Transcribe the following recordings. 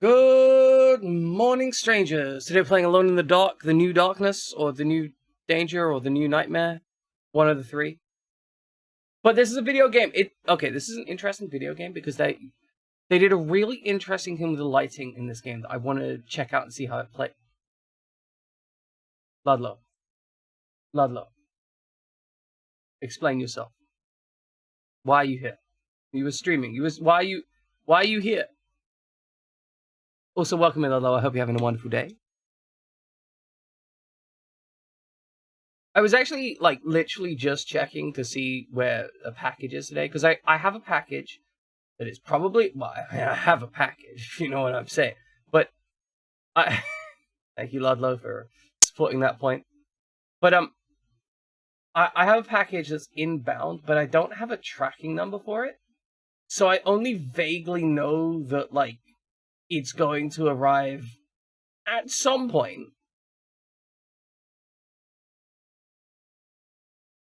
Good morning, strangers. Today we're playing Alone in the Dark, the new darkness, or the new danger, or the new nightmare. One of the three. But this is a video game. This is an interesting video game because they did a really interesting thing with the lighting in this game that I want to check out and see how it plays. Ludlow. Explain yourself. Why are you here? You were streaming. Why are you here? Also, welcome in, Ludlow. I hope you're having a wonderful day. I was actually, literally just checking to see where a package is today, because I have a package that is probably, well, I have a package, if you know what I'm saying. But, thank you, Ludlow, for supporting that point. But, I have a package that's inbound, but I don't have a tracking number for it. So I only vaguely know that, it's going to arrive at some point.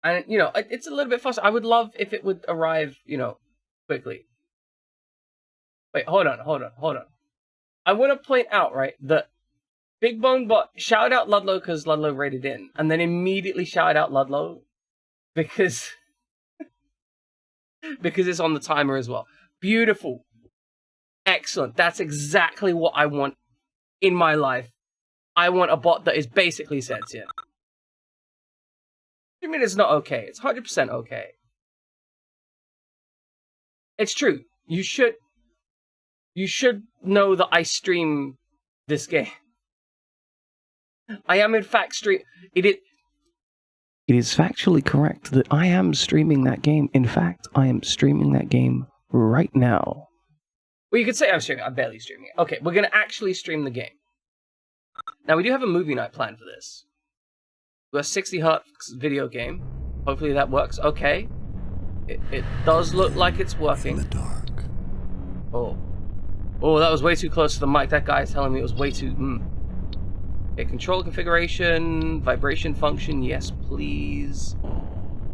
And, it's a little bit faster. I would love if it would arrive, quickly. Wait, hold on. I want to point out, right, that Big Bone Bot, shout out Ludlow because Ludlow rated in, and then immediately shout out Ludlow because it's on the timer as well. Beautiful. Excellent. That's exactly what I want in my life. I want a bot that is basically sentient. I mean, it's not okay. It's 100% okay. It's true. You should know that I stream this game. I am in fact It is factually correct that I am streaming that game. In fact, I am streaming that game right now. Well, you could say I'm streaming. I'm barely streaming it. Okay, we're going to actually stream the game. Now, we do have a movie night planned for this. We've got a 60 Hz video game. Hopefully that works. Okay. It does look like it's working. In the dark. Oh, that was way too close to the mic. That guy is telling me it was way too... Okay, control configuration, vibration function, yes please.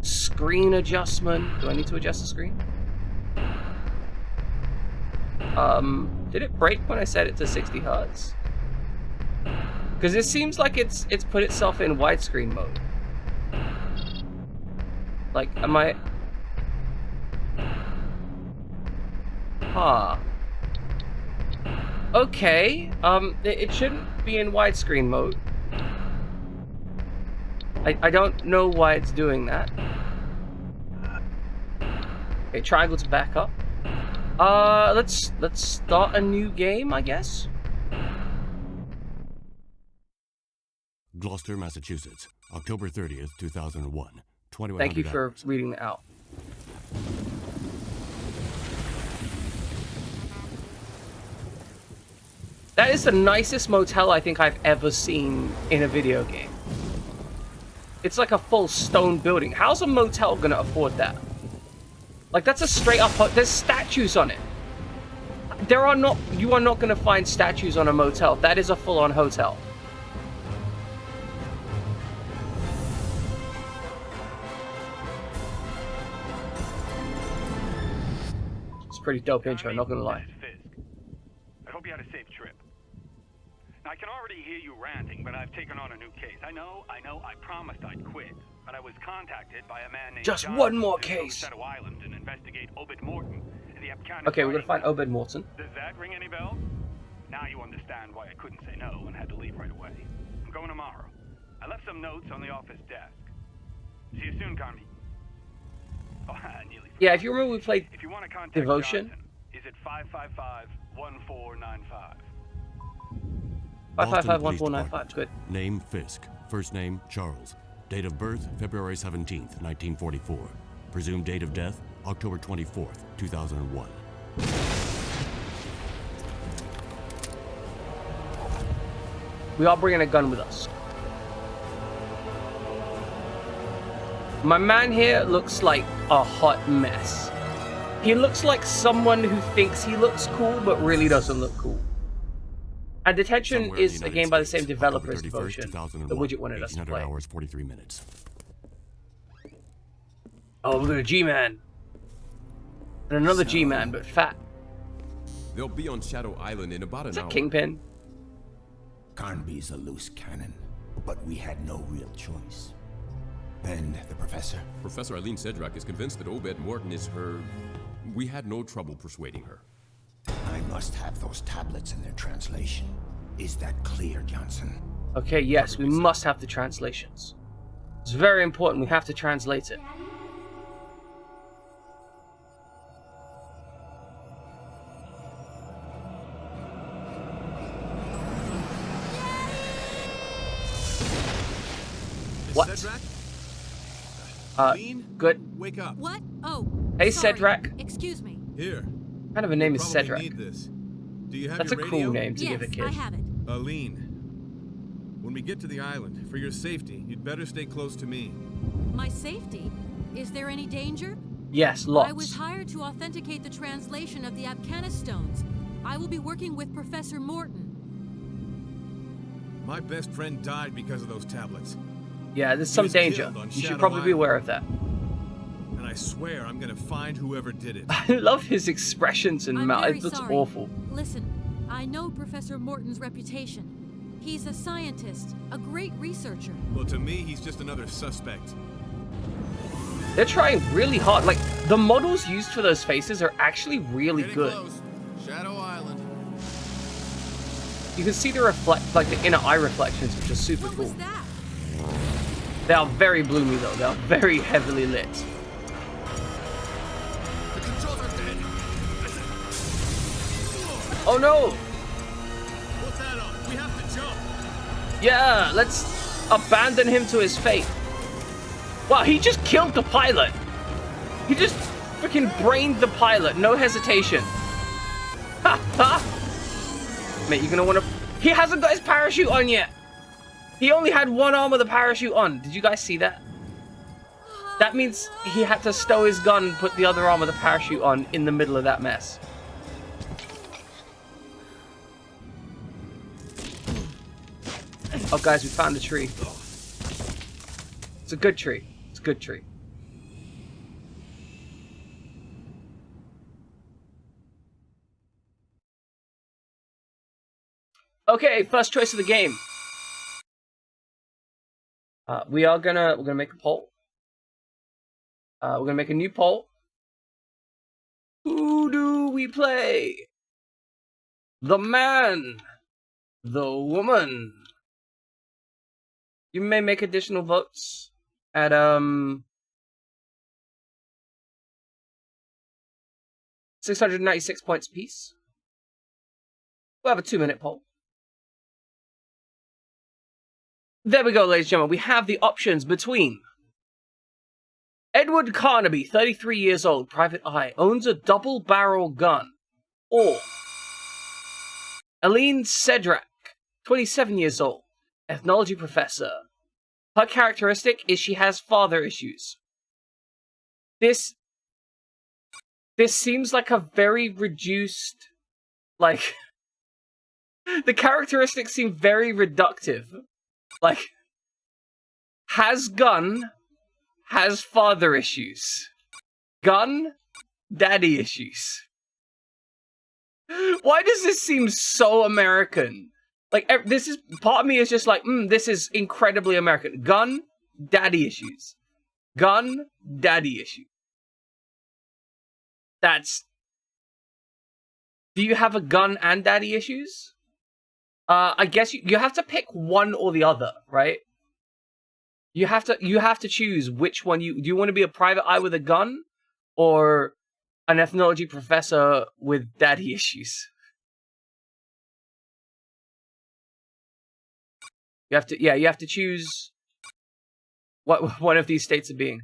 Screen adjustment. Do I need to adjust the screen? Did it break when I set it to 60 Hz? Because it seems like it's put itself in widescreen mode. Am I... Huh. Okay, it shouldn't be in widescreen mode. I don't know why it's doing that. Okay, triangle to back up. Let's start a new game, I guess. Gloucester, Massachusetts, October 30th, 2001. 2100 Thank you for hours. reading that out. That is the nicest motel I think I've ever seen in a video game. It's like a full stone building. How's a motel gonna afford that? That's a straight up... There's statues on it. You are not gonna find statues on a motel. That is a full-on hotel. It's a pretty dope intro, not gonna lie. I hope you had a safe trip. Now, I can already hear you ranting, but I've taken on a new case. I know, I promised I'd quit, but I was contacted by a man named Just John one more to case. Shadow Island and investigate Obed Morton in the Epcana. Okay, we're gonna find Obed Morton. Does that ring any bells? Now you understand why I couldn't say no and had to leave right away. I'm going tomorrow. I left some notes on the office desk. See you soon, Carmi. Oh, I nearly forgot. Yeah, if you remember we played If you want to contact Devotion. Jonathan, is it 555-1495? 555-1495, good. Name, Fisk. First name, Charles. Date of birth, February 17th, 1944. Presumed date of death, October 24th, 2001. We are bringing a gun with us. My man here looks like a hot mess. He looks like someone who thinks he looks cool, but really doesn't look cool. And Detention Somewhere in is the a United game by the same States, developer as October 31st, Devotion. 2001, The widget wanted us to 1800 play. hours, 43 minutes. Oh, look at a G-Man. And another G-Man, but fat. They'll be on Shadow Island in about Is an that hour. Kingpin? Carnby's a loose cannon, but we had no real choice. And the professor? Professor Eileen Sedrak is convinced that Obed Morton is her... We had no trouble persuading her. I must have those tablets in their translation. Is that clear, Johnson? Okay, yes, we must have the translations. It's very important, we have to translate it. What? Good. Wake up. What? Oh. Hey, sorry. Cedric. Excuse me. Here. What kind of a name is Probably Cedric? need this. Do you have That's a your cool radio? name to Yes, give a kid. I have it. Aline, when we get to the island, for your safety, you'd better stay close to me. My safety? Is there any danger? Yes, I was lots. hired to authenticate the translation of the Abcanis stones. I will be working with Professor Morton. My best friend died because of those tablets. Yeah, there's He some was danger. killed on You should Shadow probably be Island. aware of that. And I swear I'm gonna find whoever did it. I love his expressions and I'm mouth. very It looks sorry. awful. Listen, I know Professor Morton's reputation. He's a scientist, a great researcher. Well, to me, he's just another suspect. They're trying really hard. Like, the models used for those faces are actually really Getting good. close. Shadow Island. You can see the the inner eye reflections, which are super What cool. was that? They are very bloomy though. They are very heavily lit. The controls are dead. Oh no! Put that on. We have to jump. Yeah, let's abandon him to his fate. Wow, he just killed the pilot. He just freaking brained the pilot. No hesitation. Ha ha! Mate, you're gonna wanna... He hasn't got his parachute on yet. He only had one arm of the parachute on. Did you guys see that? That means he had to stow his gun and put the other arm of the parachute on in the middle of that mess. Oh, guys, we found a tree. It's a good tree. It's a good tree. Okay, first choice of the game. We're gonna make a poll. We're gonna make a new poll. Who do we play? The man, the woman. You may make additional votes at 696 points apiece. We'll have a 2-minute poll. There we go, ladies and gentlemen. We have the options between Edward Carnaby, 33 years old, private eye, owns a double-barrel gun, or Eileen Sedrak, 27 years old, ethnology professor. Her characteristic is she has father issues. This seems like a very reduced, like, the characteristics seem very reductive. Like, has gun, has father issues. Gun, daddy issues. Why does this seem so American? Like, this is, part of me is just like, this is incredibly American. Gun, daddy issues. Gun, daddy issue. That's... Do you have a gun and daddy issues? I guess you have to pick one or the other, right? You have to choose which one do you want to be a private eye with a gun or an ethnology professor with daddy issues? You have to choose what one of these states of being.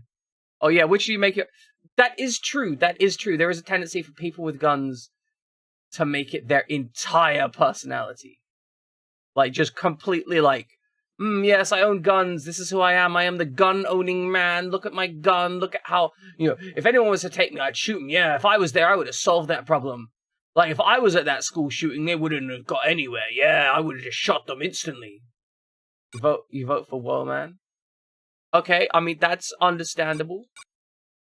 Oh yeah, which do you make it? That is true. That is true. There is a tendency for people with guns to make it their entire personality. Like, just completely like, yes, I own guns. This is who I am. I am the gun-owning man. Look at my gun. Look at how, if anyone was to take me, I'd shoot him. Yeah, if I was there, I would have solved that problem. Like, if I was at that school shooting, they wouldn't have got anywhere. Yeah, I would have just shot them instantly. You vote for Woe Man? Okay, I mean, that's understandable.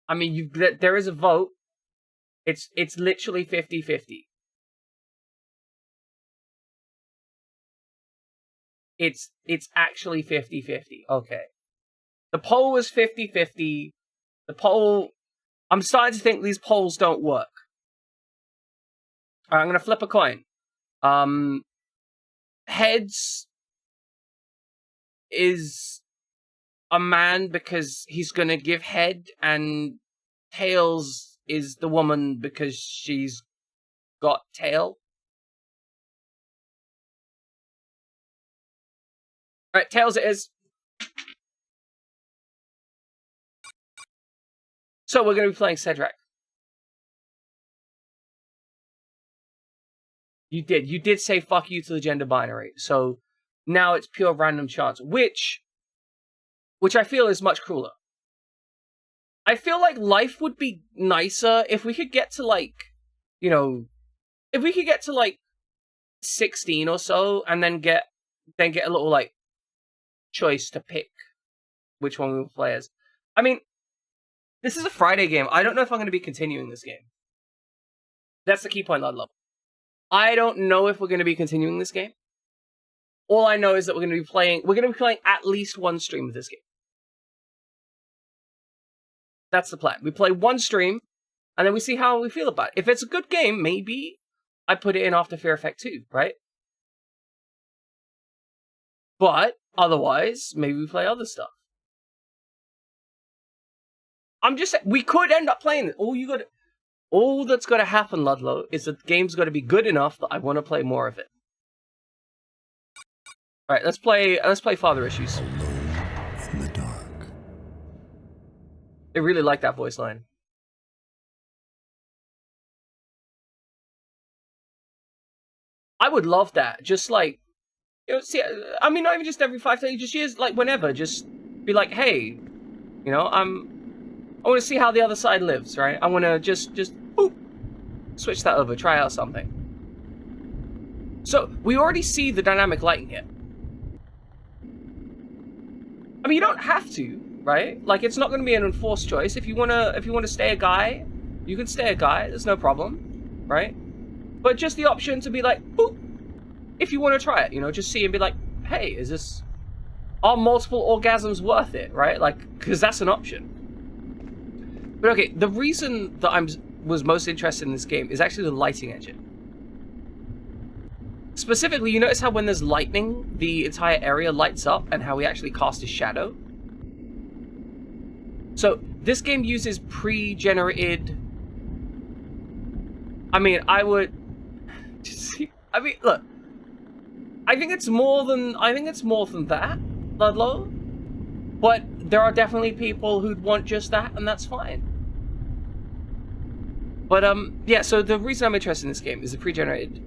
I mean, there is a vote. It's literally 50-50. It's actually 50-50. Okay. The poll was 50-50. The poll... I'm starting to think these polls don't work. Alright, I'm gonna flip a coin. Heads is a man because he's gonna give head, and tails is the woman because she's got tail. Alright, tails it is. So we're gonna be playing Cedric. You did say fuck you to the gender binary. So now it's pure random chance, which I feel is much crueler. I feel like life would be nicer if we could get to like, you know, if we could get to like 16 or so and then get a little like choice to pick which one we will play as. I mean, this is a Friday game. I don't know if I'm going to be continuing this game. That's the key point, Ludlow. I don't know if we're going to be continuing this game. All I know is that we're going to be playing at least one stream of this game. That's the plan. We play one stream, and then we see how we feel about it. If it's a good game, maybe I put it in after Fear Effect 2, right? But otherwise, maybe we play other stuff. I'm just saying, we could end up playing it. All that's got to happen, Ludlow, is that the game's got to be good enough that I want to play more of it. All right, let's play Father Issues. Alone in the dark. They really like that voice line. I would love that. Just like, you know, see, I mean, not even just every 5 days, just years, like whenever. Just be like, hey, you know, I want to see how the other side lives, right? I want to just boop, switch that over, try out something. So we already see the dynamic lighting here. I mean, you don't have to, right? Like, it's not going to be an enforced choice. If you wanna stay a guy, you can stay a guy. There's no problem, right? But just the option to be like, boop, if you want to try it, you know, just see and be like, hey, are multiple orgasms worth it, right? Like, because that's an option. But okay, the reason that I was most interested in this game is actually the lighting engine. Specifically, you notice how when there's lightning, the entire area lights up, and how we actually cast a shadow? So, this game uses pre-generated... I mean, look, I think it's more than that, Ludlow. But there are definitely people who'd want just that, and that's fine. But, yeah, so the reason I'm interested in this game is the pre-generated...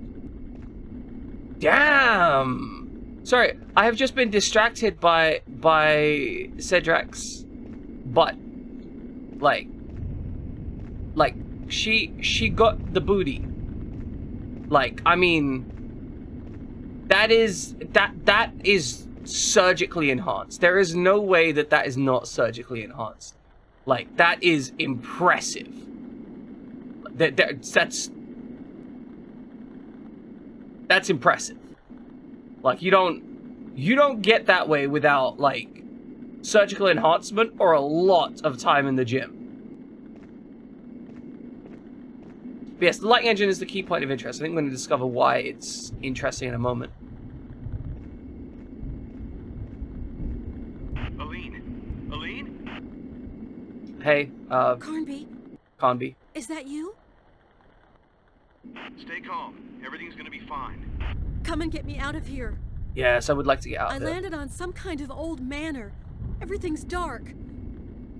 Damn! Sorry, I have just been distracted by Cedric's butt. Like, she got the booty. Like, I mean, that is surgically enhanced. There is no way that is not surgically enhanced. Like, that is impressive. That's impressive. Like, you don't get that way without, like, surgical enhancement or a lot of time in the gym. But yes, the lighting engine is the key point of interest. I think we're going to discover why it's interesting in a moment. Aline? Hey, Carnby, Conby. is that you? Stay calm. Everything's gonna be fine. Come and get me out of here. Yes, I would like to get out I of there. landed on some kind of old manor. Everything's dark.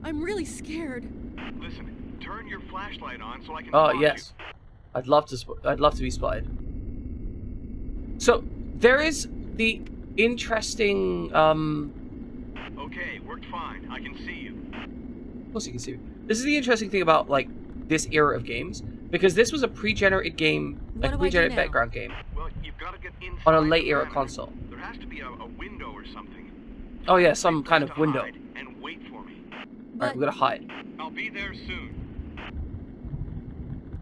I'm really scared. Listen, turn your flashlight on so I can Oh, spot yes. I'd love to be spotted. So, there is the interesting, you. Okay, worked fine. I can see you. Of course you can see me. This is the interesting thing about, like, this era of games, because this was a pre-generated game, like a pre-generated background game, Well, you've got to get inside on a late the era manor. console. There has to be a window or something. Oh yeah, some kind of Just window. hide and wait for me. Alright, we gotta hide. I'll be there soon.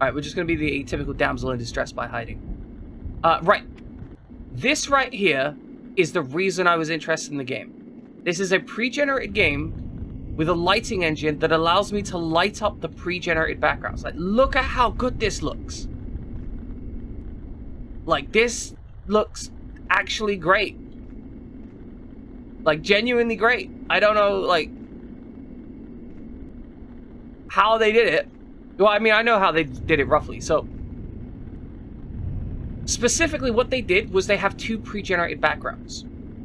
Alright, we're just gonna be the atypical damsel in distress by hiding. Right. This right here is the reason I was interested in the game. This is a pre-generated game with a lighting engine that allows me to light up the pre-generated backgrounds. Like, look at how good this looks. Like, this looks actually great. Like, genuinely great. I don't know, like, how they did it. Well, I mean, I know how they did it roughly. So, specifically what they did was they have two pre-generated backgrounds.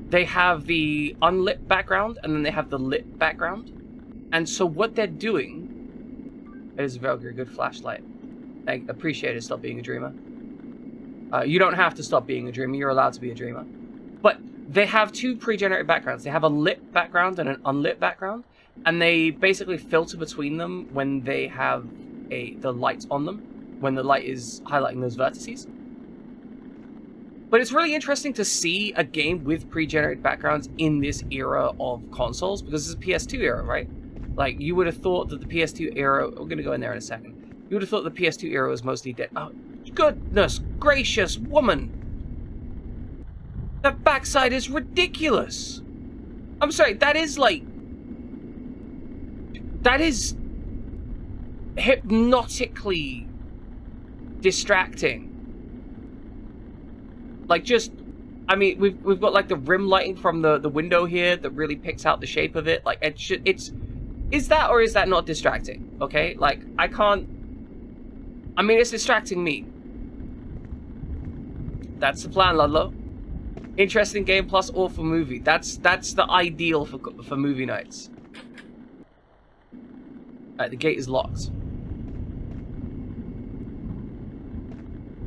They have the unlit background, and then they have the lit background. And so what they're doing... It is a very good flashlight. I appreciate it, stop being a dreamer. You don't have to stop being a dreamer, you're allowed to be a dreamer. But they have two pre-generated backgrounds. They have a lit background and an unlit background. And they basically filter between them when they have the light on them. When the light is highlighting those vertices. But it's really interesting to see a game with pre-generated backgrounds in this era of consoles. Because it's a PS2 era, right? Like, you would have thought that the PS2 era... We're going to go in there in a second. You would have thought the PS2 era was mostly dead. Oh, goodness gracious, woman! That backside is ridiculous! I'm sorry, that is like... That is... hypnotically distracting. Like, just... I mean, we've got, like, the rim lighting from the window here that really picks out the shape of it. Like, it's... Is that or is that not distracting? Okay? Like, I can't... I mean, it's distracting me. That's the plan, Ludlow. Interesting game plus awful movie. That's the ideal for movie nights. Alright, the gate is locked.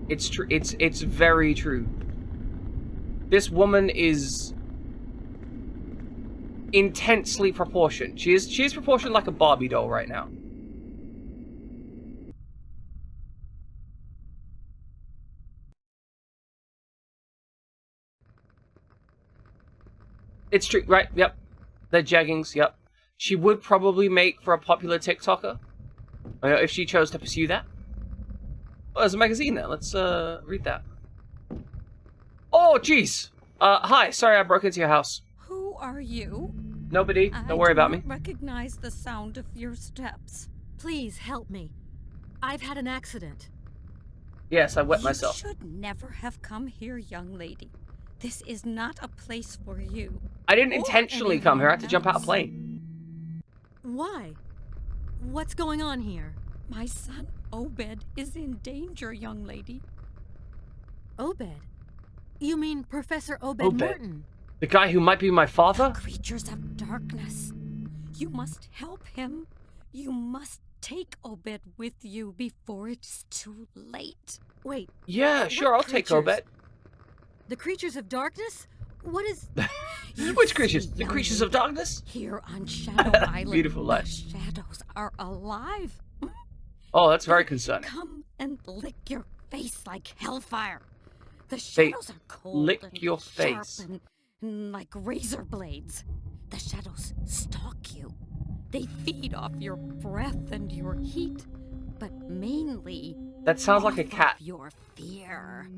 It's true. It's very true. This woman is intensely proportioned. She is proportioned like a Barbie doll right now. It's true, right? Yep. They're jeggings, yep. She would probably make for a popular TikToker if she chose to pursue that. Oh, there's a magazine there. Let's read that. Oh, jeez. Hi. Sorry I broke into your house. Who are you? Nobody. Don't worry about me. I don't recognize the sound of your steps. Please help me. I've had an accident. Yes, I wet myself. You should never have come here, young lady. This is not a place for you. I didn't intentionally come here. I had to jump out a plane. Why? What's going on here? My son, Obed, is in danger, young lady. Obed? You mean Professor Obed Morton? The guy who might be my father? The creatures of darkness. You must help him. You must take Obed with you before it's too late. Wait. Yeah, sure, I'll take Obed. The creatures of darkness? What is... Which creatures? The creatures of darkness? Here on Shadow Island, Beautiful life. The shadows are alive. Oh, that's very concerning. Come and lick your face like hellfire. The shadows are cold lick and your sharp face. and like razor blades. The shadows stalk you. They feed off your breath and your heat, but mainly That sounds like a off cat. of your fear.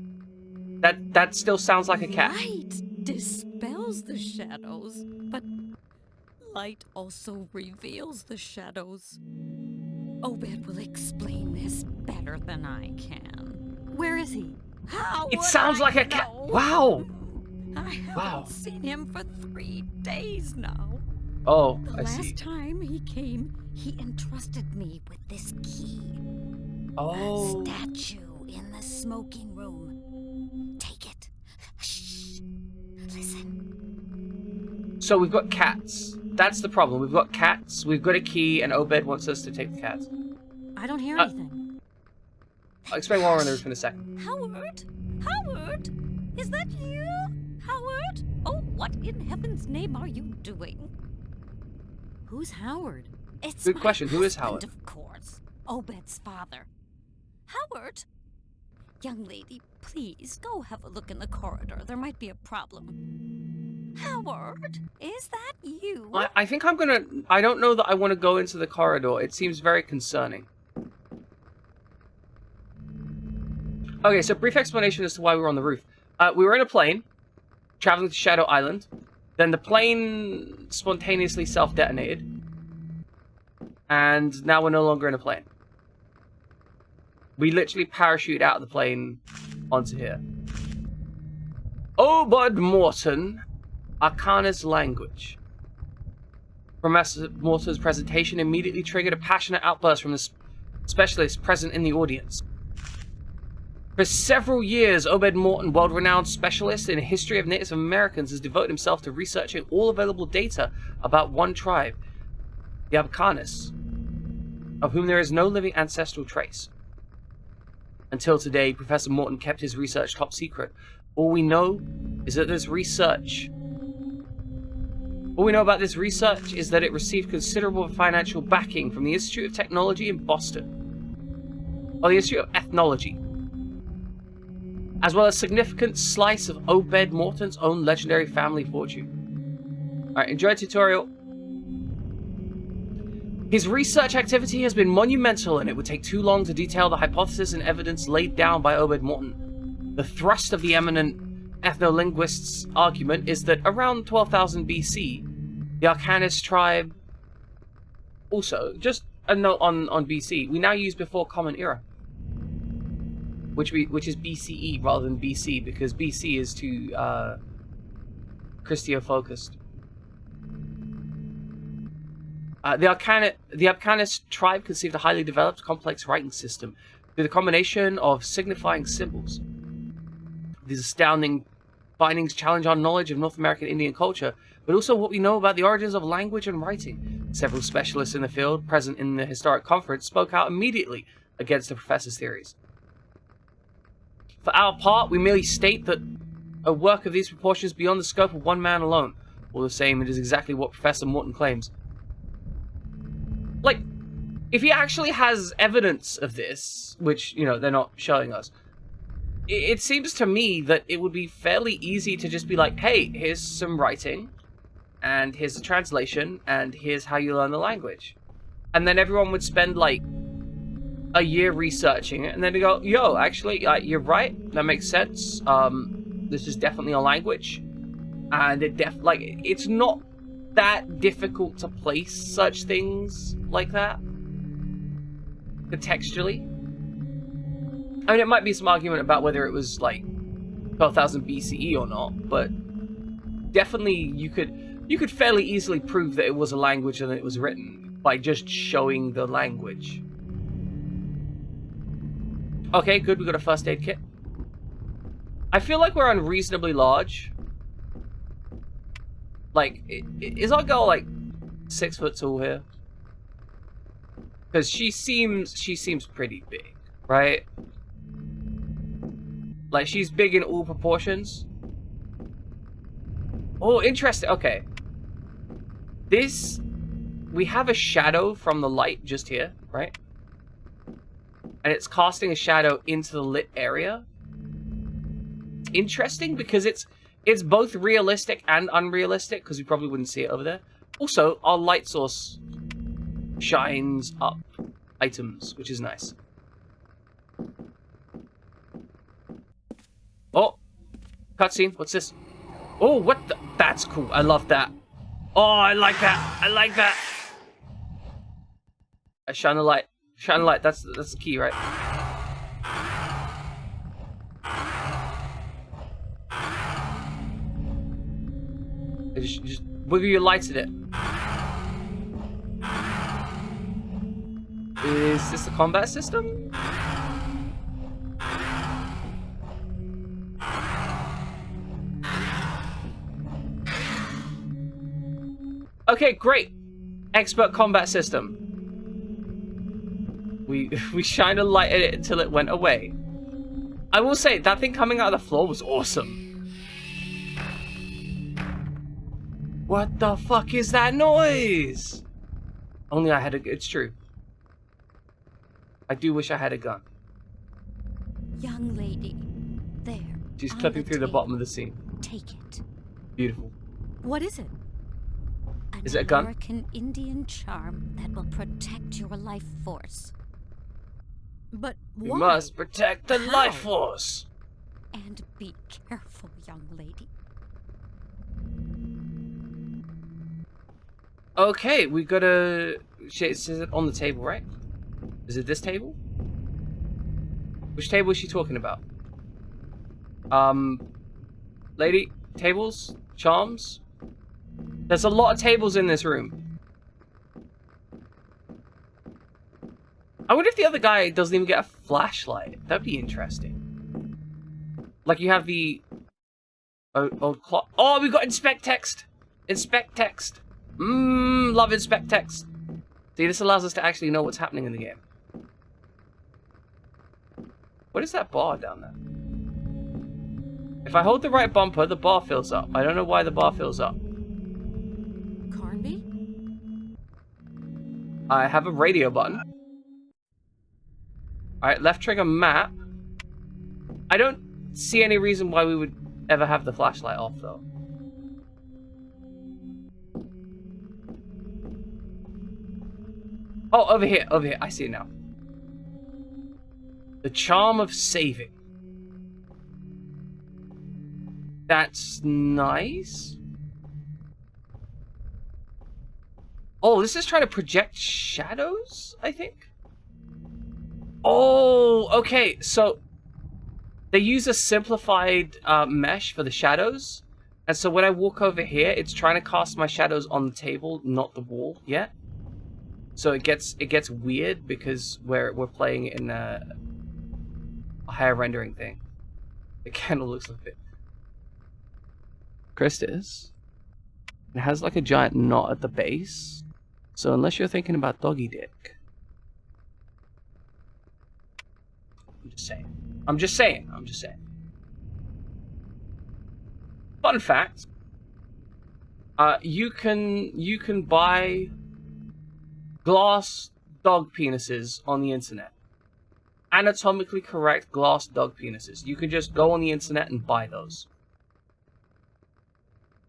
That still sounds like a cat. Light dispels the shadows, but light also reveals the shadows. Obed will explain this better than I can. Where is he? How It would sounds I like a cat. know? Wow. I haven't Wow. seen him for 3 days now. Oh, The I see. last time he came, he entrusted me with this key. Oh. A statue in the smoking room. Take it. Shh. Listen. So we've got cats. That's the problem. We've got cats, we've got a key, and Obed wants us to take the cats. I don't hear anything. I'll explain why we're on the roof in a second. Howard? Howard? Is that you? Howard? Oh, what in heaven's name are you doing? Who's Howard? It's Good my question. Who is husband, Howard? Of course. Obed's father. Howard? Young lady, please go have a look in the corridor. There might be a problem. Howard? Is that you? I think I'm gonna... I don't know that I want to go into the corridor. It seems very concerning. Okay, so brief explanation as to why we were on the roof. We were in a plane. traveling to Shadow Island. Then the plane spontaneously self-detonated. And now we're no longer in a plane. We literally parachute out of the plane onto here. Obed Morton, Arcana's language. Professor Morton's presentation immediately triggered a passionate outburst from the specialist present in the audience. For several years, Obed Morton, world-renowned specialist in the history of Native Americans, has devoted himself to researching all available data about one tribe, the Arcanas, of whom there is no living ancestral trace. Until today, Professor Morton kept his research top secret. All we know is that this research... All we know about this research is that it received considerable financial backing from the Institute of Technology in Boston, or the Institute of Ethnology, as well as a significant slice of Obed Morton's own legendary family fortune. Alright, enjoy the tutorial. His research activity has been monumental, and it would take too long to detail the hypothesis and evidence laid down by Obed Morton. The thrust of the eminent ethnolinguist's argument is that around 12,000 BC, the Arcanis tribe... Also, just a note on BC, we now use before Common Era, which is BCE rather than BC, because BC is too Christio-focused. The Arcanis tribe conceived a highly developed, complex writing system through the combination of signifying symbols. These astounding findings challenge our knowledge of North American Indian culture, but also what we know about the origins of language and writing. Several specialists in the field present in the historic conference spoke out immediately against the professor's theories. For our part, we merely state that a work of these proportions is beyond the scope of one man alone. All the same, it is exactly what Professor Morton claims. Like, if he actually has evidence of this, which, you know, they're not showing us, it seems to me that it would be fairly easy to just be like, hey, here's some writing, and here's a translation, and here's how you learn the language. And then everyone would spend, like, a year researching it, and then they go, yo, actually, you're right, that makes sense. This is definitely a language, and it's not that difficult to place such things like that contextually. I mean, it might be some argument about whether it was like 12,000 BCE or not, but definitely you could fairly easily prove that it was a language and that it was written by just showing the language. Okay, good, we got a first aid kit. I feel like we're unreasonably large. Like, is our girl like 6 foot tall here? Because she seems pretty big, right? Like, she's big in all proportions. Oh, interesting. Okay. We have a shadow from the light just here, right? And it's casting a shadow into the lit area. It's interesting because it's both realistic and unrealistic, because we probably wouldn't see it over there. Also, our light source shines up items, which is nice. Oh, cutscene. What's this? Oh, what the? That's cool. I love that. Oh, I like that. I like that. Shine the light. Shine the light. That's the key, right? Just wiggle your lights at it. Is this the combat system? Okay, great. Expert combat system. We shined a light at it until it went away. I will say, that thing coming out of the floor was awesome. What the fuck is that noise? Only I had a... It's true. I do wish I had a gun. Young lady, there. She's on clipping through the table. bottom of the scene. Take it. Beautiful. What is it? Is it a gun? American Indian charm that will protect your life force. But We why? must protect the How? life force. And be careful, young lady. Okay, we got a... Shit, is it on the table, right? Is it this table? Which table is she talking about? Lady, tables? Charms? There's a lot of tables in this room. I wonder if the other guy doesn't even get a flashlight. That'd be interesting. Like you have the... old clock. Oh, we got inspect text! Inspect text! Love inspect text. See, this allows us to actually know what's happening in the game. What is that bar down there? If I hold the right bumper, the bar fills up. I don't know why the bar fills up. Carnby? I have a radio button. Alright, left trigger map. I don't see any reason why we would ever have the flashlight off, though. Oh, over here, over here. I see it now. The charm of saving. That's nice. Oh, this is trying to project shadows, I think? Oh, okay. So, they use a simplified mesh for the shadows. And so when I walk over here, it's trying to cast my shadows on the table, not the wall yet. So it gets weird because we're playing in a higher rendering thing. The candle looks like it. Christus. It has like a giant knot at the base. So unless you're thinking about doggy dick. I'm just saying. I'm just saying. I'm just saying. Fun fact. You can buy glass dog penises on the internet. Anatomically correct glass dog penises. You can just go on the internet and buy those.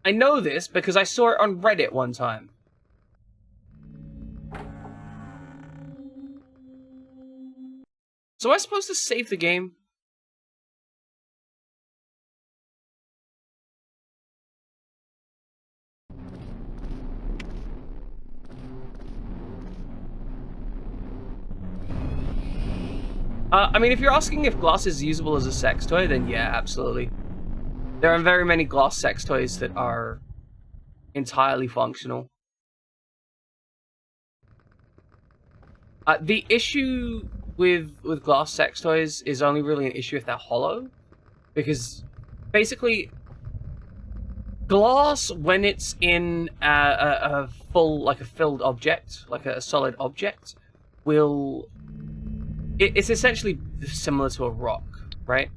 I know this because I saw it on Reddit one time. So am I supposed to save the game? I mean, if you're asking if glass is usable as a sex toy, then yeah, absolutely. There are very many glass sex toys that are entirely functional. The issue with glass sex toys is only really an issue if they're hollow. Because, basically, glass, when it's in a full, like a filled object, like a solid object, will... It's essentially similar to a rock, right?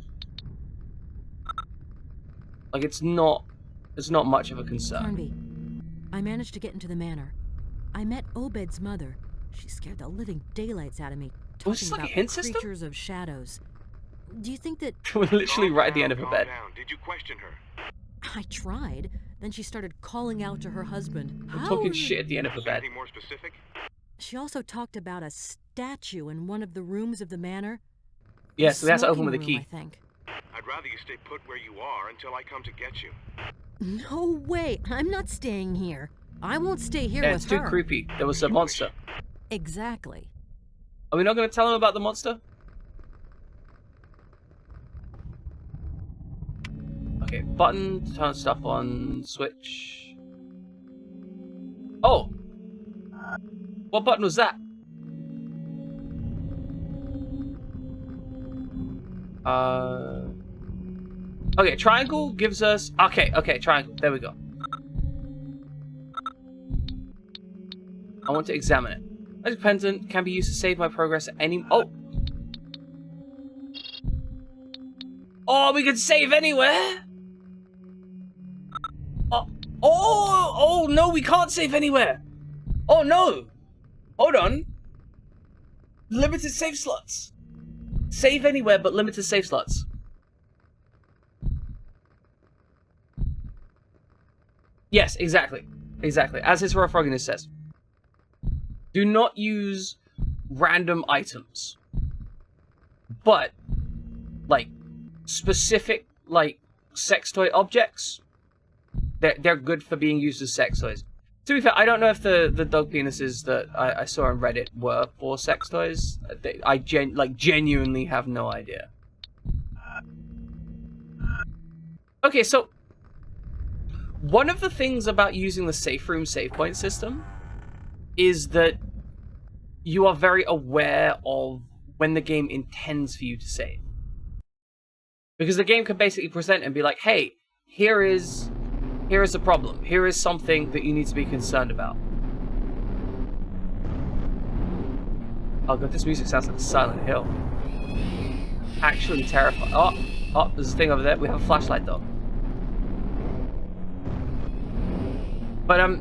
Like, it's not much of a concern. Carnby, I managed to get into the manor. I met Obed's mother. She scared the living daylights out of me, Was this talking like a about hint system? creatures of shadows. Do you think that... We're literally right at the end of her Calm bed. down. Did you question her? I tried? Then she started calling out to her husband. I'm talking shit at the end of her bed. Anything more specific? She also talked about a statue in one of the rooms of the manor. Yeah, The so we have to open smoking with a room, key. I think. I'd rather you stay put where you are until I come to get you. No way! I'm not staying here. I won't stay here Yeah, with it's too her. creepy. There was a monster. Exactly. Are we not going to tell him about the monster? Okay, button to turn stuff on, switch. Oh! What button was that? Okay, triangle gives us... Okay, triangle. There we go. I want to examine it. Magic pendant can be used to save my progress at any... Oh! Oh, we can save anywhere! Oh, no, we can't save anywhere! Oh, no! Hold on. Limited save slots. Save anywhere, but limited save slots. Yes, exactly. Exactly. As his rough says. Do not use random items. But, like, specific, like, sex toy objects, they're good for being used as sex toys. To be fair, I don't know if the dog penises that I saw on Reddit were for sex toys. I genuinely have no idea. Okay, so one of the things about using the safe room save point system is that you are very aware of when the game intends for you to save. Because the game can basically present and be like, hey, here is the problem. Here is something that you need to be concerned about. Oh god, this music sounds like Silent Hill. Actually terrifying. Oh, there's a thing over there. We have a flashlight though. But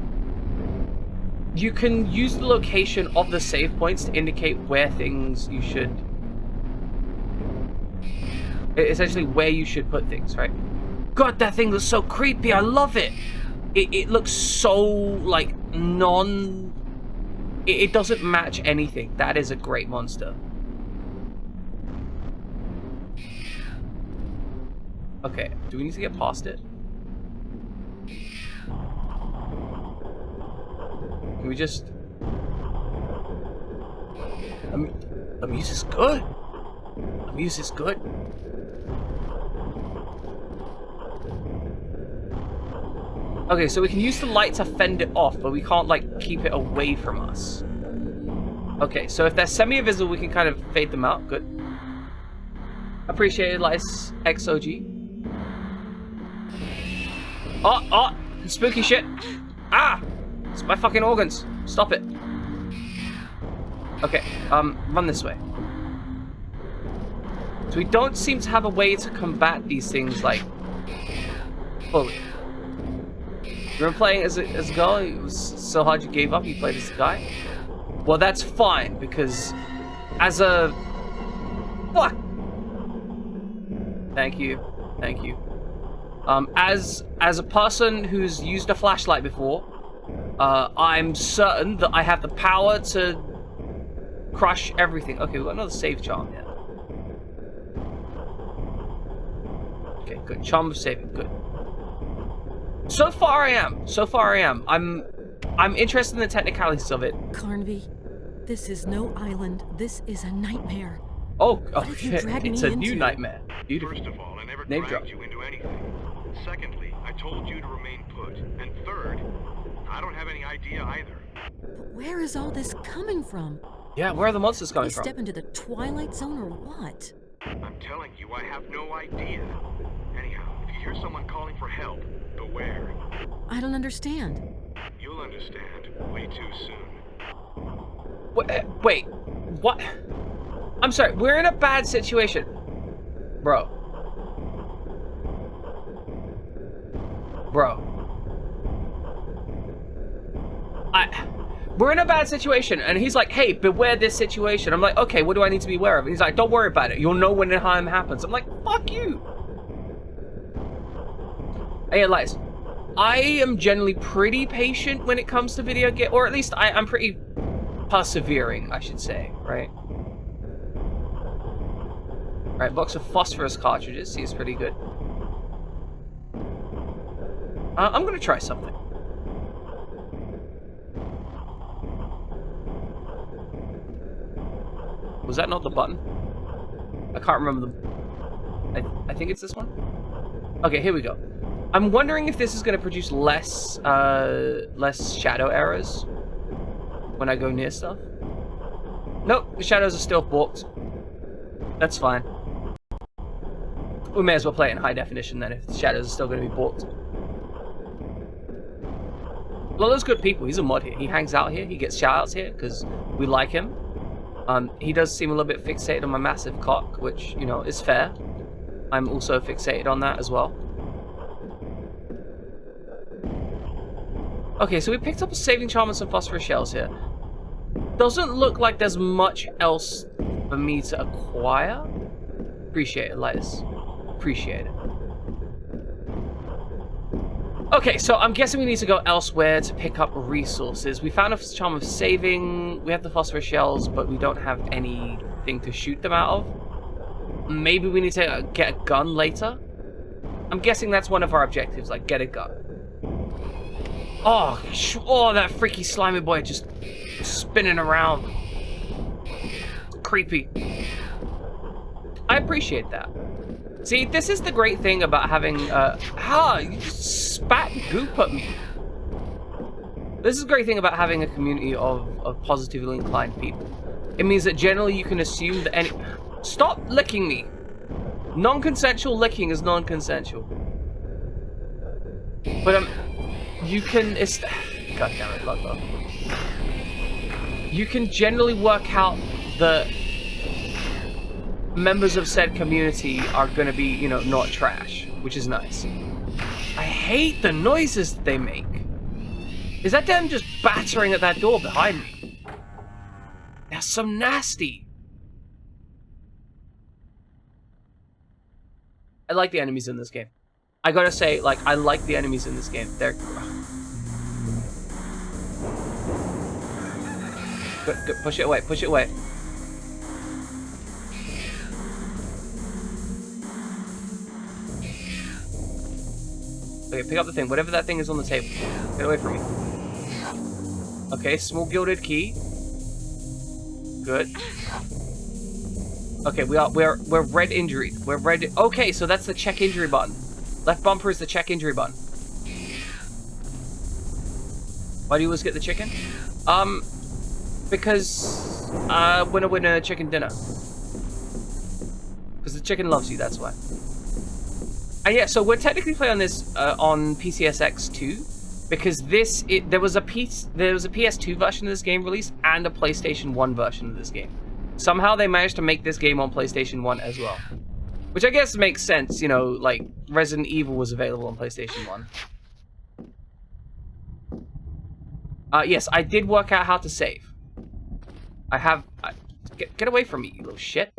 you can use the location of the save points to indicate where things you should... essentially where you should put things, right? God, that thing looks so creepy. I love it. It looks so, like, It doesn't match anything. That is a great monster. Okay, do we need to get past it? Can we just... the music's good. The music's good. Okay, so we can use the light to fend it off, but we can't, like, keep it away from us. Okay, so if they're semi-invisible, we can kind of fade them out. Good. Appreciated, Lice XOG. Oh, spooky shit. Ah! It's my fucking organs. Stop it. Okay, run this way. So we don't seem to have a way to combat these things, like, fully. You were playing as a girl, it was so hard you gave up, you played as a guy? Well, that's fine, because as a... Fuck! Thank you. Thank you. As a person who's used a flashlight before, I'm certain that I have the power to crush everything. Okay, we've got another save charm here. Okay, good. Charm of saving, good. So far I am. I'm interested in the technicalities of it. Carnby, this is no island. This is a nightmare. Oh What shit, dragged it's me a new into? nightmare. Beautiful. First of all, I never Name dragged drop. you into anything. Secondly, I told you to remain put. And third, I don't have any idea either. But where is all this coming from? Yeah, where are the monsters Did coming we from? step into the Twilight Zone or what? I'm telling you, I have no idea. Anyhow, if you hear someone calling for help, beware. I don't understand. You'll understand way too soon. Wait, what? I'm sorry, we're in a bad situation. Bro. We're in a bad situation, and he's like, hey, beware this situation. I'm like, okay, what do I need to be aware of? And he's like, don't worry about it. You'll know when harm happens. I'm like, fuck you. Hey, Elias, I am generally pretty patient when it comes to video game, or at least I'm pretty persevering, I should say, right? Right, box of phosphorus cartridges seems pretty good. I'm gonna try something. Was that not the button? I can't remember the... I think it's this one? Okay, here we go. I'm wondering if this is going to produce less shadow errors when I go near stuff. Nope, the shadows are still balked. That's fine. We may as well play it in high definition then if the shadows are still going to be balked. Lolo's good people. He's a mod here. He hangs out here. He gets shoutouts here because we like him. He does seem a little bit fixated on my massive cock, which, you know, is fair. I'm also fixated on that as well. Okay, so we picked up a saving charm and some phosphorus shells here. Doesn't look like there's much else for me to acquire. Appreciate it, Lightus. Appreciate it. Okay, so I'm guessing we need to go elsewhere to pick up resources. We found a charm of saving. We have the phosphorus shells, but we don't have anything to shoot them out of. Maybe we need to get a gun later. I'm guessing that's one of our objectives, like get a gun. Oh, that freaky slimy boy just spinning around. Creepy. I appreciate that. See, this is the great thing about having, you just spat goop at me. This is the great thing about having a community of positively inclined people. It means that generally you can assume that any... Stop licking me! Non-consensual licking is non-consensual. But, you can... God damn it, Ludlow. You can generally work out that members of said community are gonna be, you know, not trash, which is nice. I hate the noises that they make. Is that them just battering at that door behind me? They're so nasty. I like the enemies in this game. I gotta say, like, I like the enemies in this game. They're... Good, push it away, push it away. Okay, pick up the thing. Whatever that thing is on the table. Get away from me. Okay, small gilded key. Good. Okay, we're red injured. We're red. Okay, so that's the check injury button. Left bumper is the check injury button. Why do you always get the chicken? Because winner chicken dinner. Because the chicken loves you. That's why. Yeah, so we're technically playing this on PCSX 2 because there was a PS2 version of this game released and a PlayStation 1 version of this game. Somehow they managed to make this game on PlayStation 1 as well, which I guess makes sense. You know, like Resident Evil was available on PlayStation 1. Yes, I did work out how to save. I have. Get away from me, you little shit.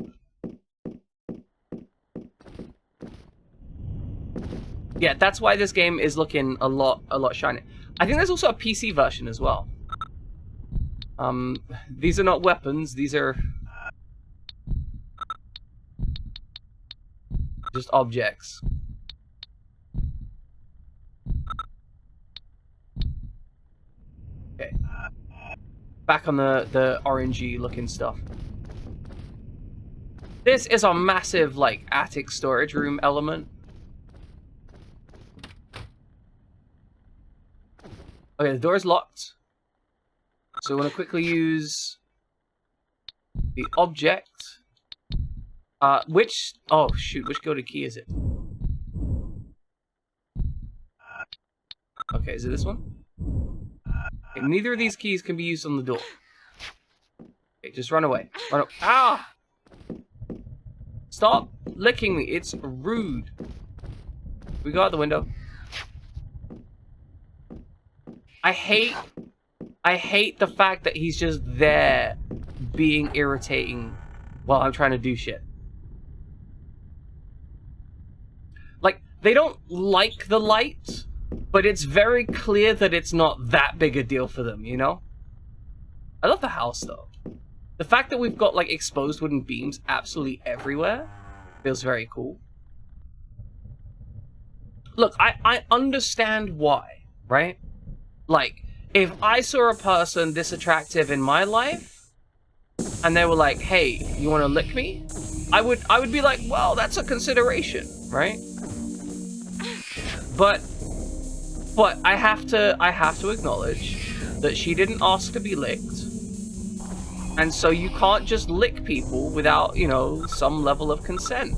Yeah, that's why this game is looking a lot shinier. I think there's also a PC version as well. These are not weapons, these are just objects. Okay. Back on the orangey looking stuff. This is a massive, like, attic storage room element. Okay, the door's locked. So we want to quickly use the object. Oh shoot, which gilded key is it? Okay, is it this one? Okay, neither of these keys can be used on the door. Okay, just run away. Ah! Stop licking me, it's rude. We go out the window. I hate the fact that he's just there being irritating while I'm trying to do shit. Like, they don't like the light, but it's very clear that it's not that big a deal for them, you know? I love the house, though. The fact that we've got, like, exposed wooden beams absolutely everywhere feels very cool. Look, I understand why, right? Like, if I saw a person this attractive in my life, and they were like, hey, you want to lick me? I would be like, well, that's a consideration, right? But I have to acknowledge that she didn't ask to be licked. And so you can't just lick people without, you know, some level of consent.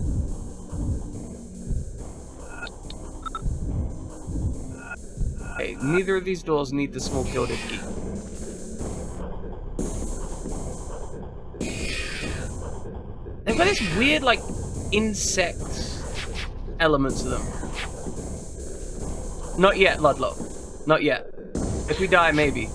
Okay, neither of these doors need the small gilded key. They've got this weird, like, insect element to them. Not yet, Ludlow. Not yet. If we die, maybe.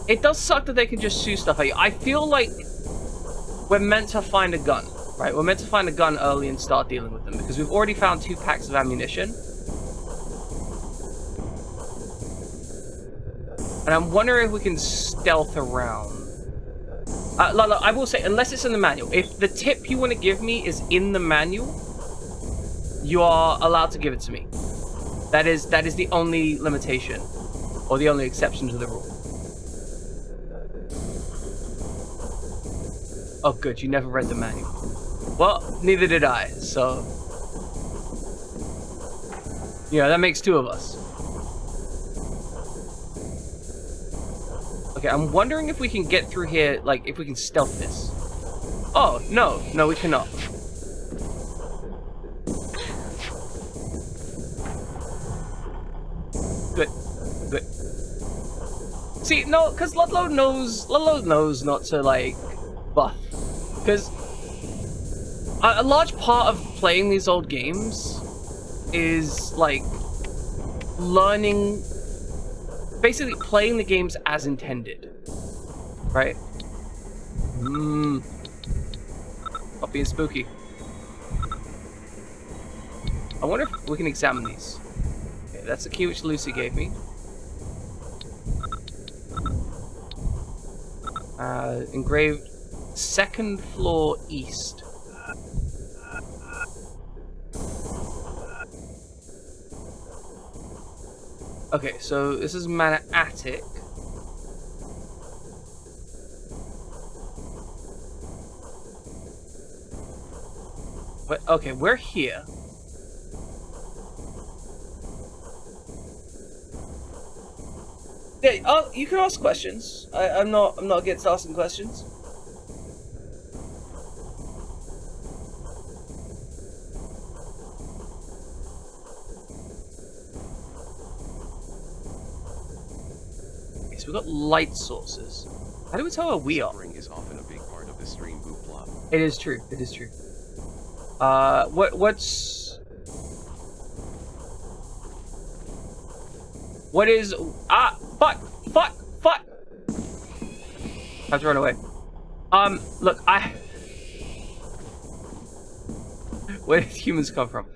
It does suck that they can just shoot stuff at you. I feel like we're meant to find a gun, right? We're meant to find a gun early and start dealing with them, because we've already found 2 packs of ammunition. And I'm wondering if we can stealth around. I will say, unless it's in the manual, if the tip you want to give me is in the manual, you are allowed to give it to me. That is the only limitation, or the only exception to the rule. Oh, good, you never read the manual. Well, neither did I, so... Yeah, that makes two of us. Okay, I'm wondering if we can get through here, like, if we can stealth this. Oh, no. No, we cannot. Good. Good. See, no, because Ludlow knows not to, like, buff. Because a large part of playing these old games is, like, learning... Basically, playing the games as intended. Right? Not being spooky. I wonder if we can examine these. Okay, that's the key which Lucy gave me. Engraved second floor east. Okay, so this is Manor Attic. But okay, we're here. Yeah, you can ask questions. I'm not against asking questions. So we've got light sources. How do we tell where we are? Suffering is often a big part of the stream boot plot. It is true. It is true. What is... Fuck! I have to run away. Look, where did humans come from?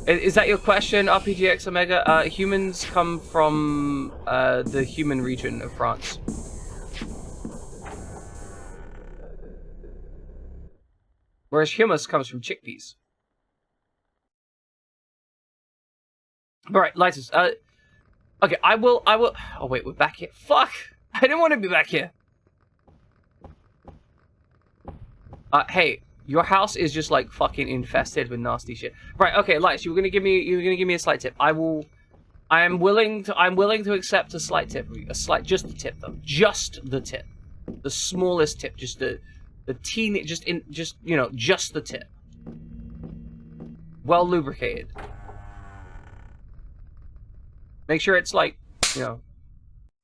Is that your question, RPGX Omega? Humans come from, the human region of France. Whereas humus comes from chickpeas. Alright, lighters. Okay, I will... Oh, wait, we're back here. Fuck! I didn't want to be back here. Hey, your house is just, like, fucking infested with nasty shit. Right, okay, lights, you're gonna give me a slight tip. I'm willing to accept a slight tip. Just the tip, though. Just the tip. The smallest tip. Just the teeny... Just the tip. Well lubricated. Make sure it's, like,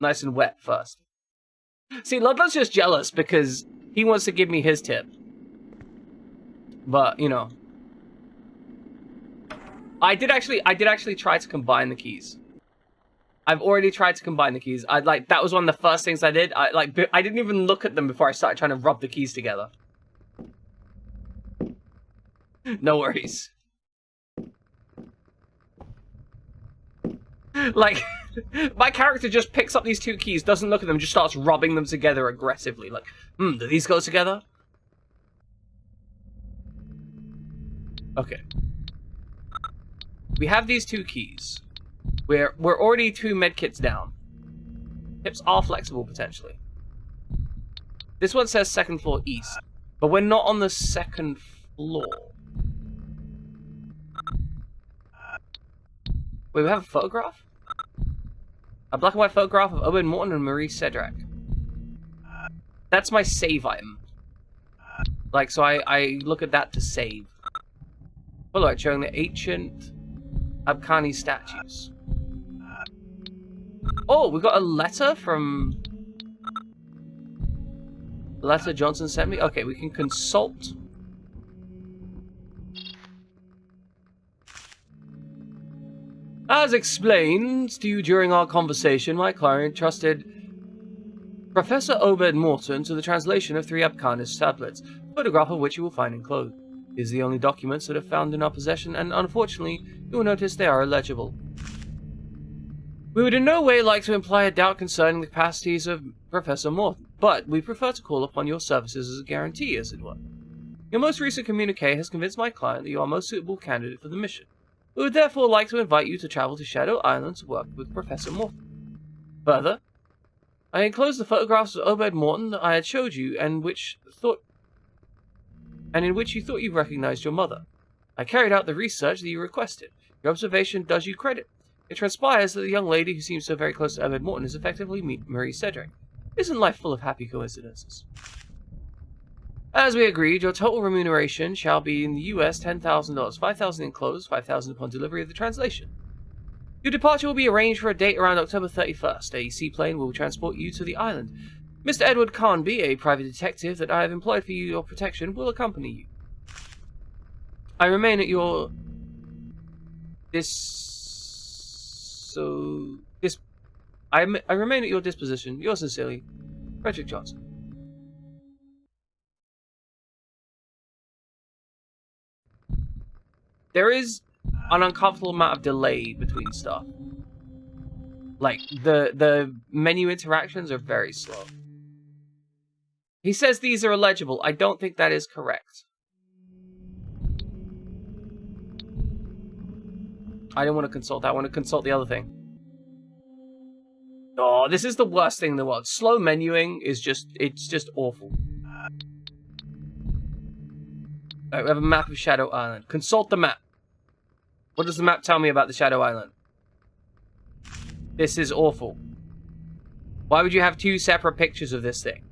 nice and wet first. See, Ludlow's just jealous because he wants to give me his tip. But, I did actually try to combine the keys. I've already tried to combine the keys. That was one of the first things I did. I didn't even look at them before I started trying to rub the keys together. No worries. Like, my character just picks up these two keys, doesn't look at them, just starts rubbing them together aggressively. Like, do these go together? Okay. We have these two keys. We're already 2 medkits down. Tips are flexible, potentially. This one says second floor east, but we're not on the second floor. Wait, we have a photograph? A black and white photograph of Owen Morton and Marie Cedric. That's my save item. Like, so I look at that to save. Follow it, showing the ancient Abkhani statues. Oh, we got a letter from... A letter Johnson sent me? Okay, we can consult. As explained to you during our conversation, my client trusted Professor Obed Morton to the translation of 3 Abkhanist tablets, a photograph of which you will find enclosed. These are the only documents that are found in our possession, and unfortunately, you will notice they are illegible. We would in no way like to imply a doubt concerning the capacities of Professor Morton, but we prefer to call upon your services as a guarantee, as it were. Your most recent communique has convinced my client that you are most suitable candidate for the mission. We would therefore like to invite you to travel to Shadow Island to work with Professor Morton. Further, I enclosed the photographs of Obed Morton that I had showed you, and in which you thought you recognized your mother. I carried out the research that you requested. Your observation does you credit. It transpires that the young lady who seems so very close to Obed Morton is effectively Marie Cedric. Isn't life full of happy coincidences? As we agreed, your total remuneration shall be in the US $10,000, $5,000 enclosed, $5,000 upon delivery of the translation. Your departure will be arranged for a date around October 31st. A seaplane will transport you to the island. Mr. Edward Carnby, a private detective that I have employed for your protection, will accompany you. I remain at your... I remain at your disposition. Yours sincerely, Frederick Johnson. There is an uncomfortable amount of delay between stuff. Like, the menu interactions are very slow. He says these are illegible. I don't think that is correct. I don't want to consult that. I want to consult the other thing. Oh, this is the worst thing in the world. Slow menuing is just, it's just awful. Alright, we have a map of Shadow Island. Consult the map. What does the map tell me about the Shadow Island? This is awful. Why would you have two separate pictures of this thing?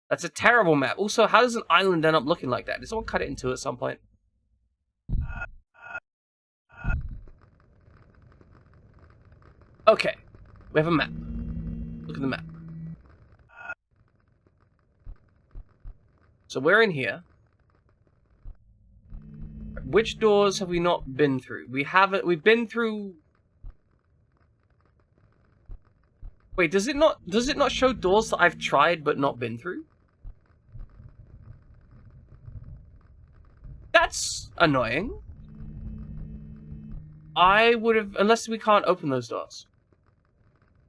That's a terrible map. Also, how does an island end up looking like that? Did someone cut it in two at some point? Okay. We have a map. Look at the map. So we're in here. Which doors have we not been through? We've been through... Wait, does it not show doors that I've tried but not been through? That's annoying. I would have, unless we can't open those doors.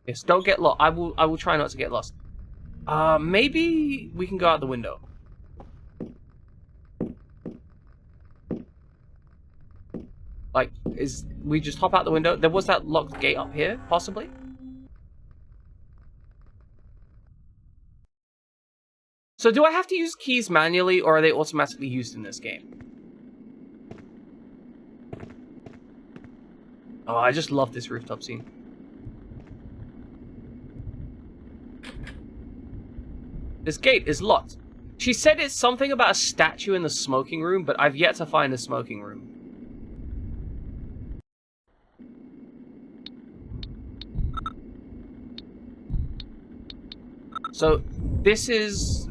Yes, don't get lost. I will try not to get lost. Maybe we can go out the window. Like, we just hop out the window? There was that locked gate up here, possibly? So do I have to use keys manually, or are they automatically used in this game? Oh, I just love this rooftop scene. This gate is locked. She said it's something about a statue in the smoking room, but I've yet to find the smoking room. So, this is...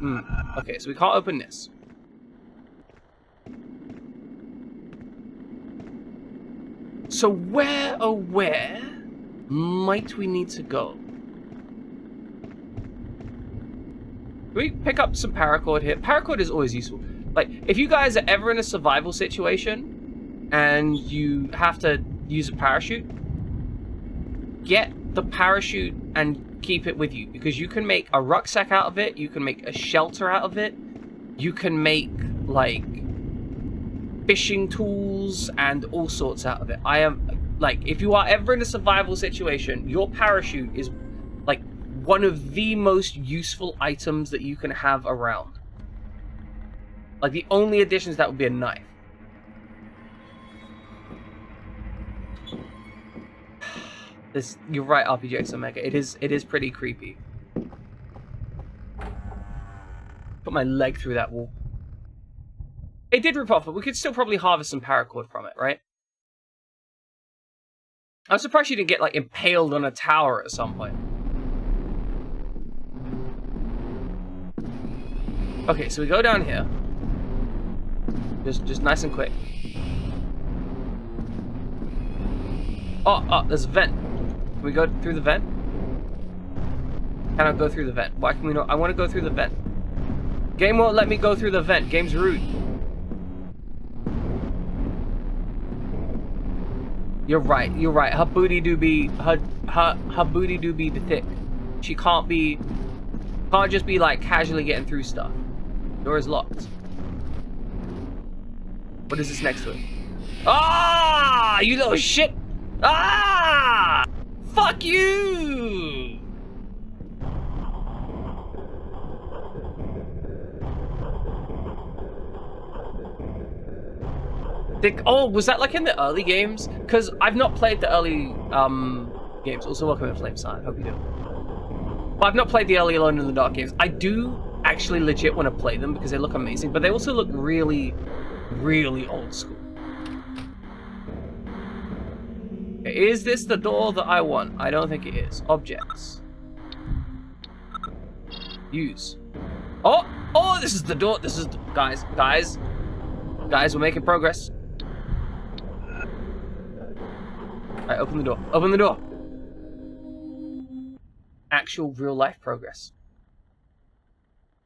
okay, so we can't open this. So where, oh where, might we need to go? Can we pick up some paracord here? Paracord is always useful. Like, if you guys are ever in a survival situation and you have to use a parachute, get the parachute and keep it with you, because you can make a rucksack out of it, you can make a shelter out of it, you can make, like, fishing tools and all sorts out of it. I am, like, if you are ever in a survival situation, your parachute is, like, one of the most useful items that you can have around. Like, the only addition to that would be a knife. This, you're right, RPGX Omega. It is pretty creepy. Put my leg through that wall. It did rip off, but we could still probably harvest some paracord from it, right? I'm surprised you didn't get, like, impaled on a tower at some point. Okay, so we go down here. Just nice and quick. Oh, there's a vent. Can we go through the vent? Cannot go through the vent. Why can we not? I want to go through the vent. Game won't let me go through the vent. Game's rude. You're right. You're right. Her booty do be her booty do be thick. She can't just be like casually getting through stuff. Door is locked. What is this next to it? Ah! You little shit! Ah! Fuck you! Oh, was that like in the early games? Because I've not played the early games. Also, welcome to Flame Sign. Hope you do. But I've not played the early Alone in the Dark games. I do actually legit want to play them because they look amazing, but they also look really, really old school. Okay, is this the door that I want? I don't think it is. Objects. Use. Oh! Oh, this is the door. This is... Guys, we're making progress. Alright, open the door. Open the door! Actual real-life progress.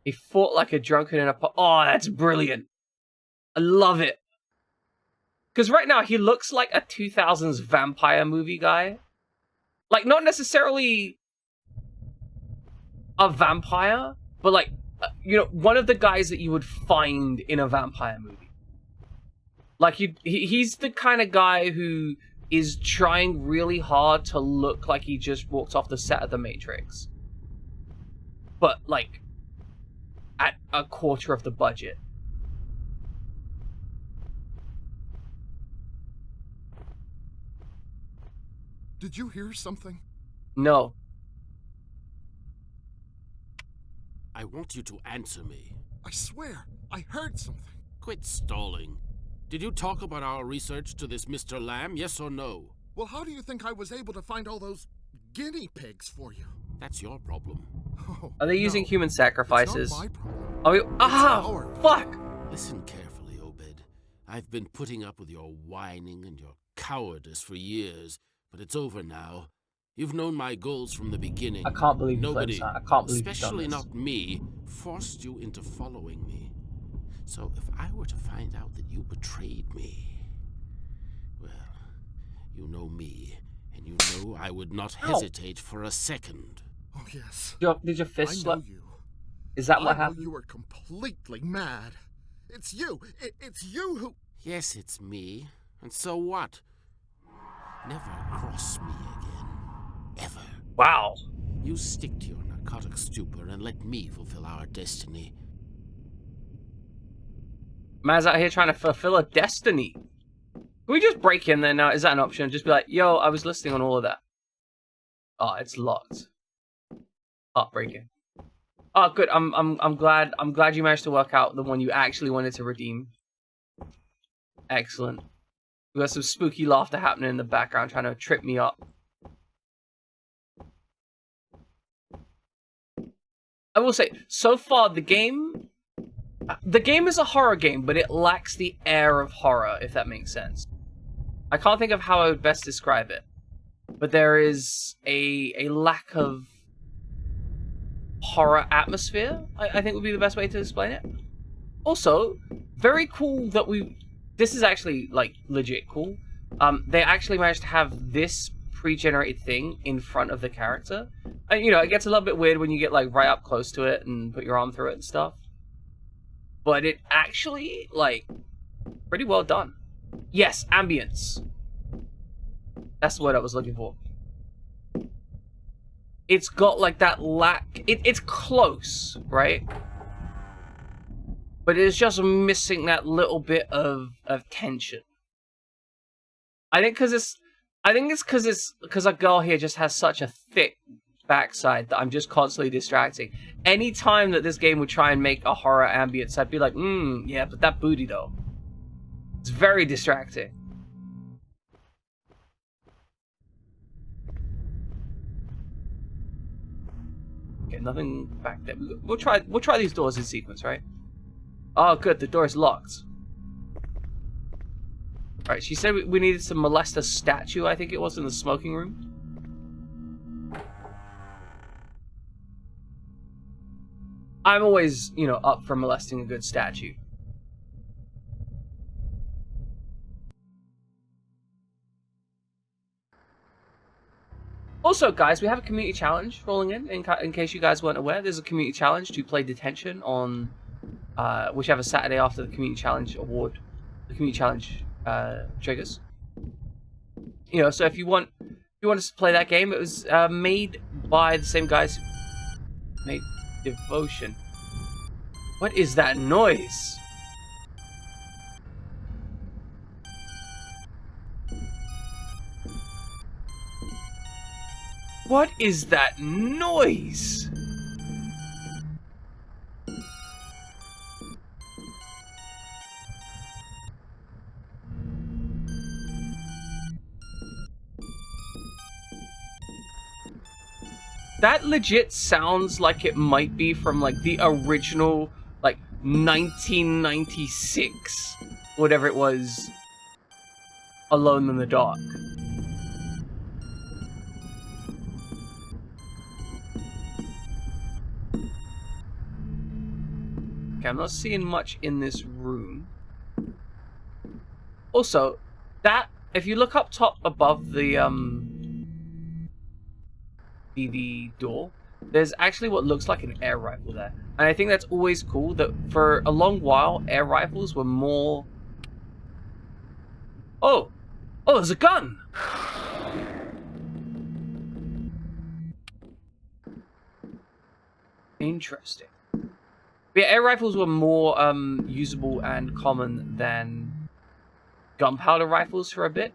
He fought like a drunken in a... Oh, that's brilliant! I love it! Because right now, he looks like a 2000s vampire movie guy. Like, not necessarily a vampire, but like, you know, one of the guys that you would find in a vampire movie. Like, he's the kind of guy who is trying really hard to look like he just walked off the set of The Matrix. But, like, at a quarter of the budget. Did you hear something? No. I want you to answer me. I swear, I heard something. Quit stalling. Did you talk about our research to this Mr. Lamb, yes or no? Well, how do you think I was able to find all those guinea pigs for you? That's your problem. Oh, Are they using human sacrifices? It's not my problem. Are we... Fuck! Listen carefully, Obed. I've been putting up with your whining and your cowardice for years, but it's over now. You've known my goals from the beginning. I can't believe nobody, I can't believe especially not me, forced you into following me. So if I were to find out that you betrayed me, well, you know me, and you know I would not hesitate for a second. Oh, yes. Did your fist slip? You. Is that what happened? You were completely mad. It's you. It's you who... Yes, it's me. And so what? Never cross me again. Ever. Wow. You stick to your narcotic stupor and let me fulfill our destiny. Man's out here trying to fulfill a destiny. Can we just break in there now? Is that an option? Just be like, yo, I was listening on all of that. Oh, it's locked. Oh, break in. Oh, good. I'm glad you managed to work out the one you actually wanted to redeem. Excellent. We got some spooky laughter happening in the background trying to trip me up. I will say, so far the game is a horror game, but it lacks the air of horror, if that makes sense. I can't think of how I would best describe it, but there is a lack of horror atmosphere, I think would be the best way to explain it. Also, very cool that this is actually, like, legit cool. They actually managed to have this pre-generated thing in front of the character. And, you know, it gets a little bit weird when you get, like, right up close to it and put your arm through it and stuff. But it actually, like, pretty well done. Yes, ambience. That's the word I was looking for. It's got, like, that it's close, right? But it's just missing that little bit of tension. I think it's because a girl here just has such a thick backside that I'm just constantly distracting. Any time that this game would try and make a horror ambience, I'd be like, yeah, but that booty though. It's very distracting. Okay, nothing back there. We'll try these doors in sequence, right? Oh, good. The door is locked. Alright, she said we needed to molest a statue, I think it was, in the smoking room. I'm always, you know, up for molesting a good statue. Also, guys, we have a community challenge rolling in case you guys weren't aware. There's a community challenge to play Detention on whichever Saturday after the community challenge award, the community challenge triggers. You know, so if you want us to play that game, it was made by the same guys who made Devotion. What is that noise? What is that noise? That legit sounds like it might be from like the original like 1996 whatever it was, Alone in the Dark. Okay, I'm not seeing much in this room. Also, that if you look up top above the door, there's actually what looks like an air rifle there. And I think that's always cool that for a long while, air rifles were more... Oh! Oh, there's a gun! Interesting. But yeah, air rifles were more usable and common than gunpowder rifles for a bit.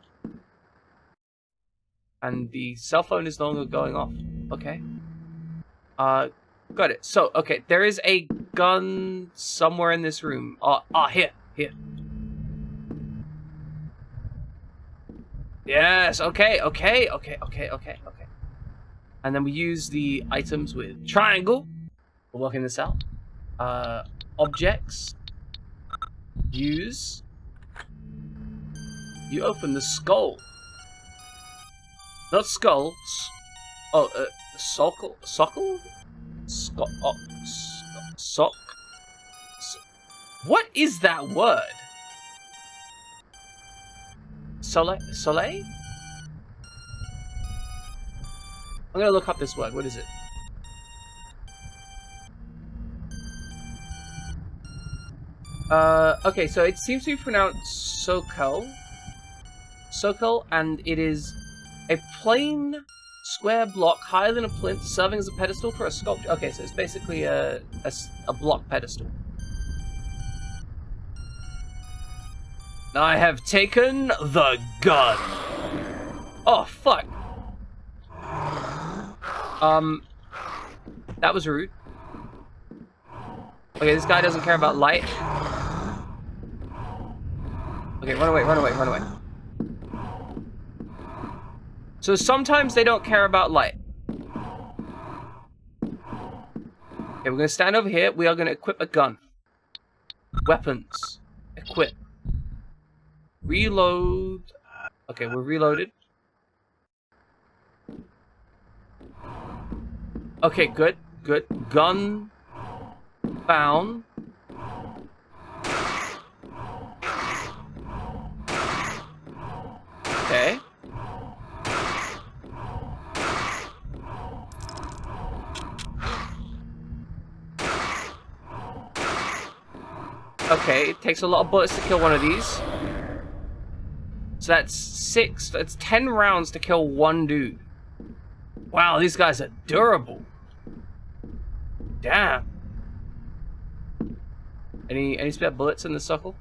And the cell phone is no longer going off. Okay. Got it. So, okay, there is a gun somewhere in this room. Here. Yes, okay. And then we use the items with triangle. We're working this out. Objects. Use. You open the skull. Not skull. Sockle? Sockle? Sock? What is that word? Soleil? I'm gonna look up this word. What is it? Okay, so it seems to be pronounced Sokol, and it is a plain square block higher than a plinth serving as a pedestal for a sculpture. Okay, so it's basically a block pedestal. I have taken the gun. Oh, fuck. That was rude. Okay, this guy doesn't care about light. Okay, run away. So sometimes they don't care about light. Okay, we're gonna stand over here. We are gonna equip a gun. Weapons. Equip. Reload. Okay, we're reloaded. Okay, good. Gun found. Okay. Okay, it takes a lot of bullets to kill one of these. So that's 10 rounds to kill one dude. Wow, these guys are durable. Damn. Any spare bullets in the suckle?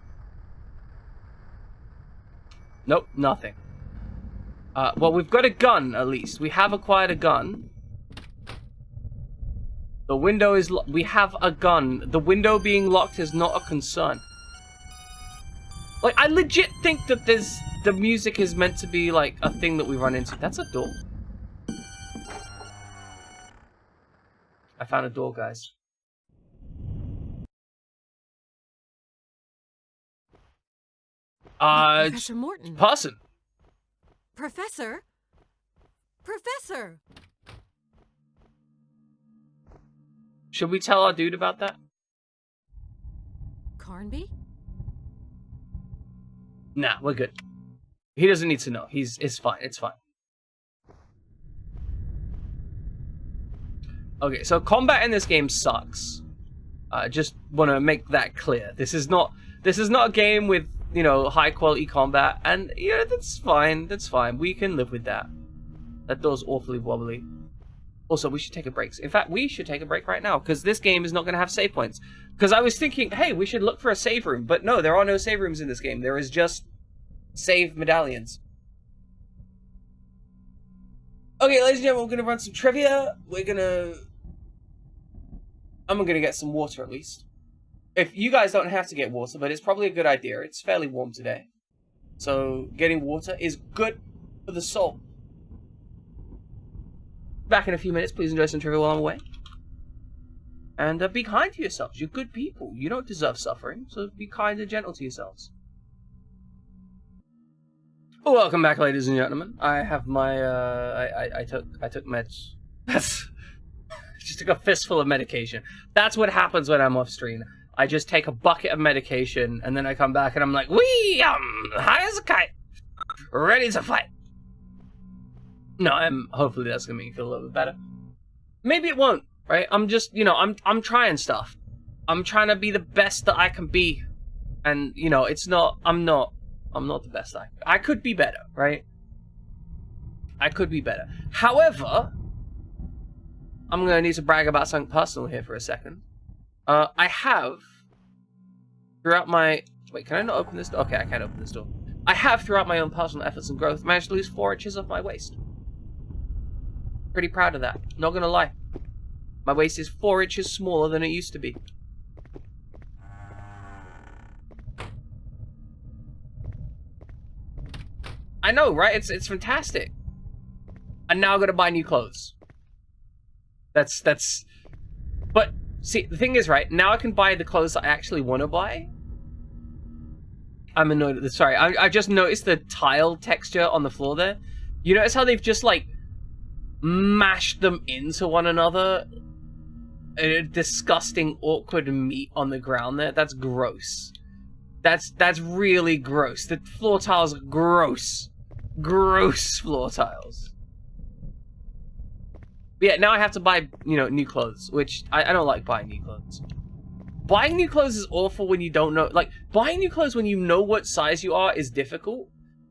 Nope, nothing. Well, we've got a gun, at least. We have acquired a gun. The window is we have a gun. The window being locked is not a concern. Like, I legit think that the music is meant to be, like, a thing that we run into. That's a door. I found a door, guys. Professor Morton. Person. Professor? Should we tell our dude about that? Carnby? Nah, we're good. He doesn't need to know. It's fine. It's fine. Okay, so combat in this game sucks. I just want to make that clear. This is not a game with, you know, high quality combat, and yeah, that's fine. That's fine. We can live with that. That door's awfully wobbly. Also, we should take a break. In fact, we should take a break right now, because this game is not going to have save points. Because I was thinking, hey, we should look for a save room. But no, there are no save rooms in this game. There is just save medallions. Okay, ladies and gentlemen, we're going to run some trivia. I'm going to get some water, at least. If you guys don't have to get water, but it's probably a good idea. It's fairly warm today. So, getting water is good for the soul. Back in a few minutes. Please enjoy some trivia while I'm away. And be kind to yourselves. You're good people. You don't deserve suffering, so be kind and gentle to yourselves. Welcome back, ladies and gentlemen. I have my I took meds. That's just took a fistful of medication. That's what happens when I'm off stream. I just take a bucket of medication and then I come back and I'm like, wee, high as a kite, ready to fight. No, hopefully that's gonna make me feel a little bit better. Maybe it won't, right? I'm just, you know, I'm trying stuff. I'm trying to be the best that I can be, and you know, I'm not the best I could be better, right? I could be better. However, I'm gonna need to brag about something personal here for a second. I have throughout my can I not open this door? Okay, I can't open this door. I have throughout my own personal efforts and growth managed to lose 4 inches off my waist. Pretty proud of that. Not gonna lie. My waist is 4 inches smaller than it used to be. I know, right? It's fantastic. And now I'm gonna buy new clothes. But see, the thing is, right, now I can buy the clothes that I actually want to buy. I'm annoyed at this. Sorry, I just noticed the tile texture on the floor there. You notice how they've just like mashed them into one another? A disgusting, awkward meat on the ground there. That's gross. That's really gross. The floor tiles are gross. Gross floor tiles. But yeah, now I have to buy, you know, new clothes, which I don't like buying new clothes. Buying new clothes is awful when you don't know, like, buying new clothes when you know what size you are is difficult.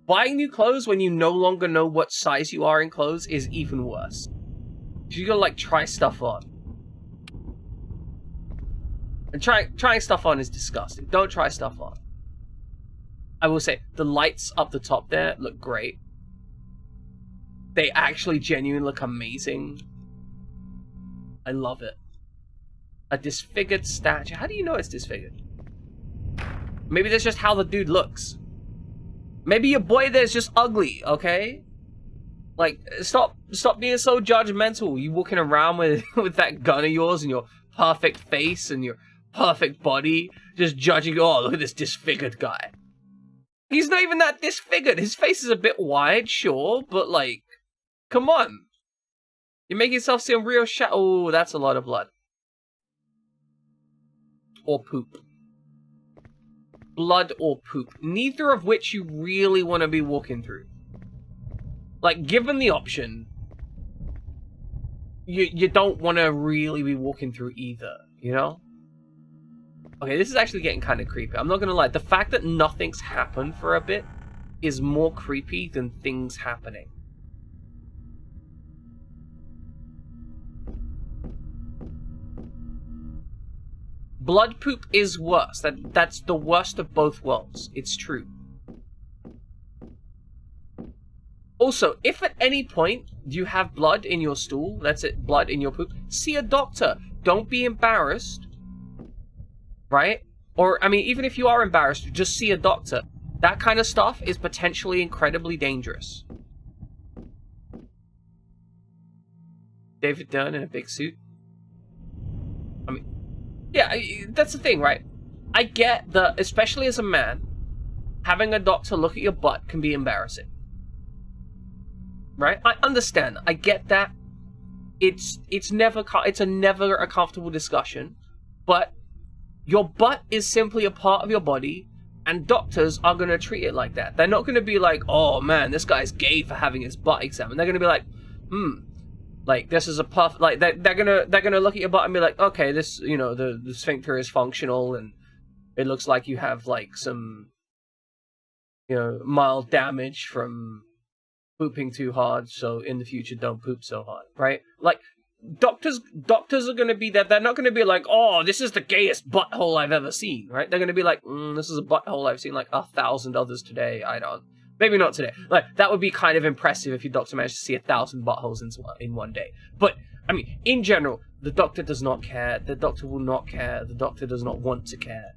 Buying new clothes when you no longer know what size you are in clothes is even worse. You gotta, like, try stuff on. And trying stuff on is disgusting. Don't try stuff on. I will say, the lights up the top there look great. They actually genuinely look amazing. I love it. A disfigured statue. How do you know it's disfigured? Maybe that's just how the dude looks. Maybe your boy there's just ugly, okay? Like, stop being so judgmental. You walking around with that gun of yours and your perfect face and your perfect body, just judging, oh, look at this disfigured guy. He's not even that disfigured. His face is a bit wide, sure, but like, come on. You're making yourself seem real oh, that's a lot of blood. Or poop. Blood or poop. Neither of which you really want to be walking through. Like, given the option, you don't want to really be walking through either, you know? Okay, this is actually getting kind of creepy. I'm not going to lie. The fact that nothing's happened for a bit is more creepy than things happening. Blood poop is worse. That's the worst of both worlds. It's true. Also, if at any point you have blood in your stool, that's it, blood in your poop, see a doctor. Don't be embarrassed. Right? Or, I mean, even if you are embarrassed, just see a doctor. That kind of stuff is potentially incredibly dangerous. David Dunn in a big suit. I mean, yeah, that's the thing, right? I get that, especially as a man, having a doctor look at your butt can be embarrassing. Right? I understand. I get that. It's never a comfortable discussion, but your butt is simply a part of your body, and doctors are going to treat it like that. They're not going to be like, oh man, this guy's gay for having his butt examined. They're going to be like, Like, this is a puff. Like, they're gonna look at your butt and be like, okay, this, you know, the sphincter is functional, and it looks like you have like some, you know, mild damage from pooping too hard. So in the future, don't poop so hard, right? Like, doctors are gonna be there. They're not gonna be like, oh, this is the gayest butthole I've ever seen, right? They're gonna be like, this is a butthole I've seen like 1,000 others today. I don't. Maybe not today. Like, that would be kind of impressive if your doctor managed to see 1,000 buttholes in one day. But, I mean, in general, the doctor does not care. The doctor will not care. The doctor does not want to care.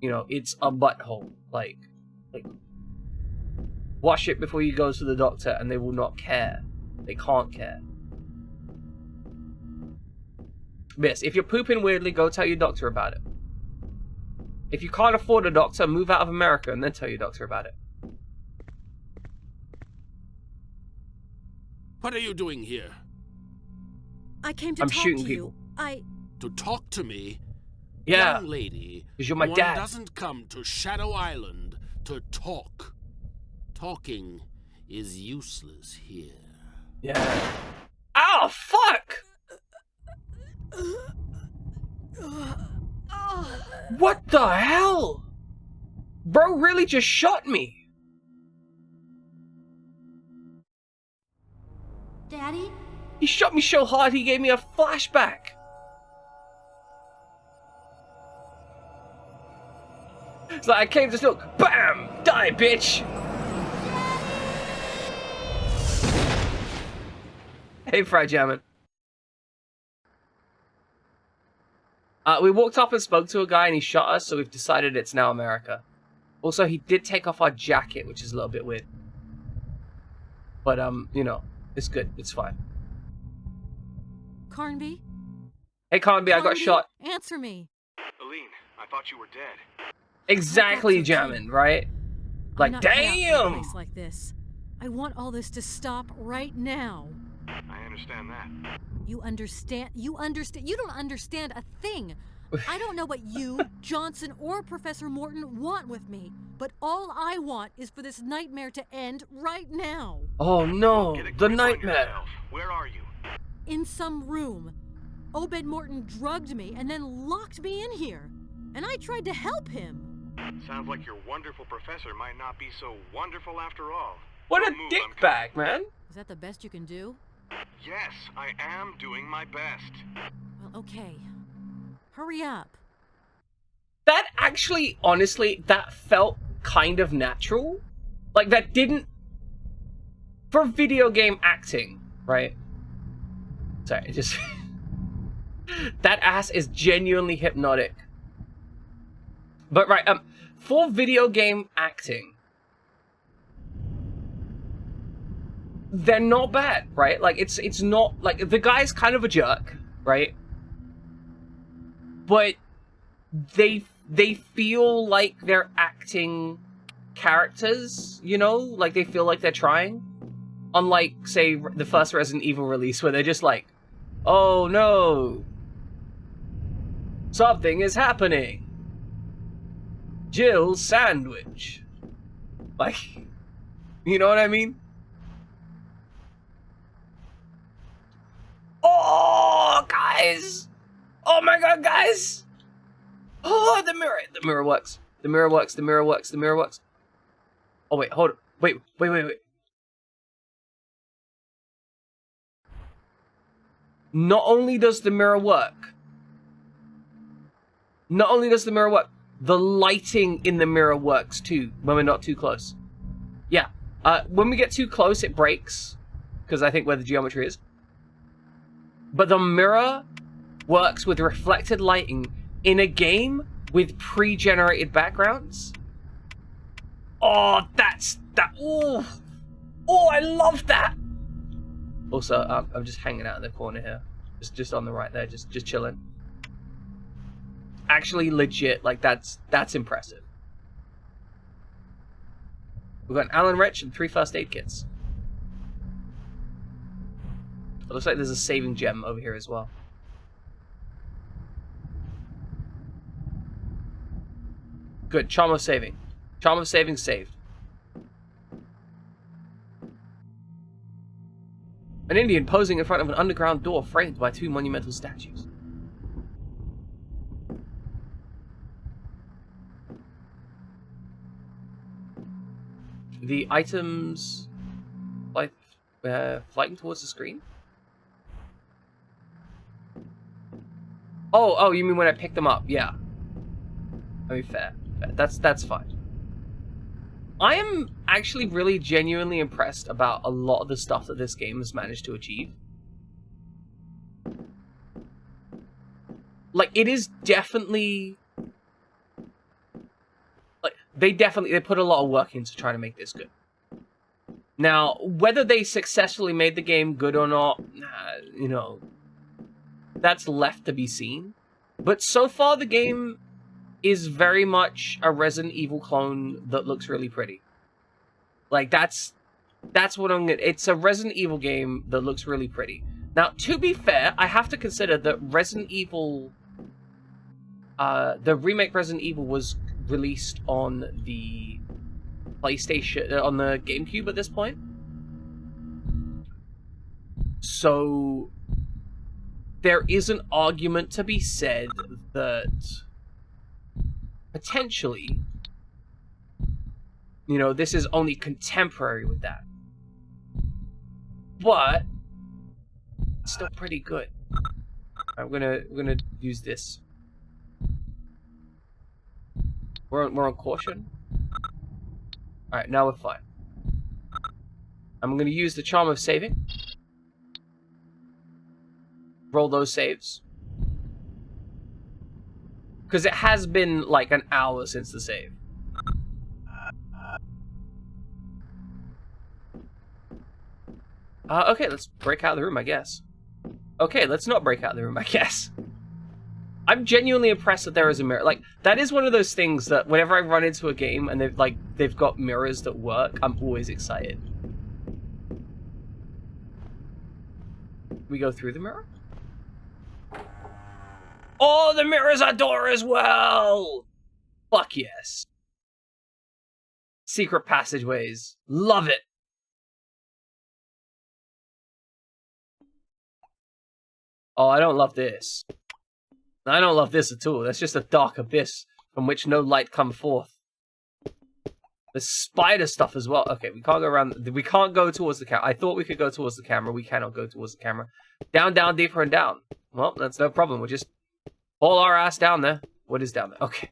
You know, it's a butthole. Like, wash it before you go to the doctor and they will not care. They can't care. Yes, if you're pooping weirdly, go tell your doctor about it. If you can't afford a doctor, move out of America and then tell your doctor about it. What are you doing here? I came to I'm talk shooting to people. you. To talk to me? Yeah. Young lady, because you're my one dad. doesn't come to Shadow Island to talk. Talking is useless here. Yeah. Ow, fuck! What the hell? Bro really just shot me. Daddy? He shot me so hard he gave me a flashback. It's like I came to look, BAM! Die, bitch! Hey, Fried Jammin'. We walked up and spoke to a guy and he shot us, so we've decided it's now America. Also, he did take off our jacket, which is a little bit weird. But, you know, it's good. It's fine. Carnby? Hey, Carnby, I got shot. Answer me. Aline, I thought you were dead. Exactly, Jammin', right? Like, I'm not cut out for a damn! place like this. I want all this to stop right now. I understand that. You understand? You don't understand a thing. I don't know what you, Johnson, or Professor Morton want with me, but all I want is for this nightmare to end right now. Oh no, Get a the grip on nightmare. yourself. Where are you? In some room. Obed Morton drugged me and then locked me in here. And I tried to help him. Sounds like your wonderful professor might not be so wonderful after all. What Don't a move, I'm dickbag, man. Is that the best you can do? Yes, I am doing my best. Well, okay. Hurry up. That actually, honestly, that felt kind of natural. Like, that didn't... For video game acting, right? Sorry, just... that ass is genuinely hypnotic. But, right, for video game acting, they're not bad, right? Like, it's not... Like, the guy's kind of a jerk, right? But they feel like they're acting characters, you know? Like, they feel like they're trying. Unlike, say, the first Resident Evil release, where they're just like, oh no, something is happening. Jill's sandwich. Like, you know what I mean? Oh, guys! Oh my god, guys! Oh, the mirror works. The mirror works, the mirror works, the mirror works. Oh, wait, hold on. Wait. Not only does the mirror work, the lighting in the mirror works too, when we're not too close. Yeah, when we get too close, it breaks, because I think where the geometry is. But the mirror works with reflected lighting in a game with pre-generated backgrounds. Oh, oh, I love that. Also, I'm just hanging out in the corner here, just on the right there, just chilling. Actually, legit, like that's impressive. We've got an Allen wrench and 3 first aid kits. It looks like there's a saving gem over here as well. Good, charm of saving. Charm of saving saved. An Indian posing in front of an underground door framed by 2 monumental statues. The items flying towards the screen? Oh, you mean when I pick them up? Yeah. I mean, fair. That's fine. I am actually really genuinely impressed about a lot of the stuff that this game has managed to achieve. Like, it is definitely... Like, they put a lot of work into trying to make this good. Now, whether they successfully made the game good or not, you know, that's left to be seen. But so far, the game is very much a Resident Evil clone that looks really pretty. Like, that's what I'm gonna... It's a Resident Evil game that looks really pretty. Now, to be fair, I have to consider that Resident Evil... the remake Resident Evil was released on the PlayStation... on the GameCube at this point. So... there is an argument to be said that... potentially, you know, this is only contemporary with that. But it's still pretty good. We're gonna use this. We're on caution. Alright, now we're fine. I'm gonna use the charm of saving. Roll those saves. Because it has been like an hour since the save. Okay, let's break out of the room, I guess. Okay, let's not break out of the room, I guess. I'm genuinely impressed that there is a mirror. Like, that is one of those things that whenever I run into a game and they've got mirrors that work, I'm always excited. We go through the mirror? Oh, the mirror's a door as well! Fuck yes. Secret passageways. Love it. Oh, I don't love this. I don't love this at all. That's just a dark abyss from which no light come forth. There's spider stuff as well. Okay, we can't go around. We can't go towards the camera. I thought we could go towards the camera. We cannot go towards the camera. Down, down, deeper, and down. Well, that's no problem. We'll just haul our ass down there. What is down there? Okay.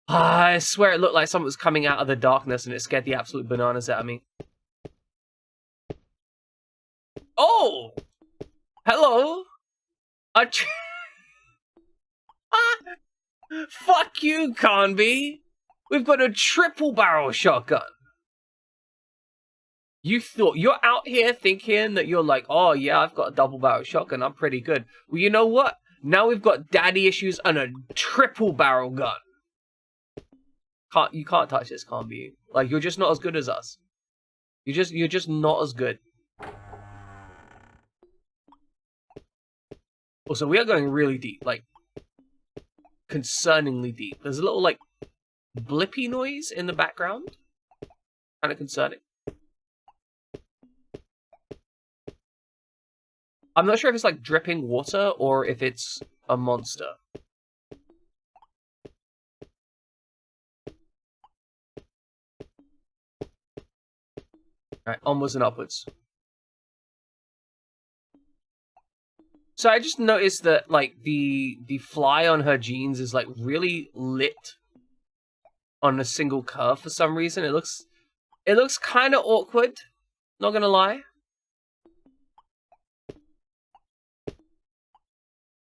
I swear it looked like something was coming out of the darkness and it scared the absolute bananas out of me. Oh! Hello? Fuck you, Conby. We've got a triple barrel shotgun. You thought you're out here thinking that you're like, oh yeah, I've got a double barrel shotgun. I'm pretty good. Well, you know what? Now we've got daddy issues and a triple barrel gun. You can't touch this, Conby. Like, you're just not as good as us. You're just not as good. Also, we are going really deep, like, concerningly deep. There's a little, like, blippy noise in the background. Kind of concerning. I'm not sure if it's, like, dripping water or if it's a monster. Alright, onwards and upwards. So I just noticed that, like, the fly on her jeans is, like, really lit on a single curve for some reason. It looks kind of awkward, not gonna lie.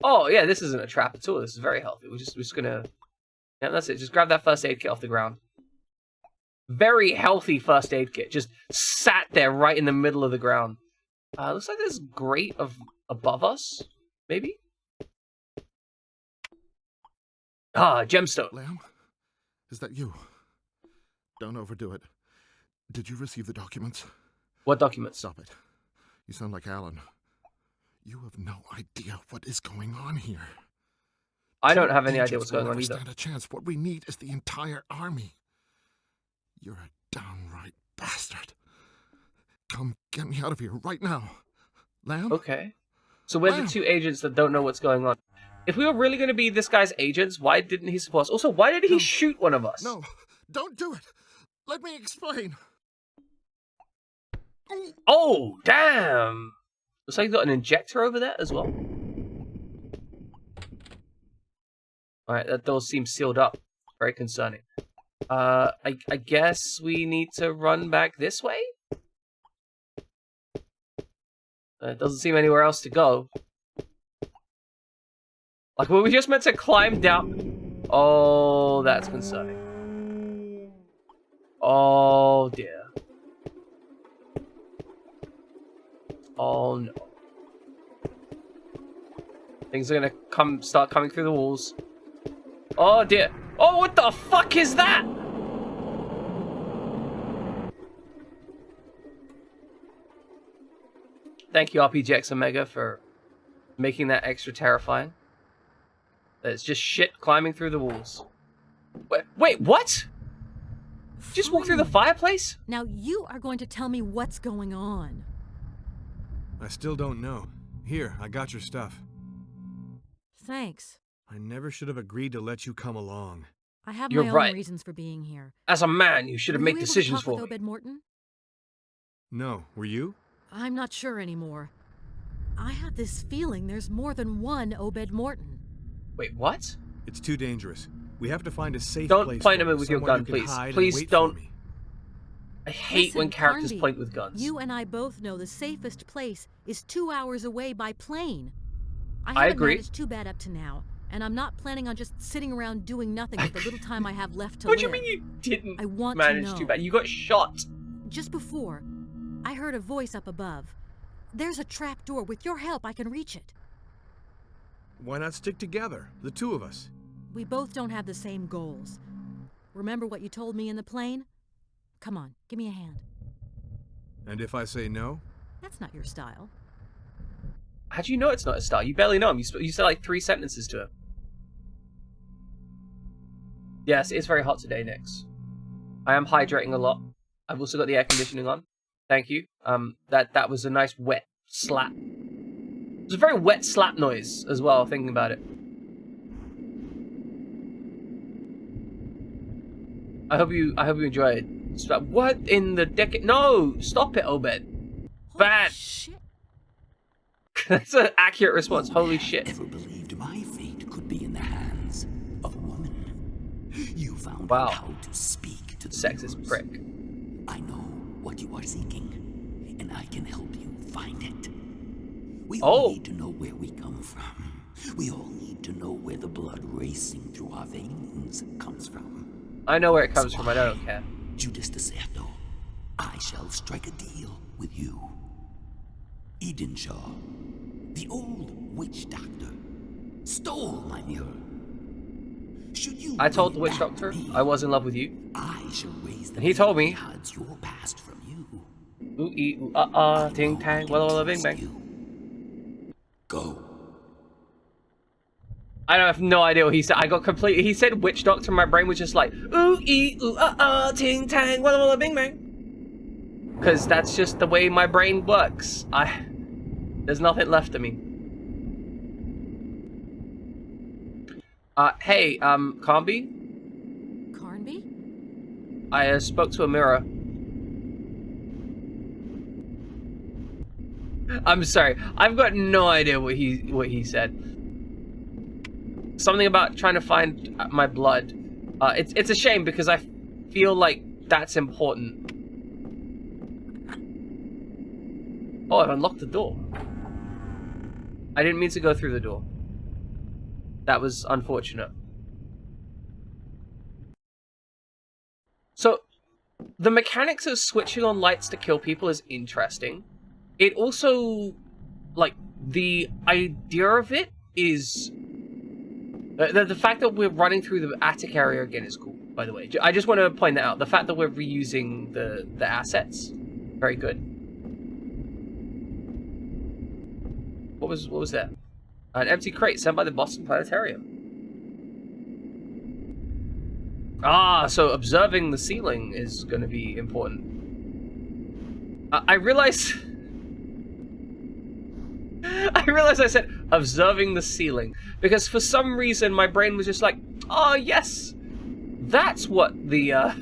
Oh, yeah, this isn't a trap at all. This is very healthy. We're just gonna... Yeah, that's it. Just grab that first aid kit off the ground. Very healthy first aid kit. Just sat there right in the middle of the ground. Looks like there's grate above us, maybe? Ah, gemstone. Lamb? Is that you? Don't overdo it. Did you receive the documents? What documents? Stop it. You sound like Alan. You have no idea what is going on here. I don't have any idea what's going on either. Stand a chance. What we need is the entire army. You're a downright bastard. Come get me out of here right now. Lamb? Okay. So we're the two agents that don't know what's going on. If we were really going to be this guy's agents, why didn't he support us? Also, why did he shoot one of us? No, don't do it. Let me explain. Oh, damn. Looks like you got an injector over there as well. Alright, that door seems sealed up. Very concerning. I guess we need to run back this way? It doesn't seem anywhere else to go. Like, were we just meant to climb down? Oh, that's concerning. Oh, dear. Oh, no. Things are gonna start coming through the walls. Oh, dear. Oh, what the fuck is that? Thank you, RPGX Omega, for making that extra terrifying. It's just shit climbing through the walls. Wait, what? Just walk through the fireplace? Now you are going to tell me what's going on. I still don't know. Here, I got your stuff. Thanks. I never should have agreed to let you come along. I have You're my right. own reasons for being here. As a man, you should have Were made you able to decisions talk for with me. Obed Morton? No, were you? I'm not sure anymore. I have this feeling there's more than one Obed Morton. Wait, what? It's too dangerous. We have to find a safe Don't place point for at me you, with your somewhere gun, you can please. hide and Please wait for don't. me. I hate Listen, when characters Carnby, point with guns. You and I both know the safest place is 2 hours away by plane. I I haven't agree. managed too bad up to now, and I'm not planning on just sitting around doing nothing with the little time I have left to What live. do you mean you didn't I want manage to know. too bad? You got shot. Just before, I heard a voice up above. There's a trap door. With your help, I can reach it. Why not stick together, the two of us? We both don't have the same goals. Remember what you told me in the plane? Come on, give me a hand. And if I say no? That's not your style. How do you know it's not a style? You barely know him. You said like 3 sentences to him. Yes, it's very hot today, Nix. I am hydrating a lot. I've also got the air conditioning on. Thank you. That was a nice wet slap. It was a very wet slap noise as well, thinking about it. I hope you enjoy it. What in the decade? No! Stop it, Obed. Bad. Shit. That's an accurate response. Holy shit. Ever believed my fate could be in the hands of a woman? You found Wow. out how to speak to the Sexist mirrors. prick. I know what you are seeking, and I can help you find it. We all need to know where we come from. We all need to know where the blood racing through our veins comes from. I know where it comes from. I don't care. Judas Deserto, I shall strike a deal with you. Edenshaw, the old witch doctor, stole my mirror. Should you I told the bring witch it back doctor to me, I was in love with you. I shall raise the And he told me. odds your past from you. Ooh ee ooh ting tang walla walla bing bang. Go. I have no idea what he said. I got completely. He said witch doctor. My brain was just like ooh ee ooh ting tang walla walla bing bang. Because that's just the way my brain works. There's nothing left of me. Hey, Carnby? Carnby? I spoke to a mirror. I'm sorry. I've got no idea what he said. Something about trying to find my blood. It's a shame because I feel like that's important. Oh, I've unlocked the door. I didn't mean to go through the door. That was unfortunate. So, the mechanics of switching on lights to kill people is interesting. It also, like, the idea of it is... The fact that we're running through the attic area again is cool, by the way. I just want to point that out. The fact that we're reusing the assets, very good. What was that? An empty crate sent by the Boston Planetarium. Ah, so observing the ceiling is going to be important. I realize I said observing the ceiling because for some reason my brain was just like, oh yes, that's what the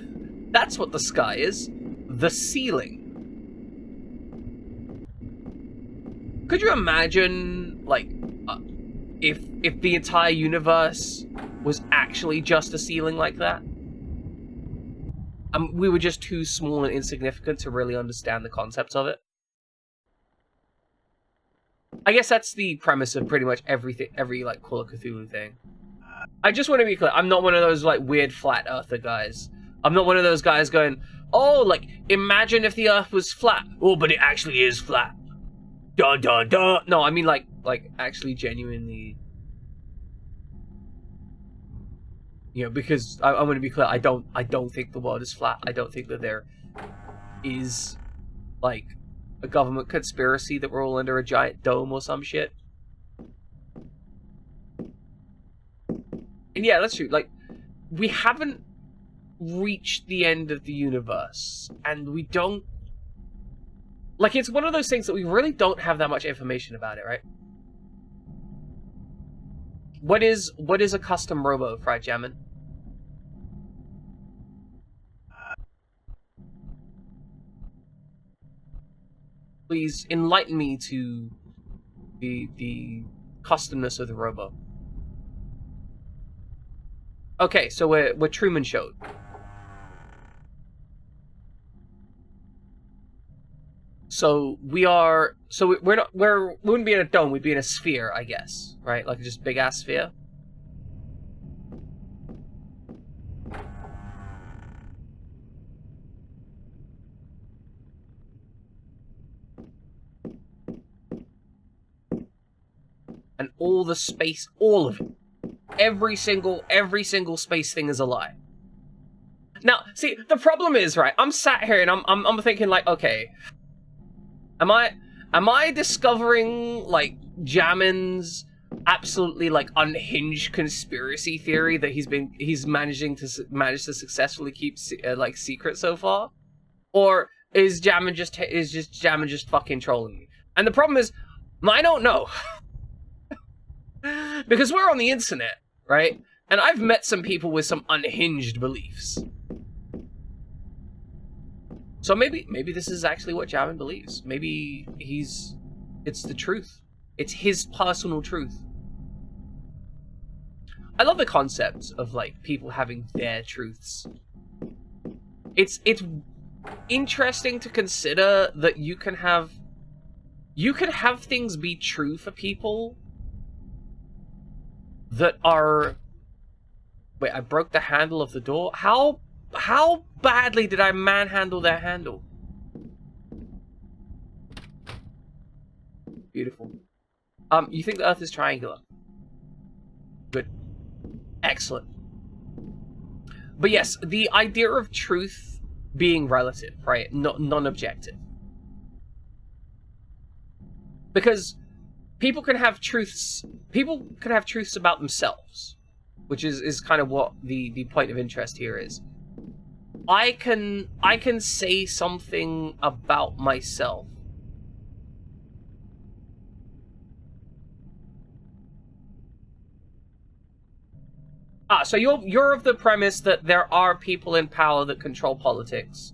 sky is, the ceiling. Could you imagine, like, if the entire universe was actually just a ceiling like that? We were just too small and insignificant to really understand the concepts of it. I guess that's the premise of pretty much every like Call of Cthulhu thing. I just want to be clear, I'm not one of those like weird flat earther guys. I'm not one of those guys going, oh, like, imagine if the earth was flat. Oh, but it actually is flat. Dun dun dun. No, I mean like actually genuinely, you know, because I want to be clear, I don't think the world is flat. I don't think that there is like a government conspiracy that we're all under a giant dome or some shit. And yeah, that's true. Like, we haven't reached the end of the universe, and we don't... Like, it's one of those things that we really don't have that much information about it, right? What is a custom robo, Fried Jammin'? Please enlighten me to the customness of the robo. Okay, so we're Truman Showed. So we wouldn't be in a dome, we'd be in a sphere, I guess, right? Like just big ass sphere. And all the space, all of it. Every single space thing is a lie. Now, see, the problem is, right, I'm sat here and I'm thinking like, okay, am I discovering like Jammin's absolutely like unhinged conspiracy theory that he's managed to successfully keep like secret so far, or is Jammin just fucking trolling me? And the problem is, I don't know. Because we're on the internet, right? And I've met some people with some unhinged beliefs. So maybe this is actually what Jammin believes. Maybe it's the truth. It's his personal truth. I love the concept of like people having their truths. It's interesting to consider that you can have things be true for people that are... Wait, I broke the handle of the door? How badly did I manhandle that handle? Beautiful. You think the Earth is triangular? Good. Excellent. But yes, the idea of truth being relative, right? Non-objective. Because people can have truths about themselves, which is kind of what the point of interest here is. I can say something about myself. So you're of the premise that there are people in power that control politics.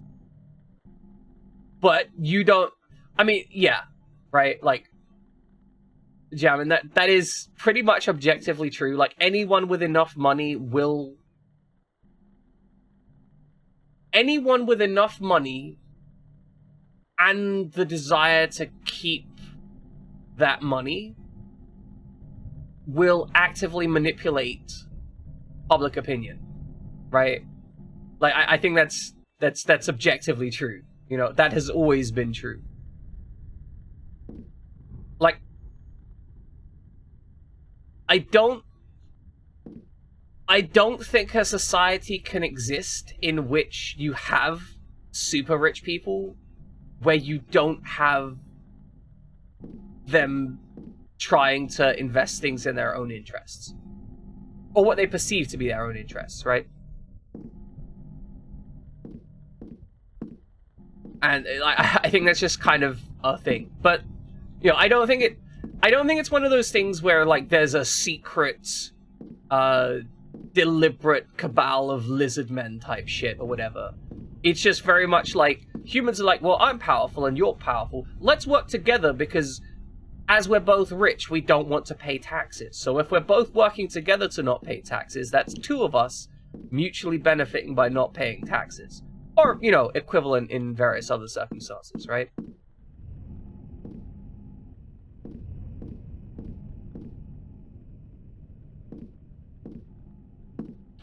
But you don't... I mean, yeah, right? Like, Jammin, that is pretty much objectively true. Like, anyone with enough money will... Anyone with enough money and the desire to keep that money will actively manipulate public opinion, right? Like, I think that's objectively true. You know, that has always been true. Like, I don't think a society can exist in which you have super rich people where you don't have them trying to invest things in their own interests. Or what they perceive to be their own interests, right? And I think that's just kind of a thing. But you know, I don't think it's one of those things where like there's a secret, deliberate cabal of lizard men type shit or whatever. It's just very much like humans are like, well, I'm powerful and you're powerful. Let's work together because as we're both rich, we don't want to pay taxes. So if we're both working together to not pay taxes, that's two of us mutually benefiting by not paying taxes. Or, you know, equivalent in various other circumstances, right?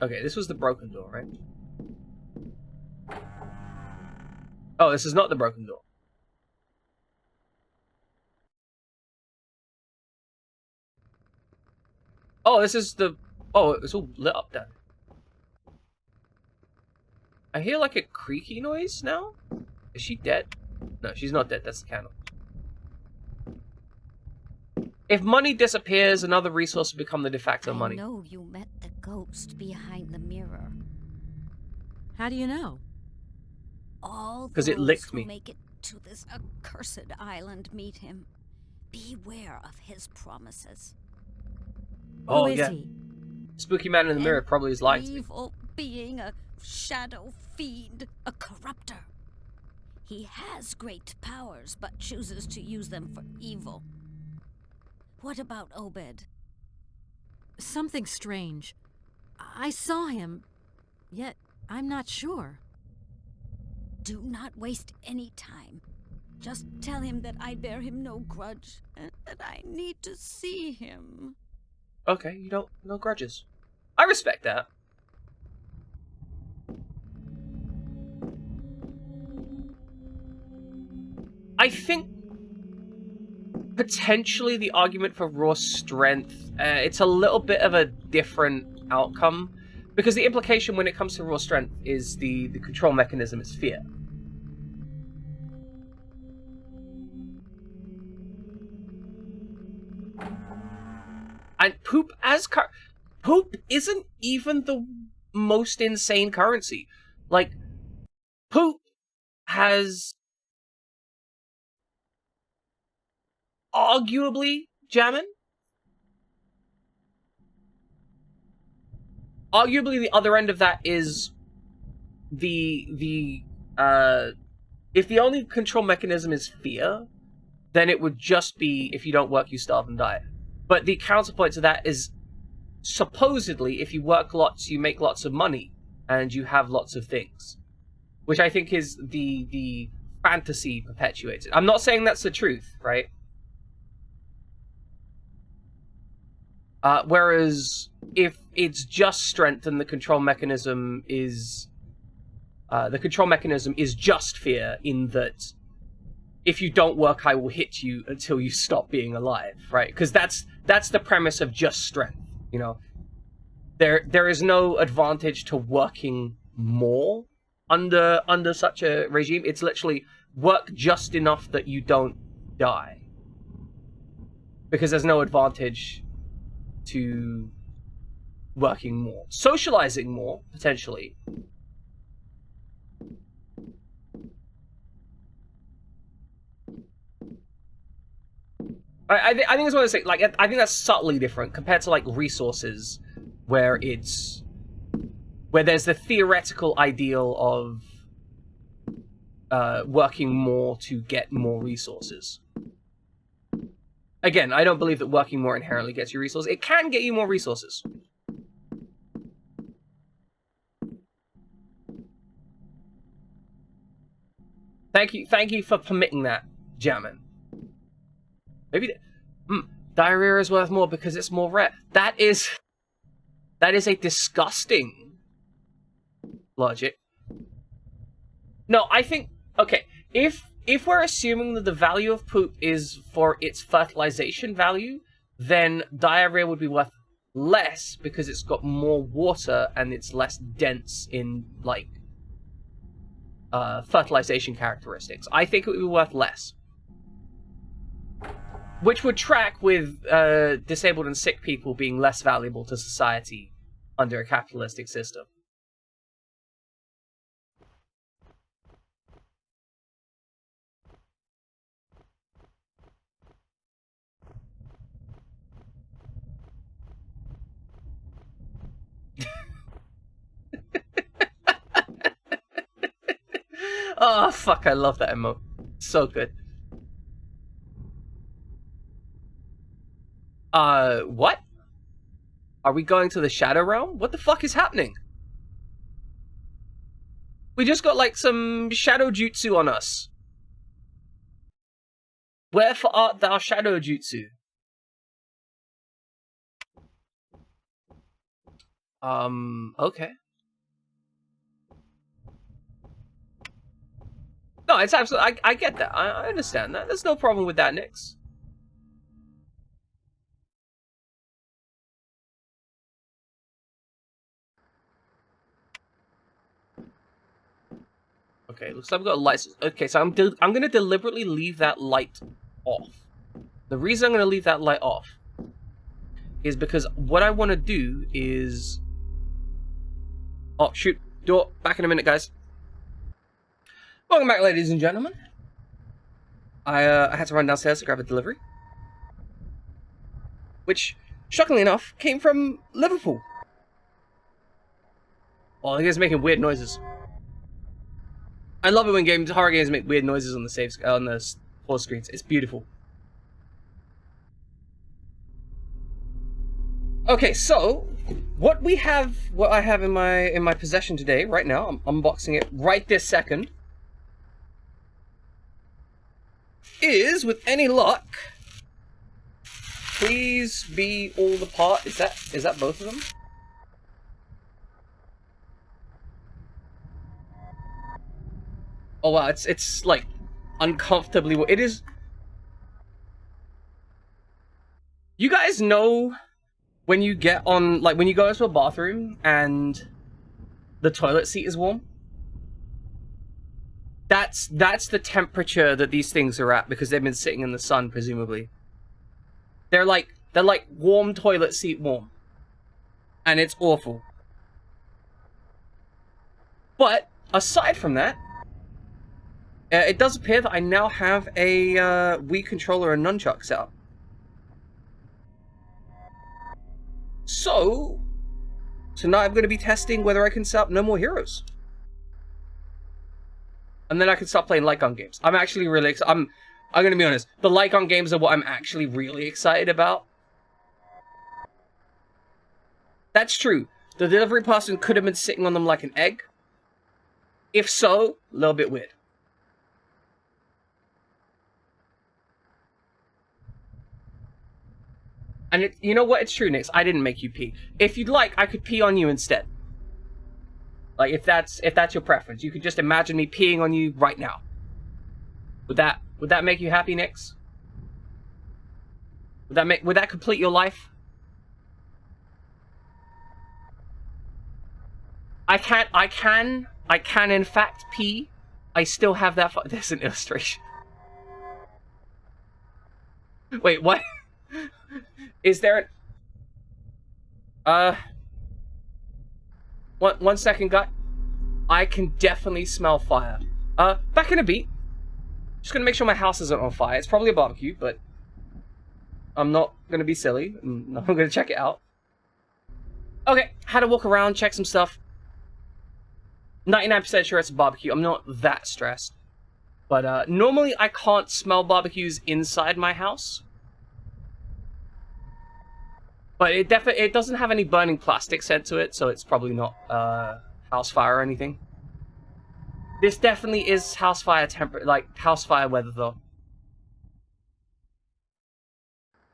Okay, this was the broken door, right? Oh, this is not the broken door. Oh, this is the... Oh, it's all lit up then. I hear like a creaky noise now? Is she dead? No, she's not dead. That's the candle. If money disappears, another resource will become the de facto money. I know you met the ghost behind the mirror. How do you know? All because it licked me. who make it to this accursed island meet him. Beware of his promises. Oh, Who is yeah. he? Spooky man in the mirror probably is lying to me. Evil being, a shadow fiend, a corruptor. He has great powers, but chooses to use them for evil. What about Obed? Something strange. I saw him, yet I'm not sure. Do not waste any time. Just tell him that I bear him no grudge, and that I need to see him. Okay, you don't, no grudges. I respect that. I think potentially the argument for raw strength, it's a little bit of a different outcome, because the implication when it comes to raw strength is the control mechanism is fear. And poop poop isn't even the most insane currency. Like, poop has arguably, Jammin', arguably the other end of that is if the only control mechanism is fear, then it would just be if you don't work, you starve and die. But the counterpoint to that is supposedly if you work lots, you make lots of money and you have lots of things, which I think is the fantasy perpetuated. I'm not saying that's the truth, right? Whereas if it's just strength and the control mechanism is just fear, in that if you don't work, I will hit you until you stop being alive, right? Because that's the premise of just strength. You know, there is no advantage to working more under such a regime. It's literally work just enough that you don't die, because there's no advantage to working more. Socializing more, potentially. I think it's one of those things, like, I think that's subtly different compared to, like, resources, where there's the theoretical ideal of working more to get more resources. Again, I don't believe that working more inherently gets you resources. It can get you more resources. Thank you for permitting that, Jammin'. Maybe diarrhea is worth more because it's more rare. That is a disgusting logic. No, I think, okay, if we're assuming that the value of poop is for its fertilization value, then diarrhea would be worth less because it's got more water and it's less dense in, like, fertilization characteristics. I think it would be worth less. Which would track with disabled and sick people being less valuable to society under a capitalistic system. Oh, fuck, I love that emote. So good. What? Are we going to the Shadow Realm? What the fuck is happening? We just got, like, some Shadow Jutsu on us. Wherefore art thou Shadow Jutsu? Okay. No, it's absolutely, I get that. I understand that. There's no problem with that, Nix. Okay, looks like I've got lights. Okay, so I'm gonna deliberately leave that light off. The reason I'm gonna leave that light off is because what I want to do is... Oh, shoot. Door. Back in a minute, guys. Welcome back, ladies and gentlemen. I had to run downstairs to grab a delivery. Which, shockingly enough, came from Liverpool. Oh, the guy's making weird noises. I love it when horror games make weird noises on the pause screens. It's beautiful. Okay, so what I have in my possession today, right now, I'm unboxing it right this second, is, with any luck, please be all the part. Is that both of them? Oh wow, it's like uncomfortably. It is. You guys know when you get on, like, when you go into a bathroom and the toilet seat is warm? That's the temperature that these things are at because they've been sitting in the sun, presumably. They're like warm toilet seat warm. And it's awful. But aside from that, it does appear that I now have a Wii controller and nunchucks out. So tonight I'm going to be testing whether I can set up No More Heroes. And then I can start playing light gun games. I'm actually really excited. I'm going to be honest. The light gun games are what I'm actually really excited about. That's true. The delivery person could have been sitting on them like an egg. If so, a little bit weird. And you know what? It's true, Nix. I didn't make you pee. If you'd like, I could pee on you instead. Like, if that's your preference, you could just imagine me peeing on you right now. Would that make you happy, Nix? Would that complete your life? I can in fact pee. I still have that. There's an illustration. Wait, what? Is there an... One second, guy. I can definitely smell fire. Back in a beat. Just gonna make sure my house isn't on fire. It's probably a barbecue, but I'm not gonna be silly. I'm gonna check it out. Okay, had to walk around, check some stuff. 99% sure it's a barbecue. I'm not that stressed. But normally I can't smell barbecues inside my house. But it doesn't have any burning plastic scent to it, so it's probably not house fire or anything. This definitely is house fire house fire weather though.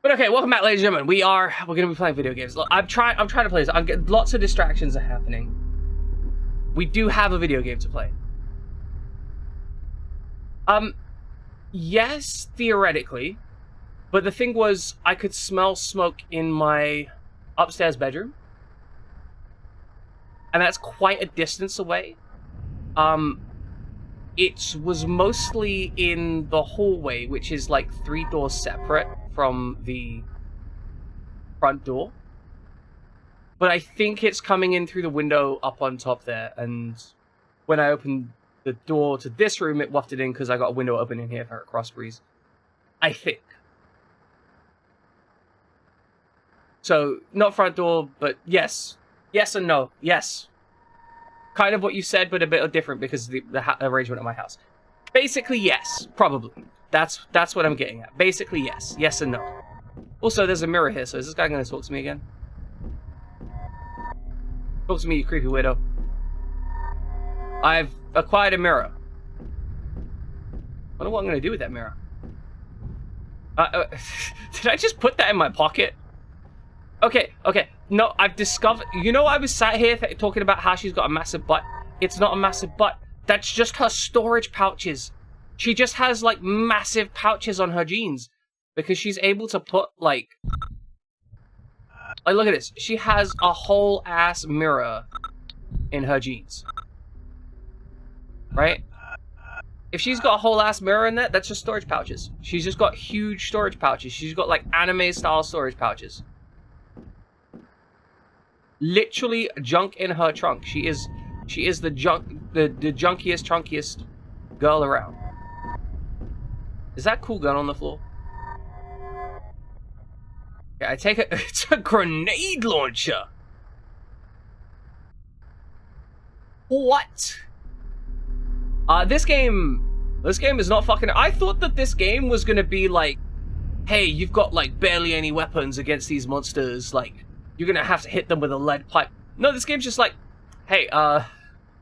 But okay, welcome back, ladies and gentlemen. We're gonna be playing video games. Look, I'm trying to play this. I'm getting lots of distractions are happening. We do have a video game to play. Yes, theoretically. But the thing was, I could smell smoke in my upstairs bedroom. And that's quite a distance away. It was mostly in the hallway, which is like 3 doors separate from the front door. But I think it's coming in through the window up on top there. And when I opened the door to this room, it wafted in because I got a window open in here for a cross breeze. I think. So, not front door, but yes. Yes and no. Yes. kind of what you said, but a bit different because of the arrangement of my house. Basically, yes. Probably. That's what I'm getting at. Basically, yes. Yes and no. Also, there's a mirror here, so is this guy going to talk to me again? Talk to me, you creepy widow. I've acquired a mirror. I wonder what I'm going to do with that mirror. Did I just put that in my pocket? Okay. No, I've discovered... You know, I was sat here talking about how she's got a massive butt. It's not a massive butt. That's just her storage pouches. She just has, like, massive pouches on her jeans. Because she's able to put, like... Like, look at this. She has a whole ass mirror in her jeans. Right? If she's got a whole ass mirror in there, that's just storage pouches. She's just got huge storage pouches. She's got, like, anime-style storage pouches. Literally junk in her trunk. She is the junkiest, trunkiest girl around. Is that cool gun on the floor? Yeah, I take it. It's a grenade launcher. What? This game is not fucking... I thought that this game was gonna be like, hey, you've got like barely any weapons against these monsters, like, you're gonna have to hit them with a lead pipe. No, this game's just like, hey,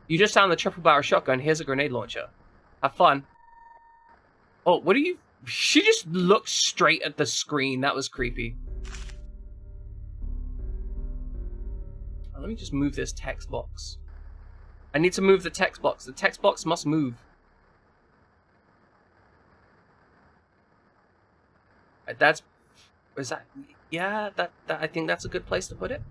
you just found the triple barrel shotgun, here's a grenade launcher. Have fun. Oh, what are you... She just looked straight at the screen, that was creepy. Let me just move this text box. I need to move the text box. The text box must move. That's... Is that... Yeah, that I think that's a good place to put it.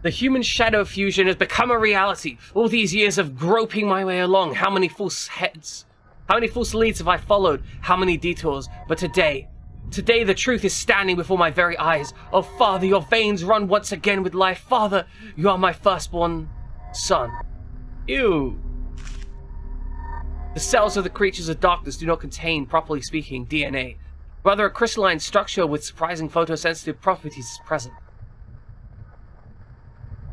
The human shadow fusion has become a reality. All these years of groping my way along. How many false heads? How many false leads have I followed? How many detours? But today the truth is standing before my very eyes. Oh, Father, your veins run once again with life. Father, you are my firstborn son. Ew. The cells of the creatures of darkness do not contain, properly speaking, DNA. Rather, a crystalline structure with surprising photosensitive properties is present.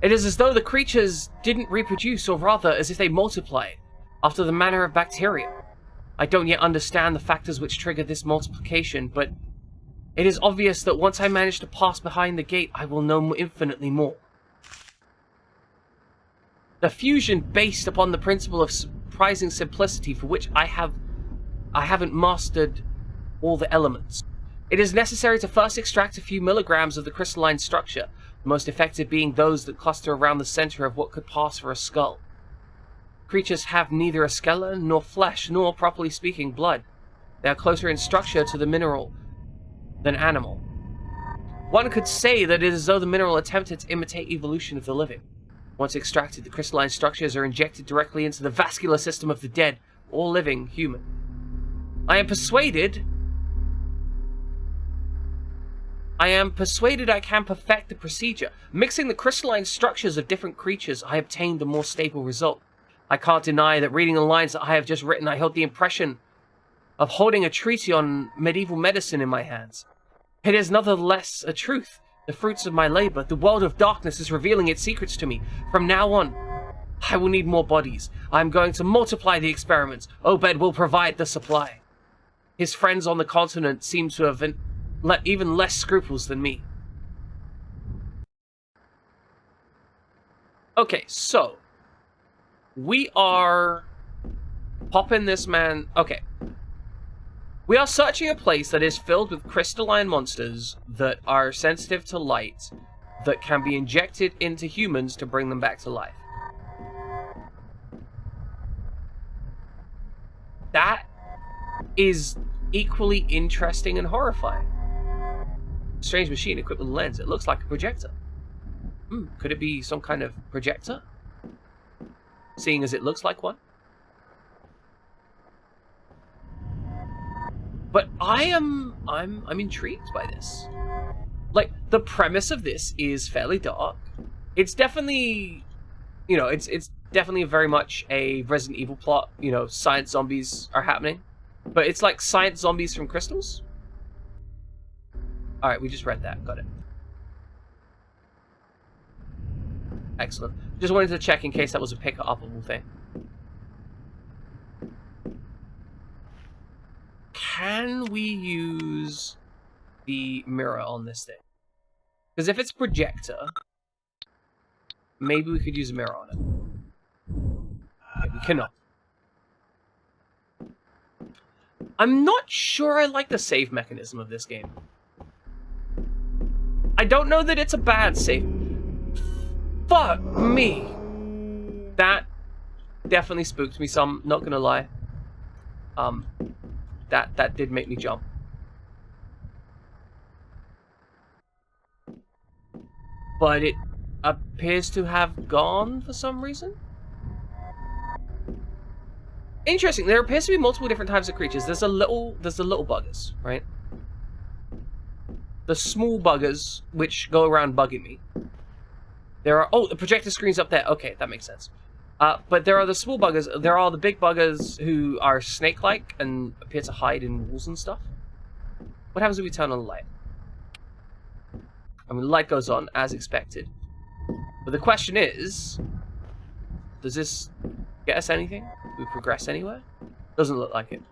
It is as though the creatures didn't reproduce, or rather, as if they multiplied, after the manner of bacteria. I don't yet understand the factors which trigger this multiplication, but it is obvious that once I manage to pass behind the gate, I will know infinitely more. The fusion based upon the principle of surprising simplicity for which I haven't mastered all the elements. It is necessary to first extract a few milligrams of the crystalline structure, the most effective being those that cluster around the center of what could pass for a skull. Creatures have neither a skeleton, nor flesh, nor, properly speaking, blood. They are closer in structure to the mineral than animal. One could say that it is as though the mineral attempted to imitate evolution of the living. Once extracted, the crystalline structures are injected directly into the vascular system of the dead, or living human. I am persuaded I can perfect the procedure. Mixing the crystalline structures of different creatures, I obtained the more stable result. I can't deny that reading the lines that I have just written, I held the impression of holding a treatise on medieval medicine in my hands. It is nonetheless a truth, the fruits of my labor. The world of darkness is revealing its secrets to me. From now on, I will need more bodies. I am going to multiply the experiments. Obed will provide the supply. His friends on the continent seem to have even less scruples than me. Okay, so we are popping this man. Okay. We are searching a place that is filled with crystalline monsters that are sensitive to light that can be injected into humans to bring them back to life. That is equally interesting and horrifying. Strange machine equipped with a lens. It looks like a projector. Could it be some kind of projector? Seeing as it looks like one. But I'm intrigued by this. Like, the premise of this is fairly dark. It's definitely, you know, it's definitely very much a Resident Evil plot. You know, science zombies are happening. But it's like science zombies from crystals. Alright, we just read that. Got it. Excellent. Just wanted to check in case that was a pick-upable thing. Can we use the mirror on this thing? Because if it's projector, maybe we could use a mirror on it. Okay, we cannot. I'm not sure I like the save mechanism of this game. I don't know that it's a bad save. Fuck me! That definitely spooked me some, not gonna lie. That did make me jump. But it appears to have gone for some reason. Interesting, there appears to be multiple different types of creatures. There's the little buggers, right? The small buggers, which go around bugging me. There are... Oh, the projector screen's up there. Okay, that makes sense. But there are the small buggers. There are the big buggers who are snake-like and appear to hide in walls and stuff. What happens if we turn on the light? I mean, the light goes on, as expected. But the question is... Does this get us anything? Do we progress anywhere? Doesn't look like it.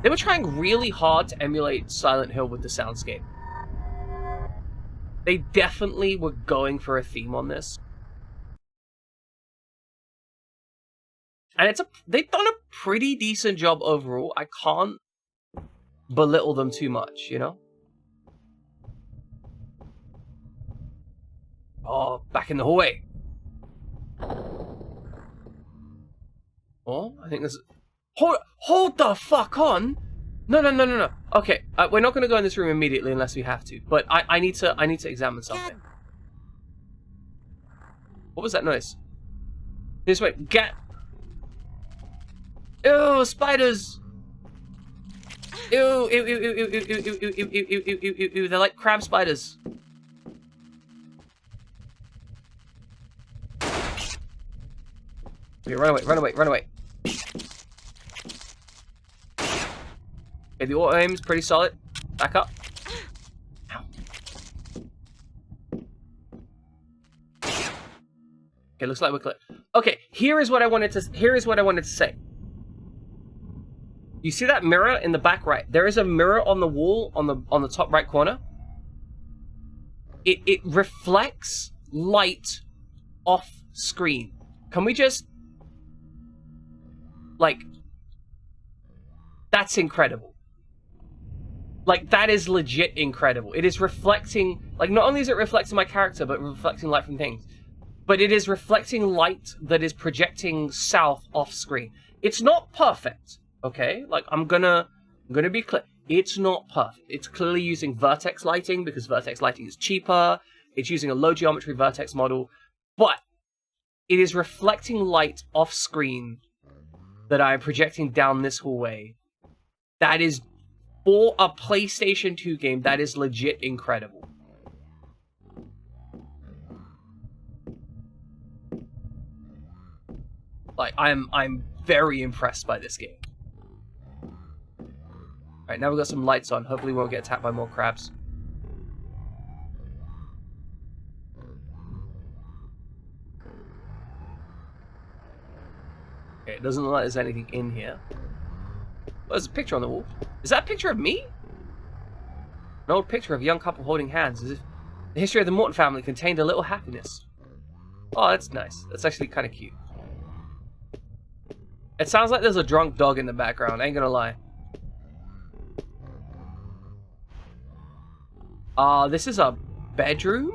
They were trying really hard to emulate Silent Hill with the soundscape. They definitely were going for a theme on this. And they've done a pretty decent job overall. I can't belittle them too much, you know? Oh, back in the hallway. Oh, I think there's... Hold the fuck on! No. Okay, we're not going to go in this room immediately unless we have to. But I need to examine something. What was that noise? This way, get... Ew, spiders! Ew, they're like crab spiders. Okay, run away. Okay, the auto aim's pretty solid. Back up. Ow. Okay, looks like we're clear. Okay, here is what I wanted to say. You see that mirror in the back right? There is a mirror on the wall on the top right corner. It reflects light off screen. Can we just that's incredible. Like, that is legit incredible. It is reflecting, like, not only is it reflecting my character, but reflecting light from things. But it is reflecting light that is projecting south off screen. It's not perfect, okay? Like, I'm gonna be clear. It's not perfect. It's clearly using vertex lighting, because vertex lighting is cheaper. It's using a low geometry vertex model. But it is reflecting light off screen that I am projecting down this hallway. That is... For a PlayStation 2 game, that is legit incredible. Like, I'm very impressed by this game. Alright, now we've got some lights on. Hopefully we won't get attacked by more crabs. Okay, it doesn't look like there's anything in here. Oh, there's a picture on the wall. Is that a picture of me? An old picture of a young couple holding hands, as if the history of the Morton family contained a little happiness. Oh, that's nice. That's actually kind of cute. It sounds like there's a drunk dog in the background, ain't gonna lie. This is a bedroom?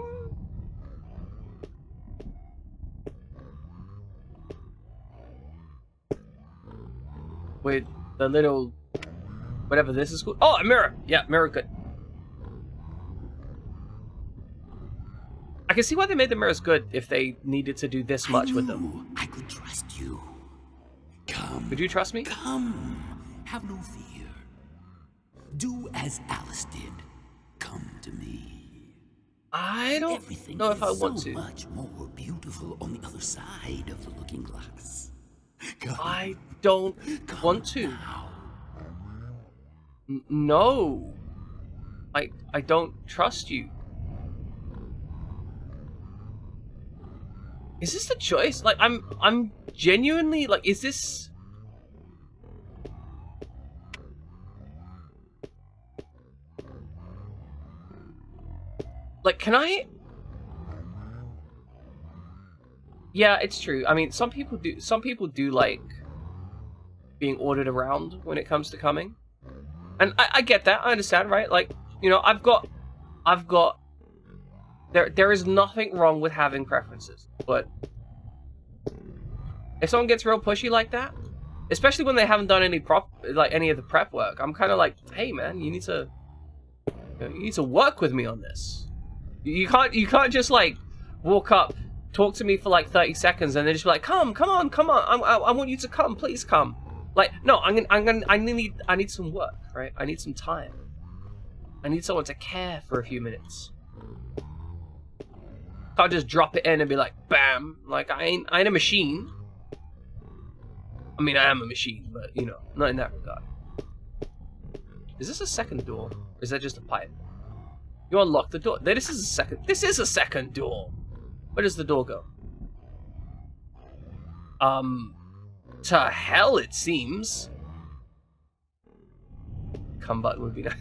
With the little... whatever this is called. Oh, a mirror! Yeah, mirror good. I can see why they made the mirrors good if they needed to do this much with them. I could trust you. Come. Could you trust me? Come. Have no fear. Do as Alice did. Come to me. I don't know if I want to. Everything is so much more beautiful on the other side of the looking glass. Come. I don't want to. No. I don't trust you. Is this the choice? Like, I'm genuinely, like, is this... Like, can I... Yeah, it's true. I mean, some people do like being ordered around when it comes to coming. And I get that, I understand, right? Like, you know, I've got there is nothing wrong with having preferences, but if someone gets real pushy like that, especially when they haven't done any any of the prep work, I'm kind of like, hey man, you need to work with me on this. You can't just like walk up, talk to me for like 30 seconds, and then just be like, come on, I want you to come, please come. Like, no, I need some work, right? I need some time. I need someone to care for a few minutes. Can't just drop it in and be like, bam. Like, I ain't a machine. I mean, I am a machine, but, you know, not in that regard. Is this a second door? Or is that just a pipe? You unlock the door. This is a second door. Where does the door go? To hell, it seems. Come button would be nice.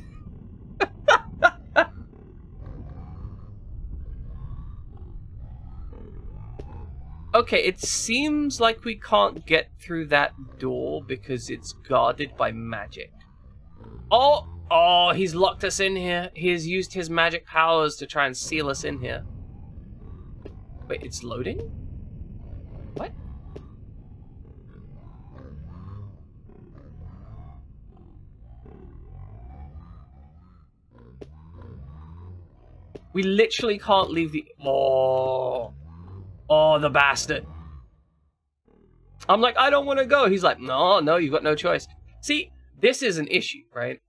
Okay, it seems like we can't get through that door because it's guarded by magic. Oh, he's locked us in here. He has used his magic powers to try and seal us in here. Wait, it's loading? What? We literally can't leave the... Oh, the bastard. I'm like, I don't want to go. He's like, no, you've got no choice. See, this is an issue, right?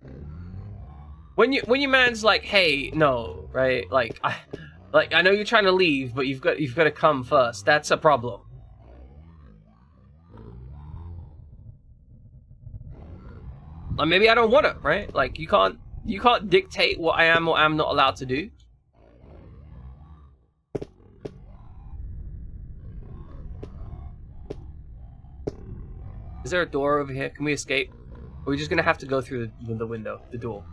When your man's like, hey, no, right? Like I know you're trying to leave, but you've got to come first. That's a problem. Like, maybe I don't want to, right? Like, you can't dictate what I am or am not allowed to do. Is there a door over here? Can we escape? Or are we just gonna have to go through the window, the door?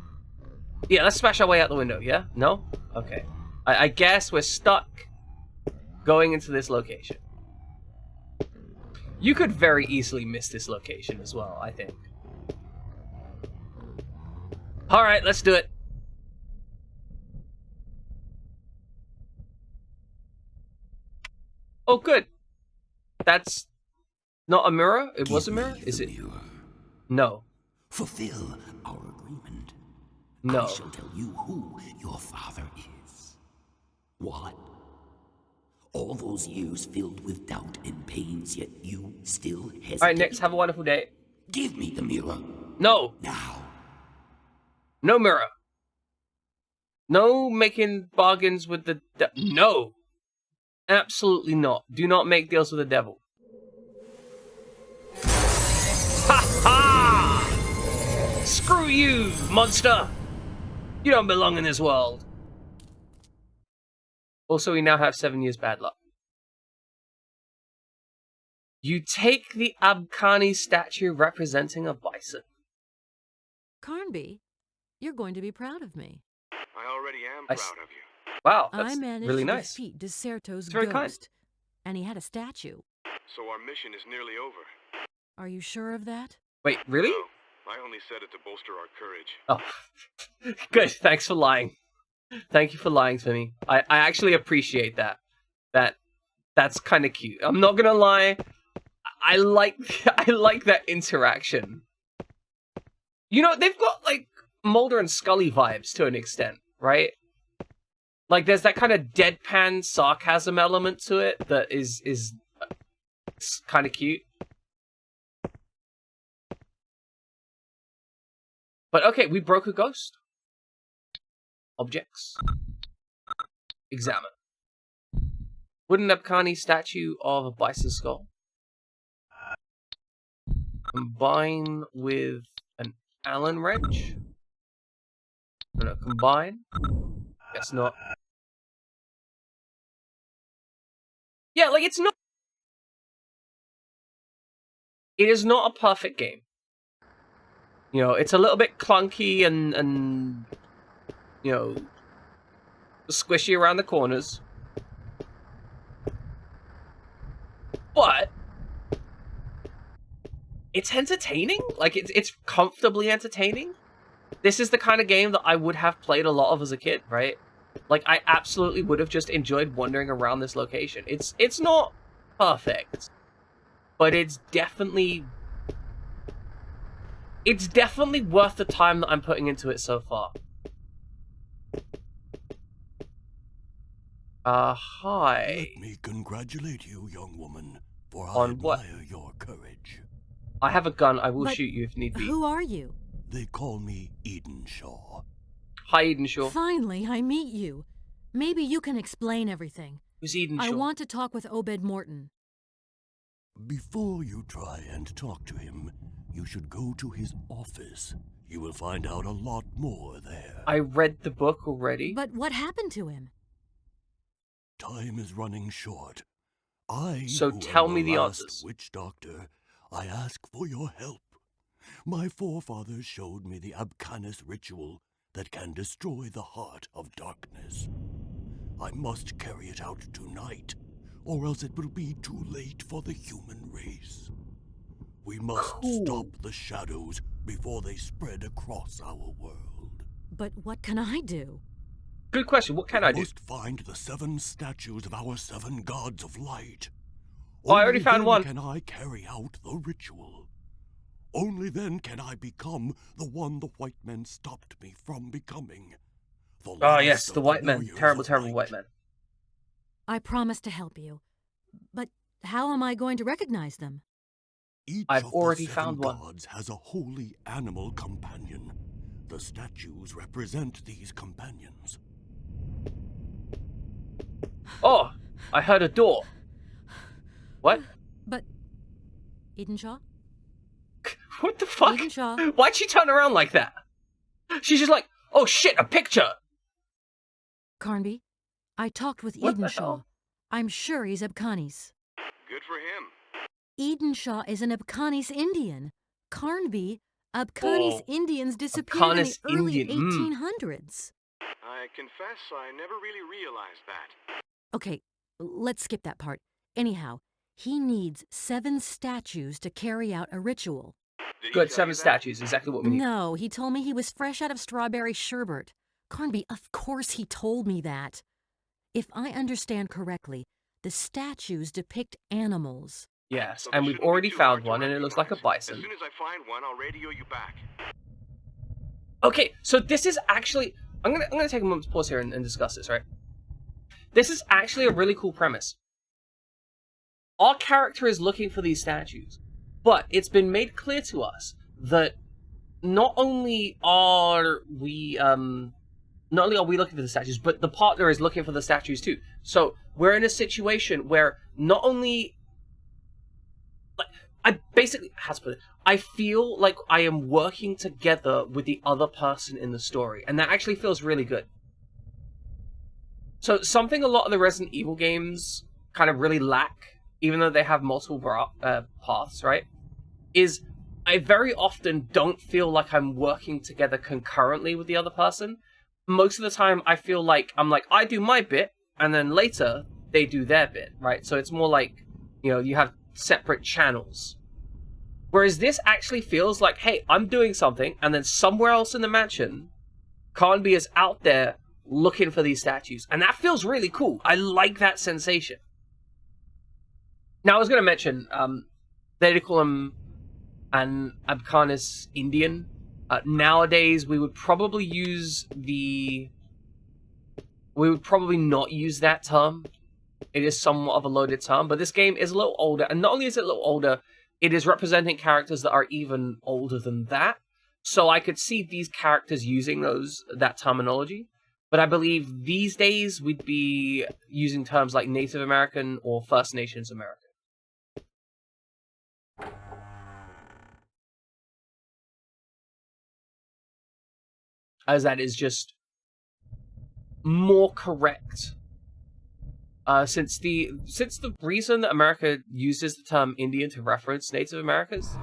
Yeah, let's smash our way out the window, yeah? No? Okay. I guess we're stuck going into this location. You could very easily miss this location as well, I think. Alright, let's do it. Oh, good. That's not a mirror? It was a mirror? Is it? No. Fulfill our agreement. No. I shall tell you who your father is. What? All those years filled with doubt and pains, yet you still hesitate. Alright, next, have a wonderful day. Give me the mirror. No. Now. No mirror. No making bargains with the no. Absolutely not. Do not make deals with the devil. Ha ha! Screw you, monster! You don't belong in this world. Also, we now have 7 years bad luck. You take the Abkhani statue representing a bison. Carnby, you're going to be proud of me. I already am proud of you. Wow, that's I managed really to nice. defeat Deserto's very ghost, kind. and he had a statue. So our mission is nearly over. Are you sure of that? Wait, really? No, I only said it to bolster our courage. Oh, good. Thanks for lying. Thank you for lying to me. I actually appreciate that. That's kind of cute. I'm not gonna lie. I like that interaction. You know, they've got like Mulder and Scully vibes to an extent, right? Like there's that kind of deadpan sarcasm element to it that is kind of cute. But okay, we broke a ghost. Objects. Examine. Wooden Abkhani statue of a bison skull. Combine with an Allen wrench. No, combine. Guess not. Yeah, like it's not. It is not a perfect game. You know, it's a little bit clunky and you know, squishy around the corners. But it's entertaining. Like it's comfortably entertaining. This is the kind of game that I would have played a lot of as a kid, right? Like I absolutely would have just enjoyed wandering around this location. It's not perfect, but it's definitely worth the time that I'm putting into it so far. Hi. Let me congratulate you, young woman, for I On admire what? your courage. I have a gun. I will But shoot you if need be. Who are you? They call me Edenshaw. Hi, Edenshaw. Finally, I meet you. Maybe you can explain everything. Who's Edenshaw? I want to talk with Obed Morton. Before you try and talk to him, you should go to his office. You will find out a lot more there. I read the book already. But what happened to him? Time is running short. So who tell am me the last answers. witch doctor, I ask for your help. My forefathers showed me the Abcanis ritual that can destroy the heart of darkness. I must carry it out tonight, or else it will be too late for the human race. We must stop the shadows before they spread across our world. But what can I do? Good question. What can I do? We must find the 7 statues of our 7 gods of light. Oh, I already found then one. Can I carry out the ritual? Only then can I become the one the white men stopped me from becoming. Oh yes, the white men. Terrible, terrible white men. I promise to help you. But how am I going to recognize them? Each I've of already the 7 found one. gods has a holy animal companion. The statues represent these companions. Oh, I heard a door. What? But Edenshaw? What the fuck? Edenshaw. Why'd she turn around like that? She's just like, oh shit, a picture. Carnby, I talked with What the Edenshaw. hell? I'm sure he's Abcanis. Good for him. Edenshaw is an Abcanis Indian. Carnby, Abcanis Oh, Indians disappeared in the Abcanis early Indian, 1800s. I confess I never really realized that. Okay, let's skip that part. Anyhow, he needs 7 statues to carry out a ritual. Did he Good, tell 7 you that? statues, exactly what we need. No, he told me he was fresh out of strawberry sherbet. Carnby, of course he told me that. If I understand correctly, the statues depict animals. Yes, So and this we've shouldn't be already too found hard to one, and it looks like a recognize. bison. As soon as I find one, I'll radio you back. Okay, so this is actually... I'm gonna take a moment to pause here and discuss this, right? This is actually a really cool premise. Our character is looking for these statues, but it's been made clear to us that not only are we looking for the statues, but the partner is looking for the statues too. So we're in a situation where not only, like, I basically, how to put it, I feel like I am working together with the other person in the story, and that actually feels really good. So something a lot of the Resident Evil games kind of really lack, even though they have multiple paths, right, is I very often don't feel like I'm working together concurrently with the other person. Most of the time, I feel like I do my bit, and then later they do their bit, right? So it's more like, you know, you have separate channels. Whereas this actually feels like, hey, I'm doing something, and then somewhere else in the mansion, Carnby is out there looking for these statues, and that feels really cool. I like that sensation. Now, I was going to mention, they call him an Abcanis Indian. Nowadays, we would probably not use that term. It is somewhat of a loaded term, but this game is a little older, and not only is it a little older, it is representing characters that are even older than that. So I could see these characters using that terminology, but I believe these days we'd be using terms like Native American or First Nations American. as that is just more correct. Since the reason that America uses the term Indian to reference Native Americans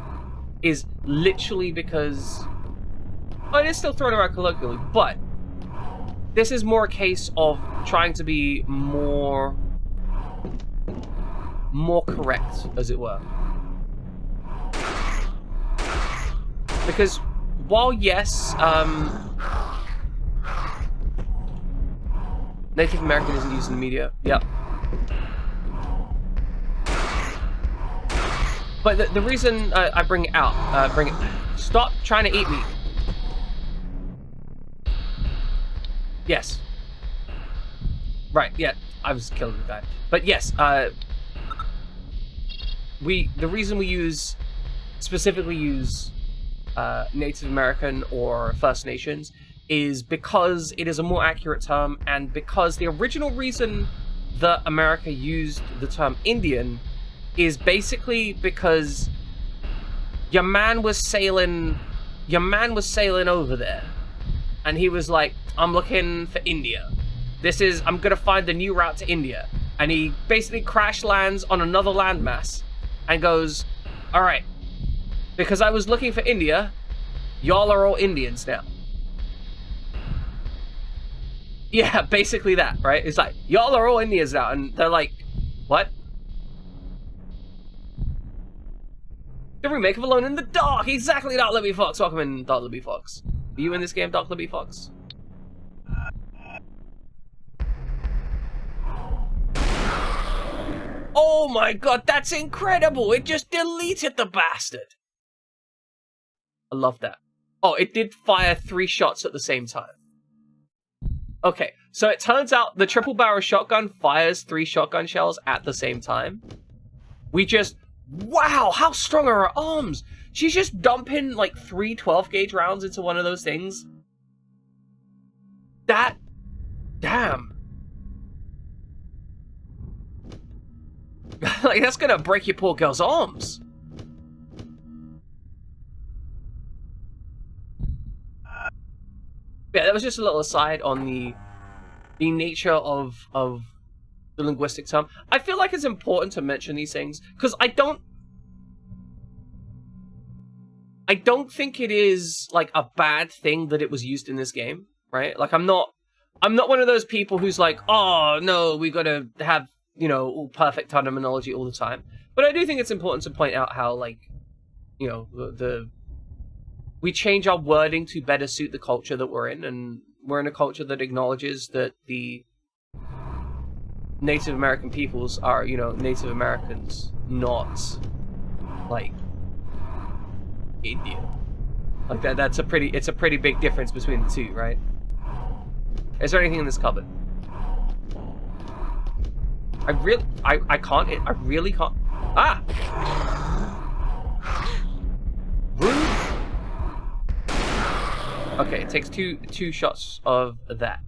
is literally because, well, it is still thrown around colloquially, but this is more a case of trying to be more correct, as it were. Because while yes, Native American isn't used in the media. Yep. But the reason I bring it out, stop trying to eat me. Yes. Right. Yeah. I was killing the guy. But yes. The reason we specifically use Native American or First Nations is because it is a more accurate term, and because the original reason that America used the term Indian is basically because your man was sailing over there, and he was like, I'm looking for India. I'm gonna find the new route to India. And he basically crash lands on another landmass and goes, all right, because I was looking for India, y'all are all Indians now. Yeah, basically that, right? It's like, y'all are all Indians now, and they're like, what? The remake of Alone in the Dark! Exactly, Dark Libby Fox! Welcome in, Dark Libby Fox. Are you in this game, Dark Libby Fox? Oh my god, that's incredible! It just deleted the bastard! I love that. Oh, it did fire 3 shots at the same time. Okay, so it turns out the triple barrel shotgun fires 3 shotgun shells at the same time. Wow, how strong are her arms? She's just dumping like 3 12-gauge rounds into one of those things. Damn. Like, that's gonna break your poor girl's arms. Yeah, that was just a little aside on the nature of the linguistic term. I feel like it's important to mention these things because I don't think it is like a bad thing that it was used in this game, right? Like I'm not one of those people who's like, oh no, we gotta have, you know, all perfect terminology all the time. But I do think it's important to point out how, like, you know, we change our wording to better suit the culture that we're in, and we're in a culture that acknowledges that the Native American peoples are, you know, Native Americans, not like Indian. Like it's a pretty big difference between the two, right? Is there anything in this cupboard? I really can't. Ah! Rude. Okay, it takes two shots of that.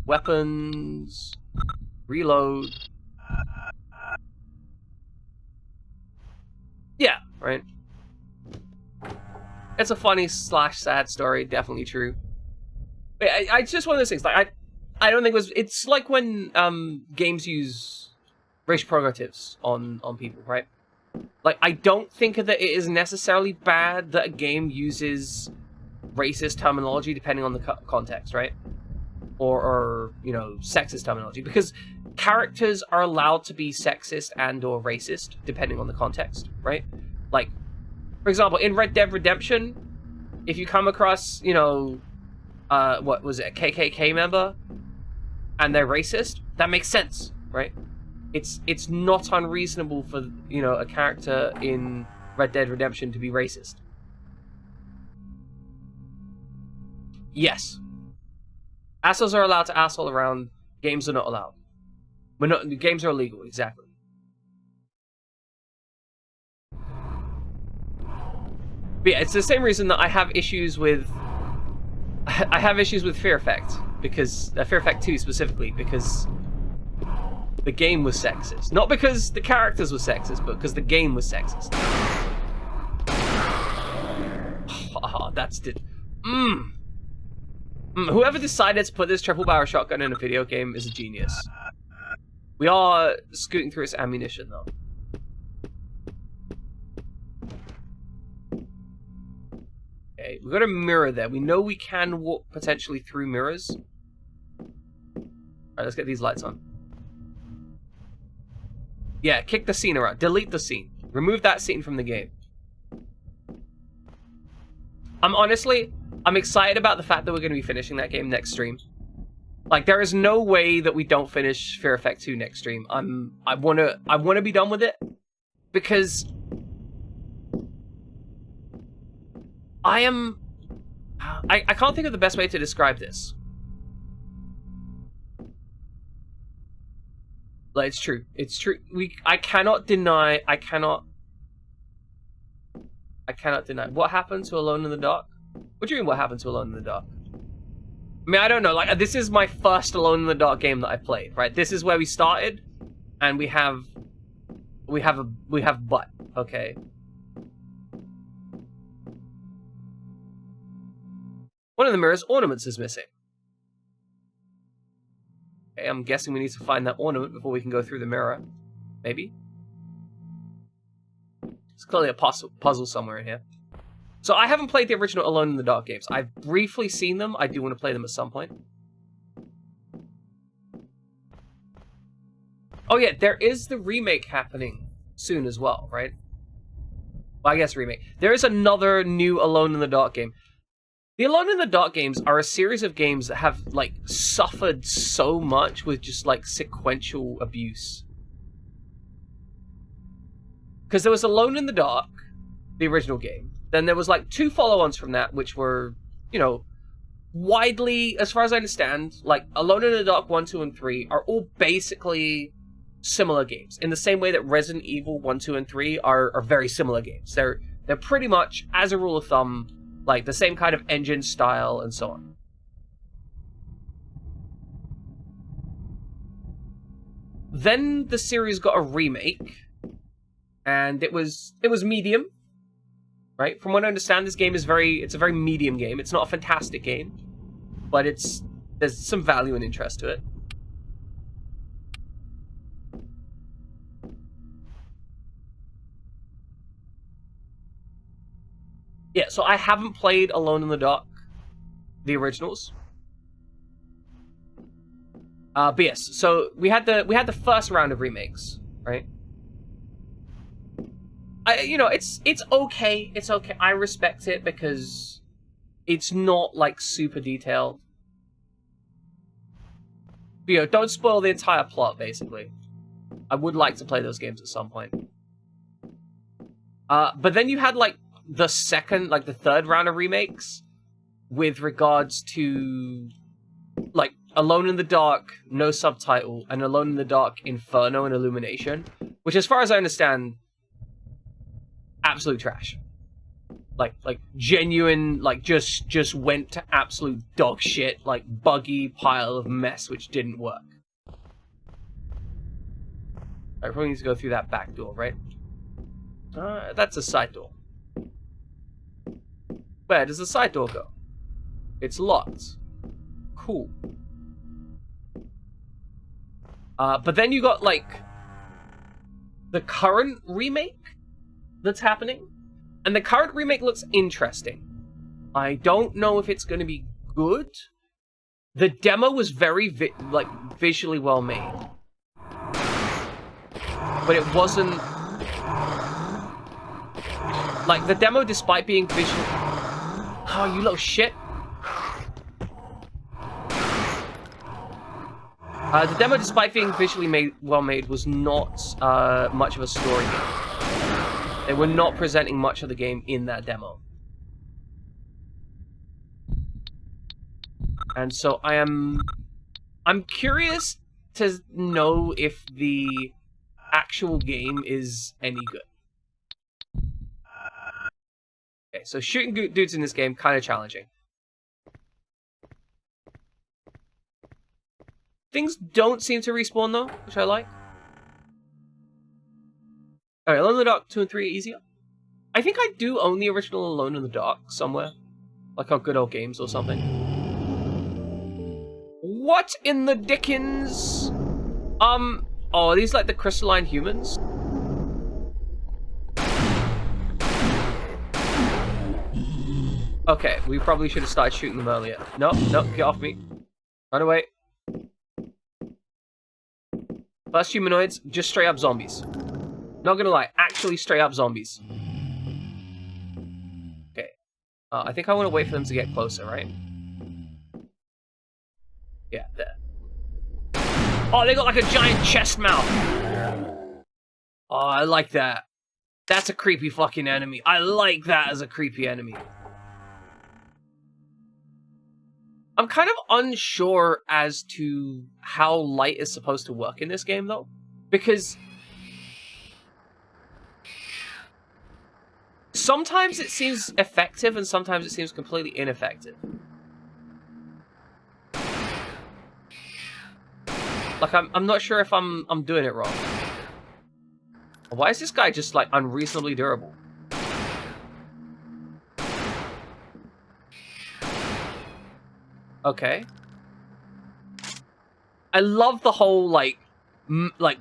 Weapons. Reload. Yeah, right. It's a funny / sad story, definitely true. But it's just one of those things. Like I don't think it's like when games use racial prerogatives on people, right? Like, I don't think that it is necessarily bad that a game uses racist terminology depending on the context, right? Or, you know, sexist terminology. Because characters are allowed to be sexist and or racist depending on the context, right? Like, for example, in Red Dead Redemption, if you come across, you know, what was it, a KKK member, and they're racist, that makes sense, right? It's not unreasonable for, you know, a character in Red Dead Redemption to be racist. Yes. Assholes are allowed to asshole around. Games are not allowed. Games are illegal, exactly. But yeah, it's the same reason that I have issues with Fear Effect, because Fear Effect 2 specifically, because the game was sexist. Not because the characters were sexist, but because the game was sexist. Whoever decided to put this triple barrel shotgun in a video game is a genius. We are scooting through its ammunition, though. Okay, we've got a mirror there. We know we can walk potentially through mirrors. Alright, let's get these lights on. Yeah, kick the scene around. Delete the scene. Remove that scene from the game. I'm excited about the fact that we're going to be finishing that game next stream. Like, there is no way that we don't finish Fear Effect 2 next stream. I wanna be done with it because I can't think of the best way to describe this. Like, it's true. It's true. I cannot deny. I cannot deny. What happened to Alone in the Dark? What do you mean, what happened to Alone in the Dark? I mean, I don't know. Like, this is my first Alone in the Dark game that I played, right? This is where we started, and we have butt. Okay. One of the mirror's ornaments is missing. Okay, I'm guessing we need to find that ornament before we can go through the mirror. Maybe. It's clearly a puzzle somewhere in here. So I haven't played the original Alone in the Dark games. I've briefly seen them. I do want to play them at some point. Oh yeah, there is the remake happening soon as well, right? Well, I guess remake. There is another new Alone in the Dark game. The Alone in the Dark games are a series of games that have, like, suffered so much with just, like, sequential abuse. Because there was Alone in the Dark, the original game. Then there was, like, 2 follow-ons from that, which were, you know, widely, as far as I understand, like, Alone in the Dark 1, 2, and 3 are all basically similar games. In the same way that Resident Evil 1, 2, and 3 are very similar games. They're pretty much, as a rule of thumb, like, the same kind of engine style and so on. Then the series got a remake, and it was medium. Right? From what I understand, this game is it's a very medium game. It's not a fantastic game, but there's some value and interest to it. Yeah, so I haven't played Alone in the Dark, the originals. But yes, so we had the first round of remakes, right? You know, it's okay. It's okay. I respect it because it's not, like, super detailed. But, you know, don't spoil the entire plot, basically. I would like to play those games at some point. But then you had, like, the third round of remakes with regards to, like, Alone in the Dark, no subtitle, and Alone in the Dark, Inferno and Illumination, which, as far as I understand, absolute trash. Like genuine, like, just went to absolute dog shit, like, buggy pile of mess which didn't work. I probably need to go through that back door, right? That's a side door. Where does the side door go? It's locked. Cool. But then you got, like, the current remake that's happening, and the current remake looks interesting. I don't know if it's going to be good. The demo was very visually well made, but it wasn't like the demo, despite being visually. Oh, you little shit! The demo, despite being visually well made, was not much of a story game. They were not presenting much of the game in that demo. And so I'm curious to know if the actual game is any good. Okay, so shooting dudes in this game, kind of challenging. Things don't seem to respawn though, which I like. Alright, Alone in the Dark 2 and 3 are easier. I think I do own the original Alone in the Dark somewhere. Like on Good Old Games or something. What in the dickens? Oh, are these like the crystalline humans? Okay, we probably should have started shooting them earlier. No, no, get off me. Run away. First humanoids, just straight up zombies. Not gonna lie, actually straight up zombies. Okay. I think I want to wait for them to get closer, right? Yeah, there. Oh, they got like a giant chest mouth. Oh, I like that. That's a creepy fucking enemy. I like that as a creepy enemy. I'm kind of unsure as to how light is supposed to work in this game, though. Because sometimes it seems effective and sometimes it seems completely ineffective. Like, I'm not sure if I'm doing it wrong. Why is this guy just, like, unreasonably durable? Okay. I love the whole, like,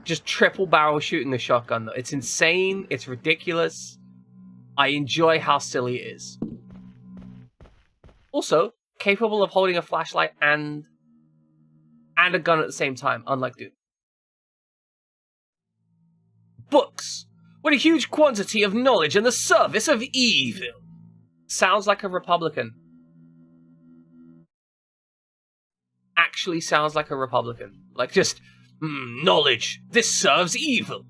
just triple barrel shooting a shotgun, though. It's insane. It's ridiculous. I enjoy how silly it is. Also, capable of holding a flashlight and a gun at the same time, unlike Doom. Books! What a huge quantity of knowledge in the service of evil! Sounds like a Republican. Actually sounds like a Republican. Like, just, knowledge. This serves evil.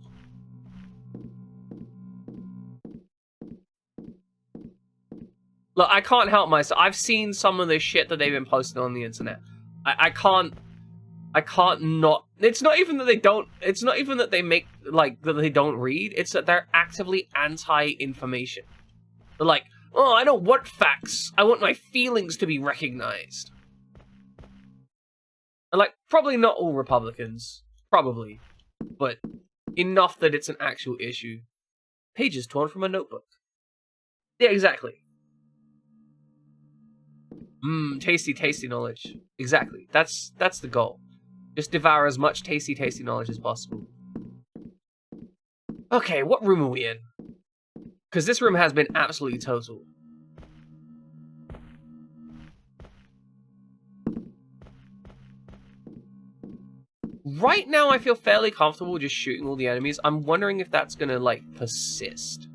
Look, I can't help myself. I've seen some of the shit that they've been posting on the internet. I can't not. It's not even that they don't. It's not even that they make, like, that they don't read. It's that they're actively anti-information. They're like, oh, I don't want facts. I want my feelings to be recognized. And, like, probably not all Republicans. Probably. But enough that it's an actual issue. Pages torn from a notebook. Yeah, exactly. Tasty, tasty knowledge. Exactly. That's the goal. Just devour as much tasty, tasty knowledge as possible. Okay, what room are we in? Because this room has been absolutely total. Right now, I feel fairly comfortable just shooting all the enemies. I'm wondering if that's gonna, like, persist.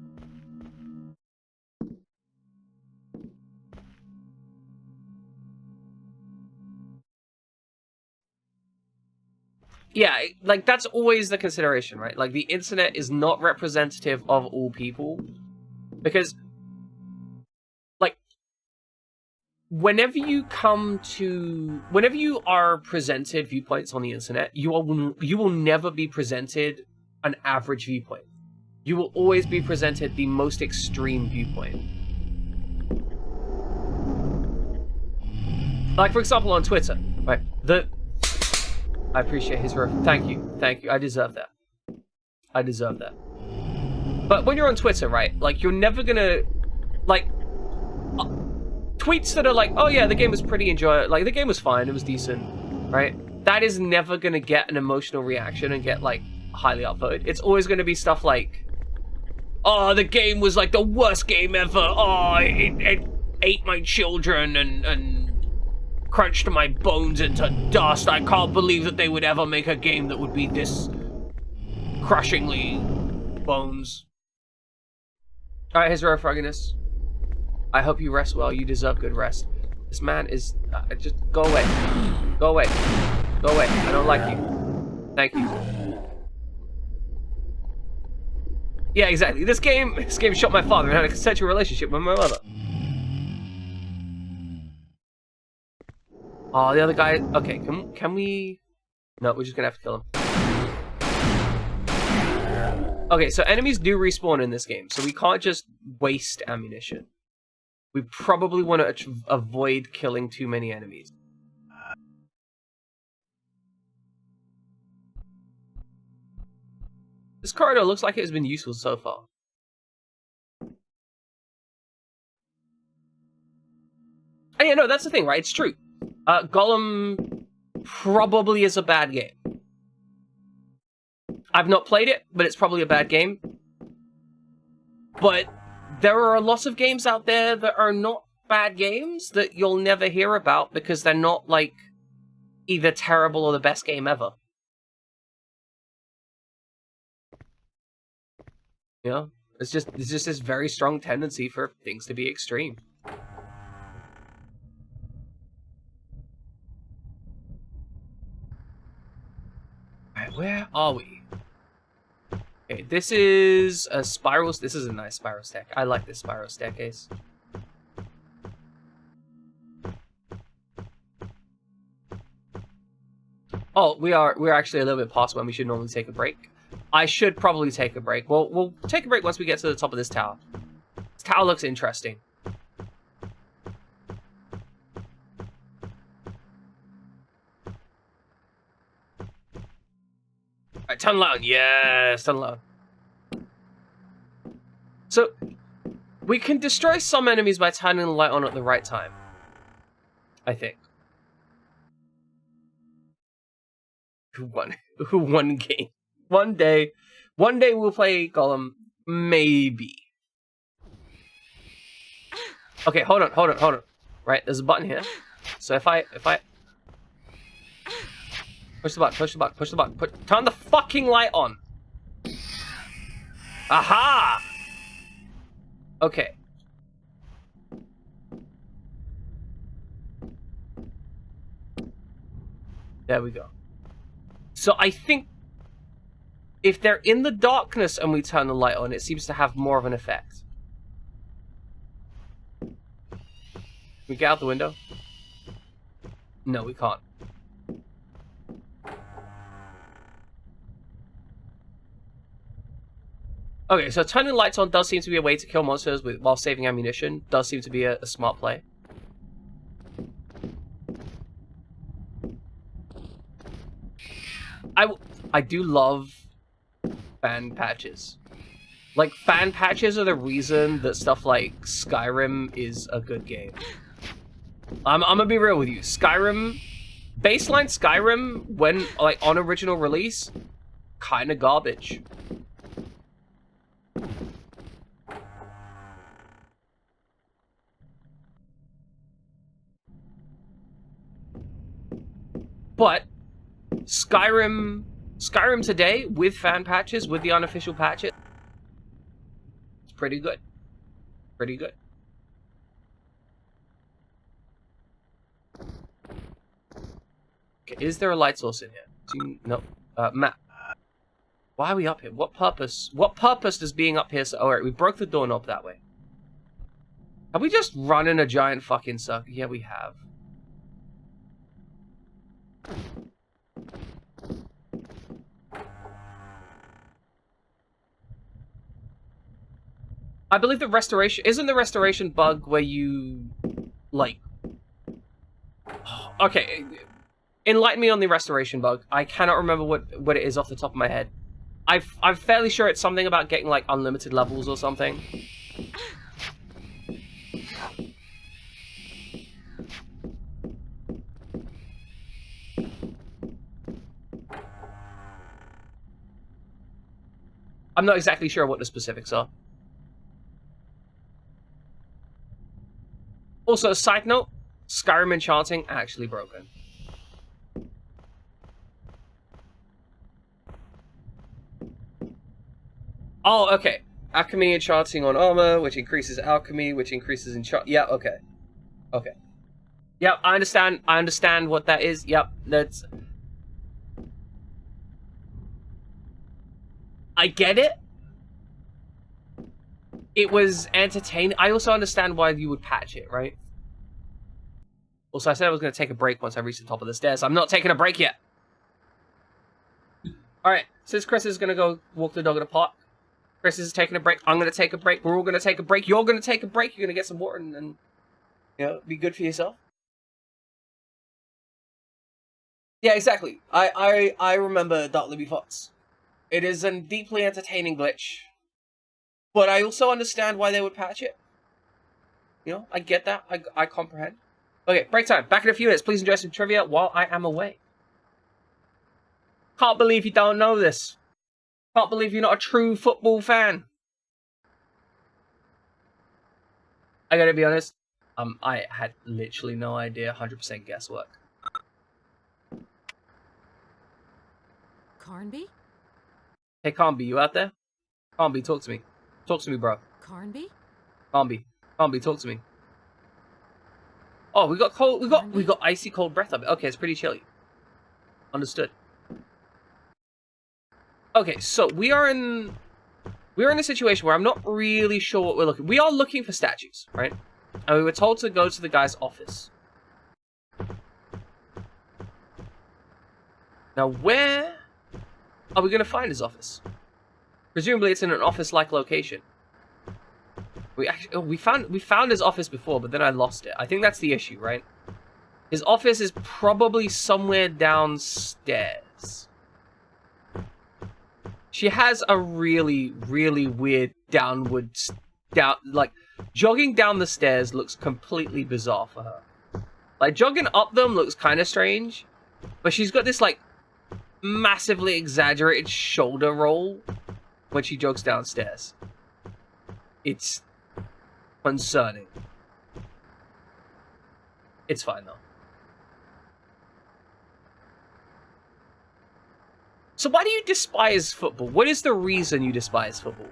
Yeah, like, that's always the consideration, right? Like, the internet is not representative of all people. Because, like, whenever you are presented viewpoints on the internet, you will never be presented an average viewpoint. You will always be presented the most extreme viewpoint. Like, for example, on Twitter, right? I appreciate his reference. Thank you. I deserve that. But when you're on Twitter, right? Like, you're never gonna, like, tweets that are like, oh yeah, the game was pretty enjoyable. Like, the game was fine. It was decent, right? That is never gonna get an emotional reaction and get, like, highly upvoted. It's always gonna be stuff like, oh, the game was like the worst game ever. Oh, it ate my children and crunched my bones into dust. I can't believe that they would ever make a game that would be this crushingly bones. Alright, here's Rare Frogginess. I hope you rest well. You deserve good rest. This man is... just go away. Go away. Go away. I don't like you. Thank you. Yeah, exactly. This game shot my father and had a consensual relationship with my mother. Oh, the other guy... Okay, can we... No, we're just gonna have to kill him. Okay, so enemies do respawn in this game, so we can't just waste ammunition. We probably want to avoid killing too many enemies. This corridor looks like it has been useful so far. And yeah, no, that's the thing, right? It's true. Gollum probably is a bad game. I've not played it, but it's probably a bad game. But there are lots of games out there that are not bad games that you'll never hear about because they're not, like, either terrible or the best game ever. You know? It's just this very strong tendency for things to be extreme. Alright, where are we? Okay, this is a spiral. This is a nice spiral stack. I like this spiral staircase. Oh, we're actually a little bit past when we should normally take a break. I should probably take a break. Well, we'll take a break once we get to the top of this tower. This tower looks interesting. Alright, turn loud. Yes, turn loud. So, we can destroy some enemies by turning the light on at the right time. I think. One game. One day we'll play Gollum. Maybe. Okay, hold on. Right, there's a button here. So if I push the button, turn the fucking light on. Aha! Okay. There we go. So I think if they're in the darkness and we turn the light on, it seems to have more of an effect. Can we get out the window? No, we can't. Okay, so turning the lights on does seem to be a way to kill monsters while saving ammunition. Does seem to be a smart play. I do love fan patches. Like, fan patches are the reason that stuff like Skyrim is a good game. I'm gonna be real with you. Skyrim, baseline Skyrim, when, like, on original release, kinda garbage. But Skyrim today, with fan patches, with the unofficial patches, it's pretty good. Pretty good. Okay, is there a light source in here? No. Map. Why are we up here? What purpose does being up here... Oh, right, we broke the doorknob that way. Have we just run in a giant fucking circle? Yeah, we have. I believe the restoration... Isn't the restoration bug where you... Like... Okay. Enlighten me on the restoration bug. I cannot remember what it is off the top of my head. I'm fairly sure it's something about getting, like, unlimited levels or something. I'm not exactly sure what the specifics are. Also, side note, Skyrim enchanting actually broken. Oh, okay. Alchemy enchanting on armor, which increases alchemy, which increases enchant. Yeah, okay. Okay. Yep, I understand what that is. Yep, that's... I get it. It was entertaining. I also understand why you would patch it, right? Also, I said I was going to take a break once I reached the top of the stairs. I'm not taking a break yet. Alright, since Chris is going to go walk the dog in the park, Chris is taking a break. I'm going to take a break. We're all going to take a break. You're going to take a break. You're going to get some water and you know, be good for yourself. Yeah, exactly. I remember Dark Libby Fox. It is a deeply entertaining glitch. But I also understand why they would patch it. You know, I get that. I comprehend. Okay, break time. Back in a few minutes. Please enjoy some trivia while I am away. Can't believe you don't know this. Can't believe you're not a true football fan. I gotta be honest. I had literally no idea. 100% guesswork. Carnby? Hey, Carnby, you out there? Carnby, talk to me. Talk to me, bro. Carnby? Carnby, talk to me. Oh, we got cold. We got icy cold breath up. Okay, it's pretty chilly. Understood. Okay, so we are in a situation where I'm not really sure what we're looking. We are looking for statues, right? And we were told to go to the guy's office. Now, where are we going to find his office? Presumably, it's in an office-like location. We found his office before, but then I lost it. I think that's the issue, right? His office is probably somewhere downstairs. She has a really, really weird like, jogging down the stairs looks completely bizarre for her. Like, jogging up them looks kind of strange, but she's got this, like, massively exaggerated shoulder roll when she jogs downstairs. It's concerning. It's fine, though. So why do you despise football? What is the reason you despise football?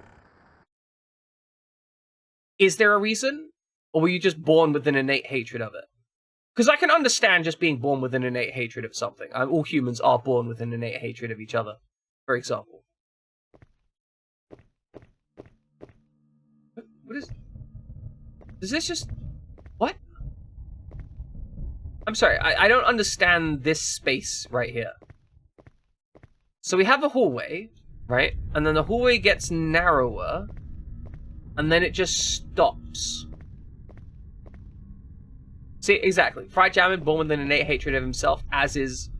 Is there a reason? Or were you just born with an innate hatred of it? Because I can understand just being born with an innate hatred of something. All humans are born with an innate hatred of each other, for example. What is... Does this just... What? I'm sorry, I don't understand this space right here. So we have a hallway, right? And then the hallway gets narrower, and then it just stops. See, exactly. Fried Jamin, born with an innate hatred of himself, as is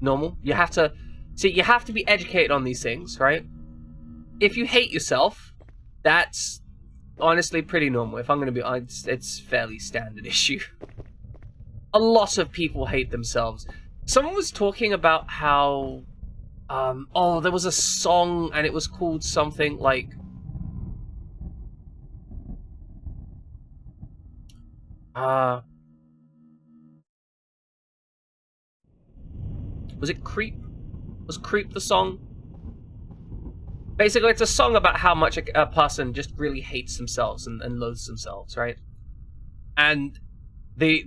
normal. You have to... See, you have to be educated on these things, right? If you hate yourself, that's honestly pretty normal. If I'm going to be honest, it's fairly standard issue. A lot of people hate themselves. Someone was talking about how... oh, there was a song, and it was called something like... was it Creep? Was Creep the song? Basically, it's a song about how much a person just really hates themselves and loathes themselves, right? And the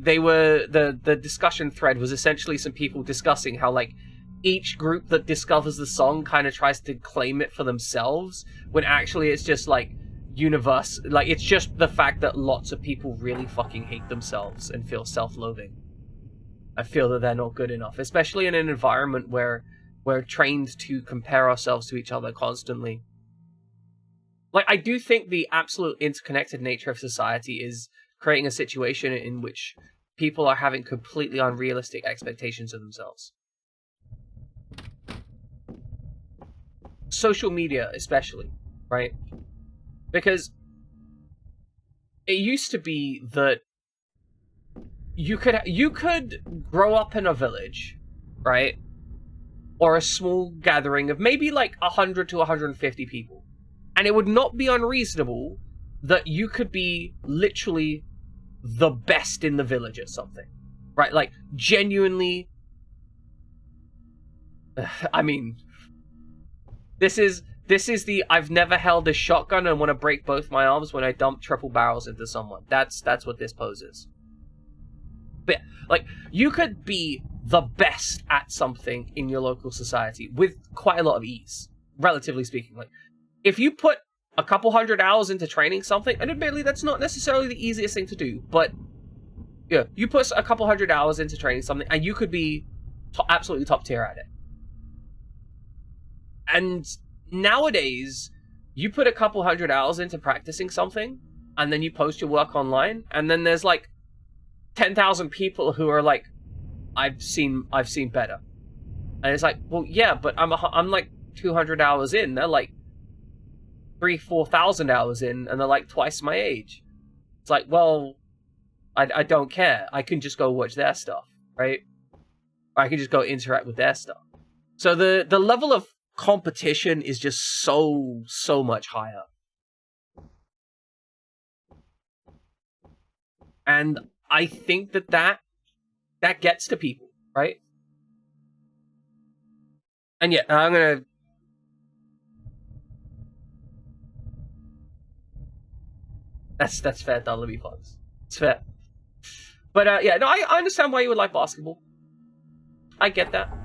discussion thread was essentially some people discussing how, like, each group that discovers the song kind of tries to claim it for themselves, when actually it's just, like, like, it's just the fact that lots of people really fucking hate themselves and feel self-loathing. I feel that they're not good enough, especially in an environment where we're trained to compare ourselves to each other constantly. Like, I do think the absolute interconnected nature of society is creating a situation in which people are having completely unrealistic expectations of themselves. Social media, especially, right? Because it used to be that you could grow up in a village, right? Or a small gathering of maybe like 100 to 150 people. And it would not be unreasonable that you could be literally the best in the village at something. Right? Like, genuinely... I mean... This is the I've never held a shotgun and want to break both my arms when I dump triple barrels into someone. That's what this poses. But, like, you could be the best at something in your local society with quite a lot of ease, relatively speaking. Like, if you put a couple 100 hours into training something, and admittedly that's not necessarily the easiest thing to do, but yeah, you put a couple 100 hours into training something, and you could be absolutely top tier at it. And nowadays, you put a couple 100 hours into practicing something, and then you post your work online, and then there's like 10,000 people who are like, I've seen better. And it's like, well, yeah, but I'm like 200 hours in. They're like 3,000-4,000 hours in, and they're like twice my age. It's like, well, I don't care. I can just go watch their stuff, right? Or I can just go interact with their stuff. So the level of competition is just so much higher. And I think that gets to people, right? And yeah, I'm gonna... That's fair, Dullaby Fox. It's fair. But yeah, no, I understand why you would like basketball. I get that.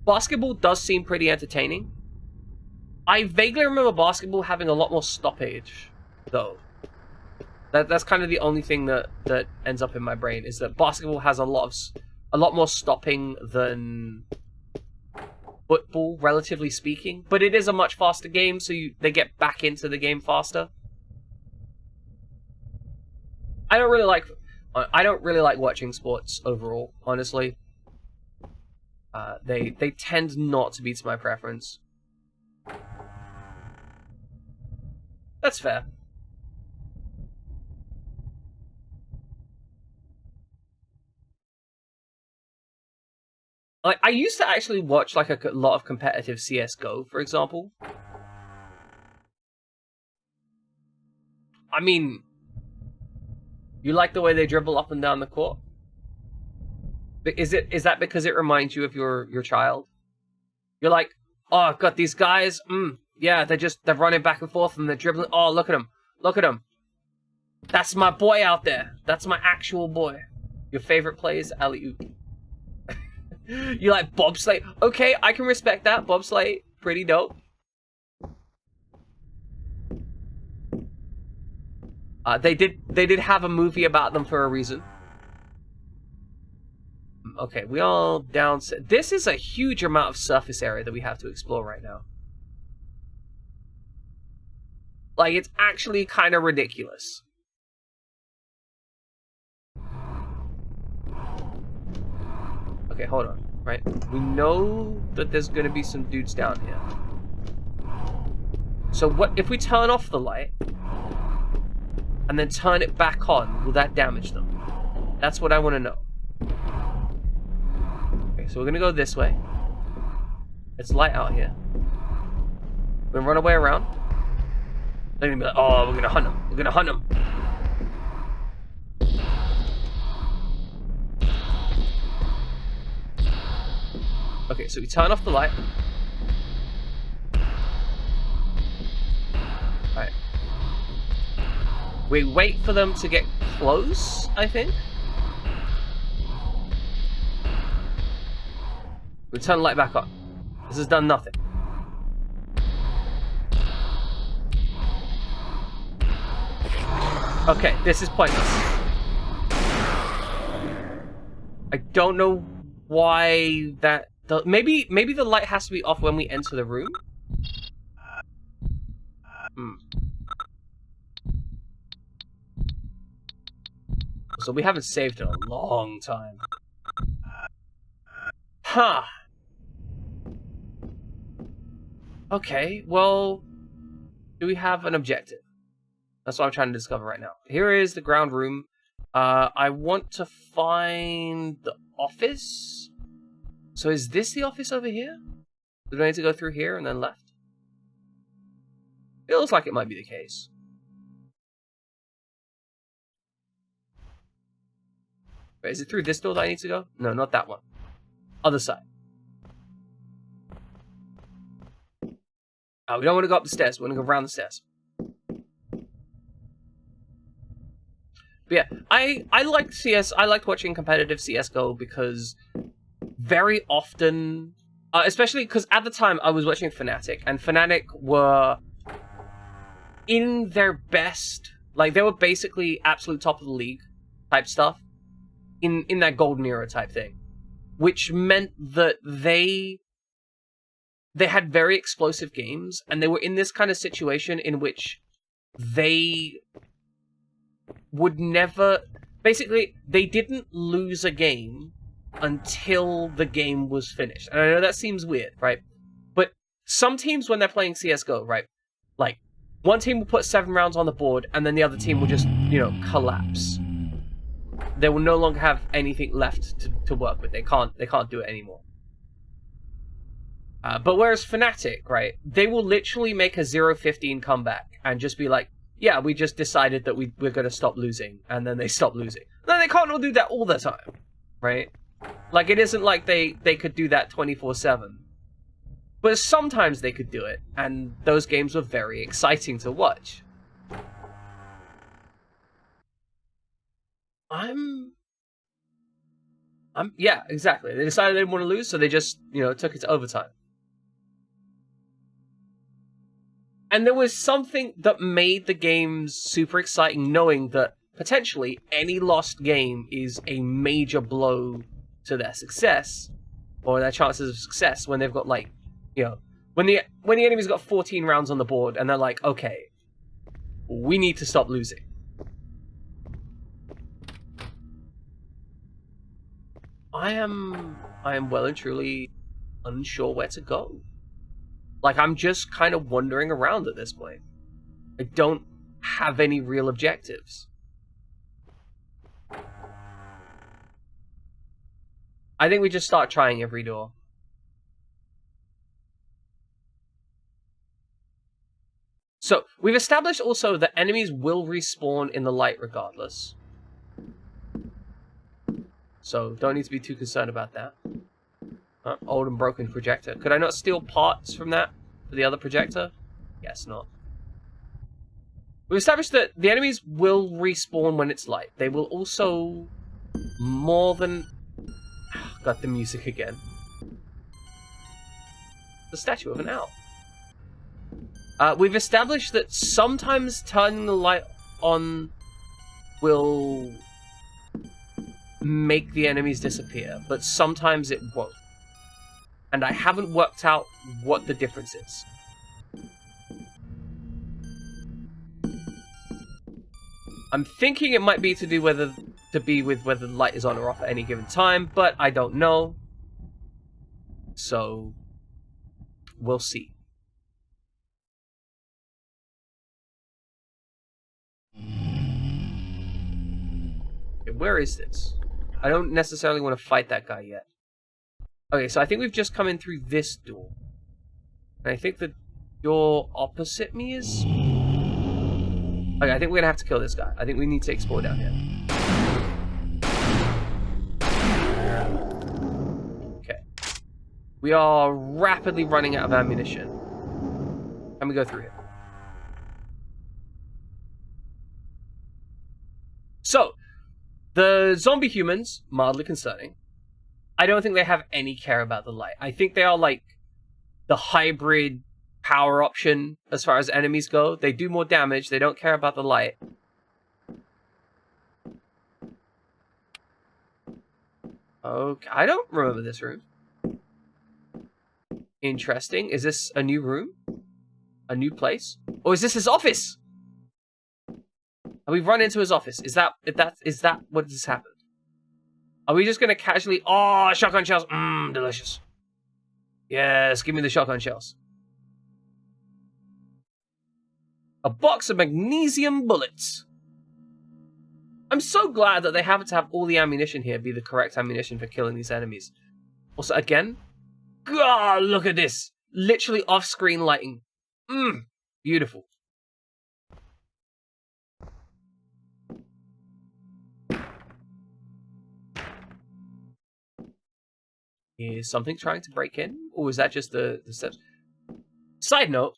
Basketball does seem pretty entertaining. I vaguely remember basketball having a lot more stoppage, though. That's kind of the only thing that ends up in my brain, is that basketball has a lot more stopping than football, relatively speaking. But it is a much faster game, so they get back into the game faster. I don't really like watching sports overall, honestly. They tend not to be to my preference. That's fair. Like, I used to actually watch like a lot of competitive CS:GO, for example. I mean, you like the way they dribble up and down the court? Is that because it reminds you of your child? You're like, oh, I've got these guys. Yeah, they're running back and forth and they're dribbling. Oh, look at them. Look at them. That's my boy out there. That's my actual boy. Your favorite play is alley-oop. You like bobsleigh? Okay, I can respect that. Bobsleigh, pretty dope. They did have a movie about them for a reason. Okay, we all down. This is a huge amount of surface area that we have to explore right now. Like, it's actually kind of ridiculous. Okay, hold on, right? We know that there's gonna be some dudes down here. So what if we turn off the light and then turn it back on? Will that damage them? That's what I want to know. Okay, so we're gonna go this way. It's light out here. We're gonna run away around. They're gonna be like, oh, we're gonna hunt them. We're gonna hunt them. Okay, so we turn off the light. Alright. We wait for them to get close, I think. We turn the light back on. This has done nothing. Okay, this is pointless. I don't know why that... Maybe the light has to be off when we enter the room? So we haven't saved in a long time. Huh. Okay, well... do we have an objective? That's what I'm trying to discover right now. Here is the ground room. I want to find the office. So is this the office over here? Do I need to go through here and then left? Feels like it might be the case. Wait, is it through this door that I need to go? No, not that one. Other side. Oh, we don't want to go up the stairs. We want to go around the stairs. But yeah, I liked CS. I liked watching competitive CS:GO because very often, especially because at the time I was watching Fnatic, and Fnatic were in their best, like they were basically absolute top of the league type stuff in that golden era type thing, which meant that they had very explosive games, and they were in this kind of situation in which they would never... Basically, they didn't lose a game until the game was finished. And I know that seems weird, right? But some teams, when they're playing CSGO, right? Like, one team will put 7 rounds on the board, and then the other team will just, you know, collapse. they will no longer have anything left to work with. They can't do it anymore. But whereas Fnatic, right, they will literally make a 0-15 comeback and just be like, yeah, we just decided that we're going to stop losing, and then they stop losing. No, they can't all do that all the time, right? Like, it isn't like they could do that 24/7. But sometimes they could do it, and those games were very exciting to watch. Yeah, exactly. They decided they didn't want to lose, so they just, took it to overtime. And there was something that made the games super exciting, knowing that potentially any lost game is a major blow to their success, or their chances of success, when they've got, like, when the enemy's got 14 rounds on the board, and they're like, okay, we need to stop losing. I am well and truly unsure where to go. Like, I'm just kind of wandering around at this point. I don't have any real objectives. I think we just start trying every door. So, we've established also that enemies will respawn in the light regardless. So, don't need to be too concerned about that. Old and broken projector. Could I not steal parts from that for the other projector? Guess not. We've established that the enemies will respawn when it's light. They will also more than... Got the music again. The statue of an owl. We've established that sometimes turning the light on will make the enemies disappear, but sometimes it won't. And I haven't worked out what the difference is. I'm thinking it might be to do whether the light is on or off at any given time, but I don't know. So we'll see. Okay, where is this? I don't necessarily want to fight that guy yet. Okay, so I think we've just come in through this door. And I think the door opposite me is... Okay, I think we're gonna have to kill this guy. I think we need to explore down here. Okay. We are rapidly running out of ammunition. Can we go through here? So, the zombie humans, mildly concerning. I don't think they have any care about the light. I think they are like the hybrid power option as far as enemies go. They do more damage. They don't care about the light. Okay, I don't remember this room. Interesting. Is this a new room? A new place? Or is this his office? Have we run into his office? Is that what has happened? Are we just gonna casually... Oh, shotgun shells. Mmm, delicious. Yes, give me the shotgun shells. A box of magnesium bullets. I'm so glad that they happen to have all the ammunition here be the correct ammunition for killing these enemies. Also, again... God, look at this. Literally off-screen lighting. Mmm, beautiful. Is something trying to break in? Or is that just the steps? Side note,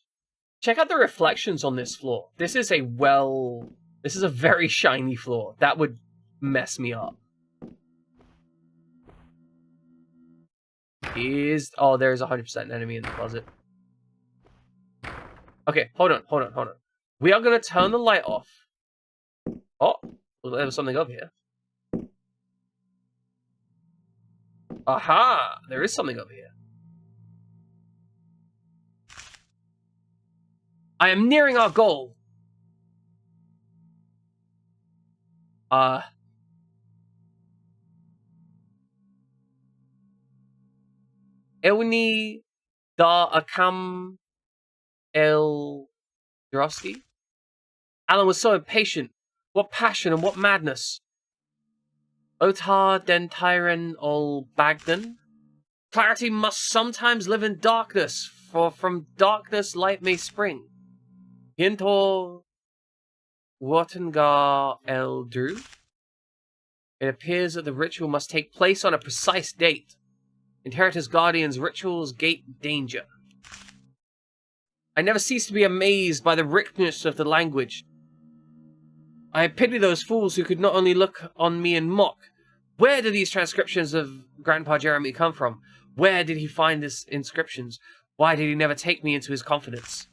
check out the reflections on this floor. This is a very shiny floor. That would mess me up. Oh, there's 100% an enemy in the closet. Okay, hold on. We are going to turn the light off. Oh, there was something over here. Aha! There is something over here. I am nearing our goal. Elni da Akam El Droski? Alan was so impatient. What passion and what madness. Otar Dentiren ol Bagdan. Clarity must sometimes live in darkness, for from darkness light may spring. Hintor Wartengar Eldru. It appears that the ritual must take place on a precise date. Inheritor's Guardian's rituals gate danger. I never cease to be amazed by the richness of the language. I pity those fools who could not only look on me and mock. Where do these transcriptions of Grandpa Jeremy come from? Where did he find these inscriptions? Why did he never take me into his confidence?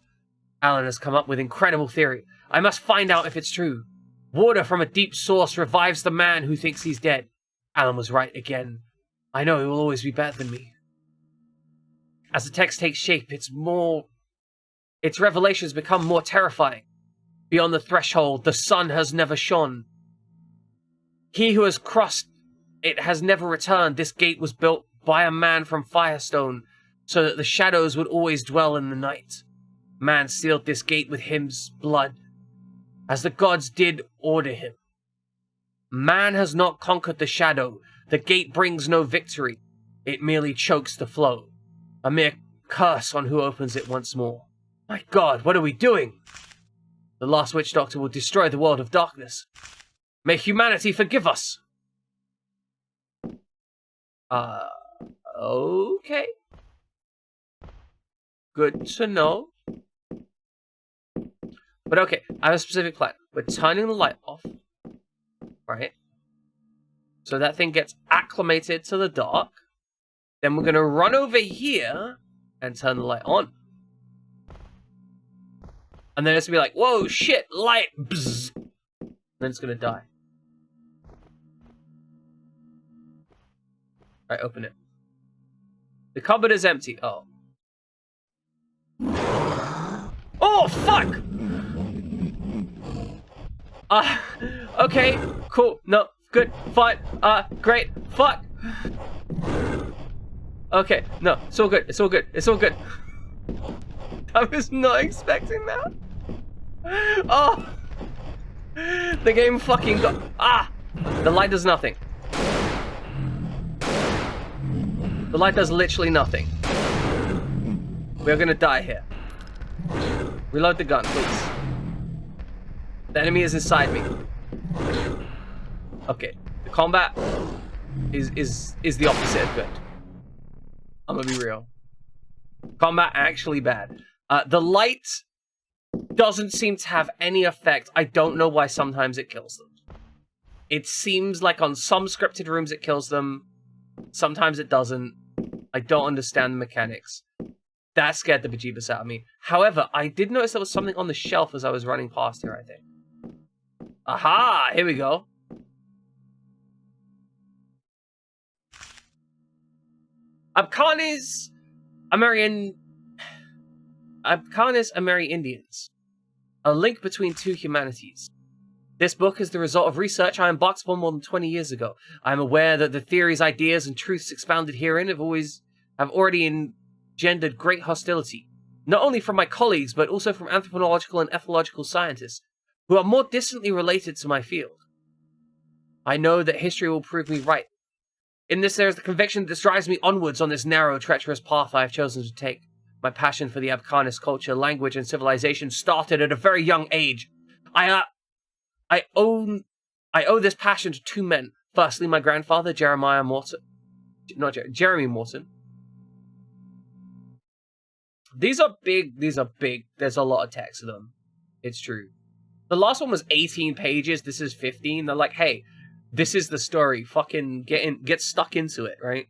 Alan has come up with incredible theory. I must find out if it's true. Water from a deep source revives the man who thinks he's dead. Alan was right again. I know he will always be better than me. As the text takes shape, its revelations become more terrifying. Beyond the threshold, the sun has never shone. He who has crossed it has never returned. This gate was built by a man from Firestone, so that the shadows would always dwell in the night. Man sealed this gate with him's blood, as the gods did order him. Man has not conquered the shadow. The gate brings no victory. It merely chokes the flow. A mere curse on who opens it once more. My God, what are we doing? The last witch doctor will destroy the world of darkness. May humanity forgive us. Okay. Good to know. But okay, I have a specific plan. We're turning the light off. Right? So that thing gets acclimated to the dark. Then we're going to run over here and turn the light on. And then it's going to be like, whoa, shit, light. Bzz. And then it's going to die. Right, open it. The cupboard is empty. Oh. Oh, fuck! Okay, cool. No, good, fine. Great. Fuck. Okay, no, it's all good. It's all good. It's all good. I was not expecting that. Oh. The game fucking got... The light does nothing. The light does literally nothing. We're gonna die here. Reload the gun, please. The enemy is inside me. Okay, the combat is the opposite of good. I'm gonna be real. Combat actually bad. The light doesn't seem to have any effect. I don't know why sometimes it kills them. It seems like on some scripted rooms it kills them. Sometimes it doesn't. I don't understand the mechanics. That scared the bejeebus out of me. However, I did notice there was something on the shelf as I was running past here, I think. Aha! Here we go. Abkhanis Amerindians. A link between two humanities. This book is the result of research I embarked upon more than 20 years ago. I am aware that the theories, ideas, and truths expounded herein have already engendered great hostility, not only from my colleagues, but also from anthropological and ethological scientists, who are more distantly related to my field. I know that history will prove me right. In this, there is the conviction that drives me onwards on this narrow, treacherous path I have chosen to take. My passion for the Abkhanis culture, language, and civilization started at a very young age. I owe this passion to two men. Firstly, my grandfather, Jeremy Morton. These are big. There's a lot of text to them. It's true. The last one was 18 pages. This is 15. They're like, hey, this is the story. Fucking get stuck into it, right?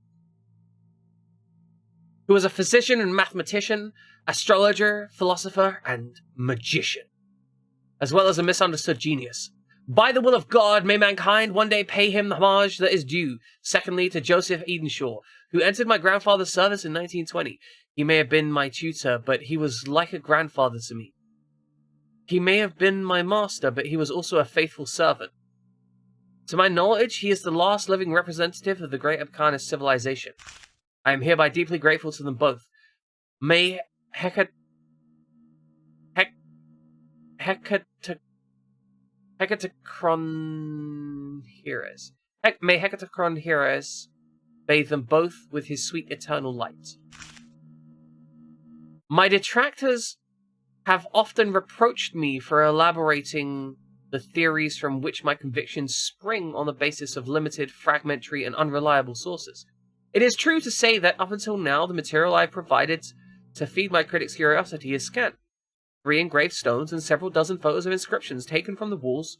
Who was a physician and mathematician, astrologer, philosopher, and magician, as well as a misunderstood genius. By the will of God, may mankind one day pay him the homage that is due. Secondly, to Joseph Edenshaw, who entered my grandfather's service in 1920. He may have been my tutor, but he was like a grandfather to me. He may have been my master, but he was also a faithful servant. To my knowledge, he is the last living representative of the great Abkhanis civilization. I am hereby deeply grateful to them both. May Hecatocronheres May Hecatocron Heroes bathe them both with his sweet eternal light. My detractors have often reproached me for elaborating the theories from which my convictions spring on the basis of limited, fragmentary, and unreliable sources. It is true to say that up until now, the material I have provided to feed my critics' curiosity is scant. 3 engraved stones and several dozen photos of inscriptions taken from the walls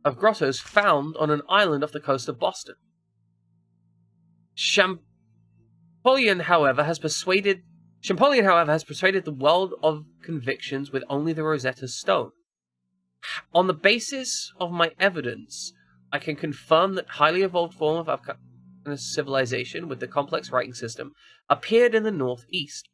of grottos found on an island off the coast of Boston. Champollion, however, has persuaded the world of convictions with only the Rosetta Stone. On the basis of my evidence, I can confirm that highly evolved form of Afghan civilization with the complex writing system appeared in the northeast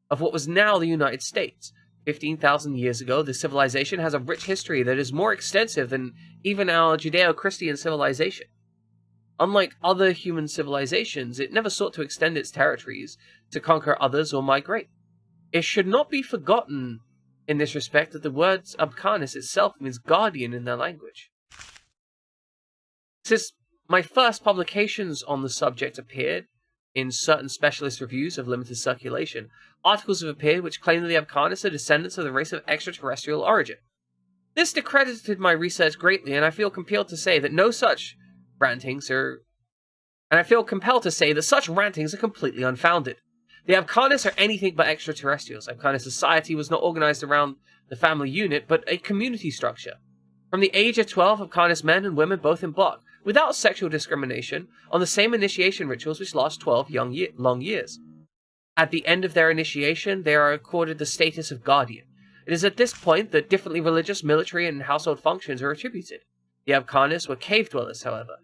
of what was now the United States. 15,000 years ago, this civilization has a rich history that is more extensive than even our Judeo-Christian civilization. Unlike other human civilizations, it never sought to extend its territories, to conquer others or migrate. It should not be forgotten in this respect that the word Abkhanis itself means guardian in their language. Since my first publications on the subject appeared in certain specialist reviews of limited circulation, articles have appeared which claim that the Abkhanis are descendants of the race of extraterrestrial origin. This discredited my research greatly, and I feel compelled to say that such rantings are completely unfounded. The Abkhanis are anything but extraterrestrials. Abkhanis society was not organized around the family unit, but a community structure. From the age of 12, Abkhanis men and women both embark, without sexual discrimination, on the same initiation rituals which last 12 long years. At the end of their initiation, they are accorded the status of guardian. It is at this point that differently religious, military, and household functions are attributed. The Abkhanis were cave dwellers, however.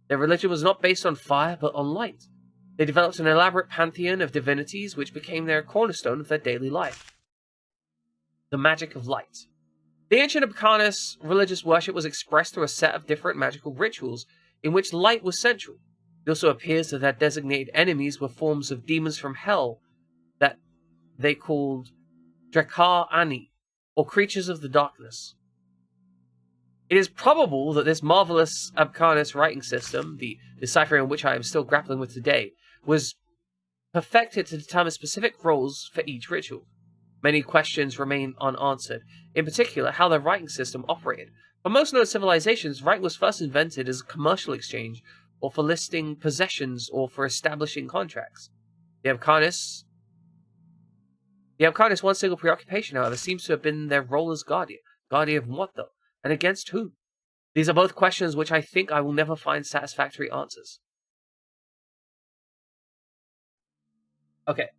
Their religion was not based on fire, but on light. They developed an elaborate pantheon of divinities which became their cornerstone of their daily life. The magic of light. The ancient Abkhanis religious worship was expressed through a set of different magical rituals in which light was central. It also appears that their designated enemies were forms of demons from hell that they called Drekar Ani, or creatures of the darkness. It is probable that this marvelous Abkhanis writing system, the deciphering of which I am still grappling with today, was perfected to determine specific roles for each ritual. Many questions remain unanswered, in particular how their writing system operated. For most known civilizations, writing was first invented as a commercial exchange, or for listing possessions, or for establishing contracts. The Abkhanis' one single preoccupation, however, seems to have been their role as guardian. Guardian of what, though? And against whom? These are both questions which I think I will never find satisfactory answers. Okay.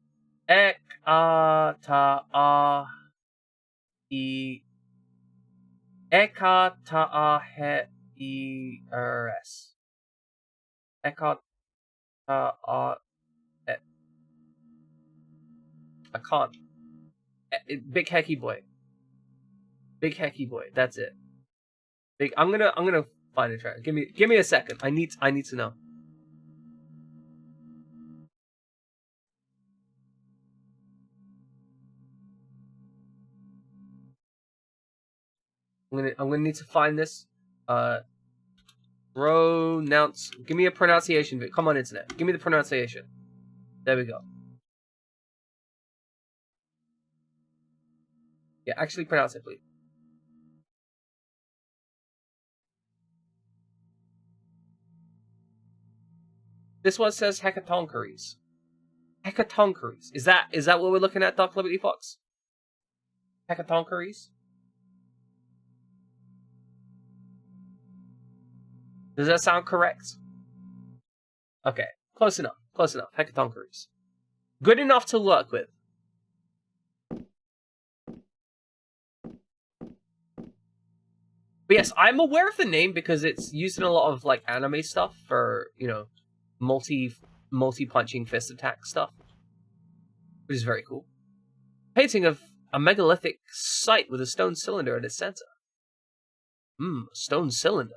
Ekataaheres. I can't. Big Hecky Boy. Big Hecky Boy. That's it. I'm gonna find a track. Give me a second. I need to know. I'm gonna need to find this. Pronounce. Give me a pronunciation. Come on, internet. Give me the pronunciation. There we go. Yeah, actually pronounce it, please. This one says Hecatoncheires. Hecatoncheires. Is that what we're looking at, Dark Liberty Fox? Hecatoncheires? Does that sound correct? Okay, close enough. Close enough. Hecatoncheires. Good enough to work with. But yes, I'm aware of the name because it's used in a lot of like anime stuff for, you know, multi-punching fist attack stuff, which is very cool. Painting of a megalithic site with a stone cylinder at its center. Stone cylinder.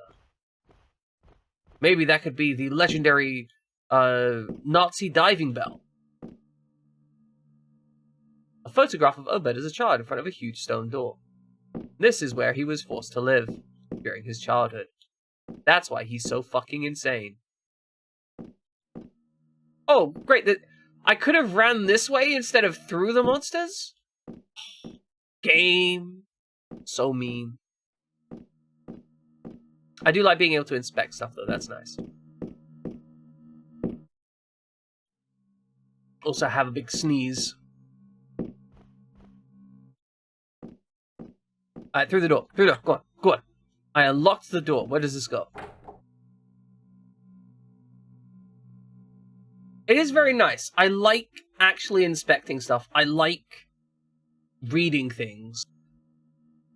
Maybe that could be the legendary Nazi diving bell. A photograph of Obed as a child in front of a huge stone door. This is where he was forced to live during his childhood. That's why he's so fucking insane. Oh, great. I could have ran this way instead of through the monsters? Game. So mean. I do like being able to inspect stuff, though. That's nice. Also have a big sneeze. Alright, through the door. Through the door. Go on. Go on. I unlocked the door. Where does this go? It is very nice. I like actually inspecting stuff. I like reading things.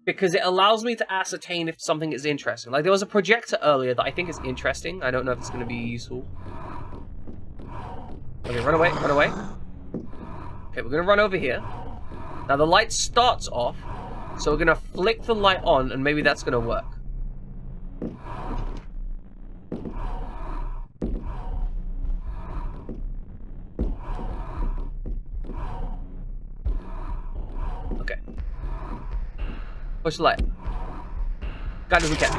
Because it allows me to ascertain if something is interesting. Like, there was a projector earlier that I think is interesting. I don't know if it's going to be useful. Okay, run away, run away. Okay, we're going to run over here. Now, the light starts off, so we're going to flick the light on, and maybe that's going to work. Okay. Push the light. God, we can.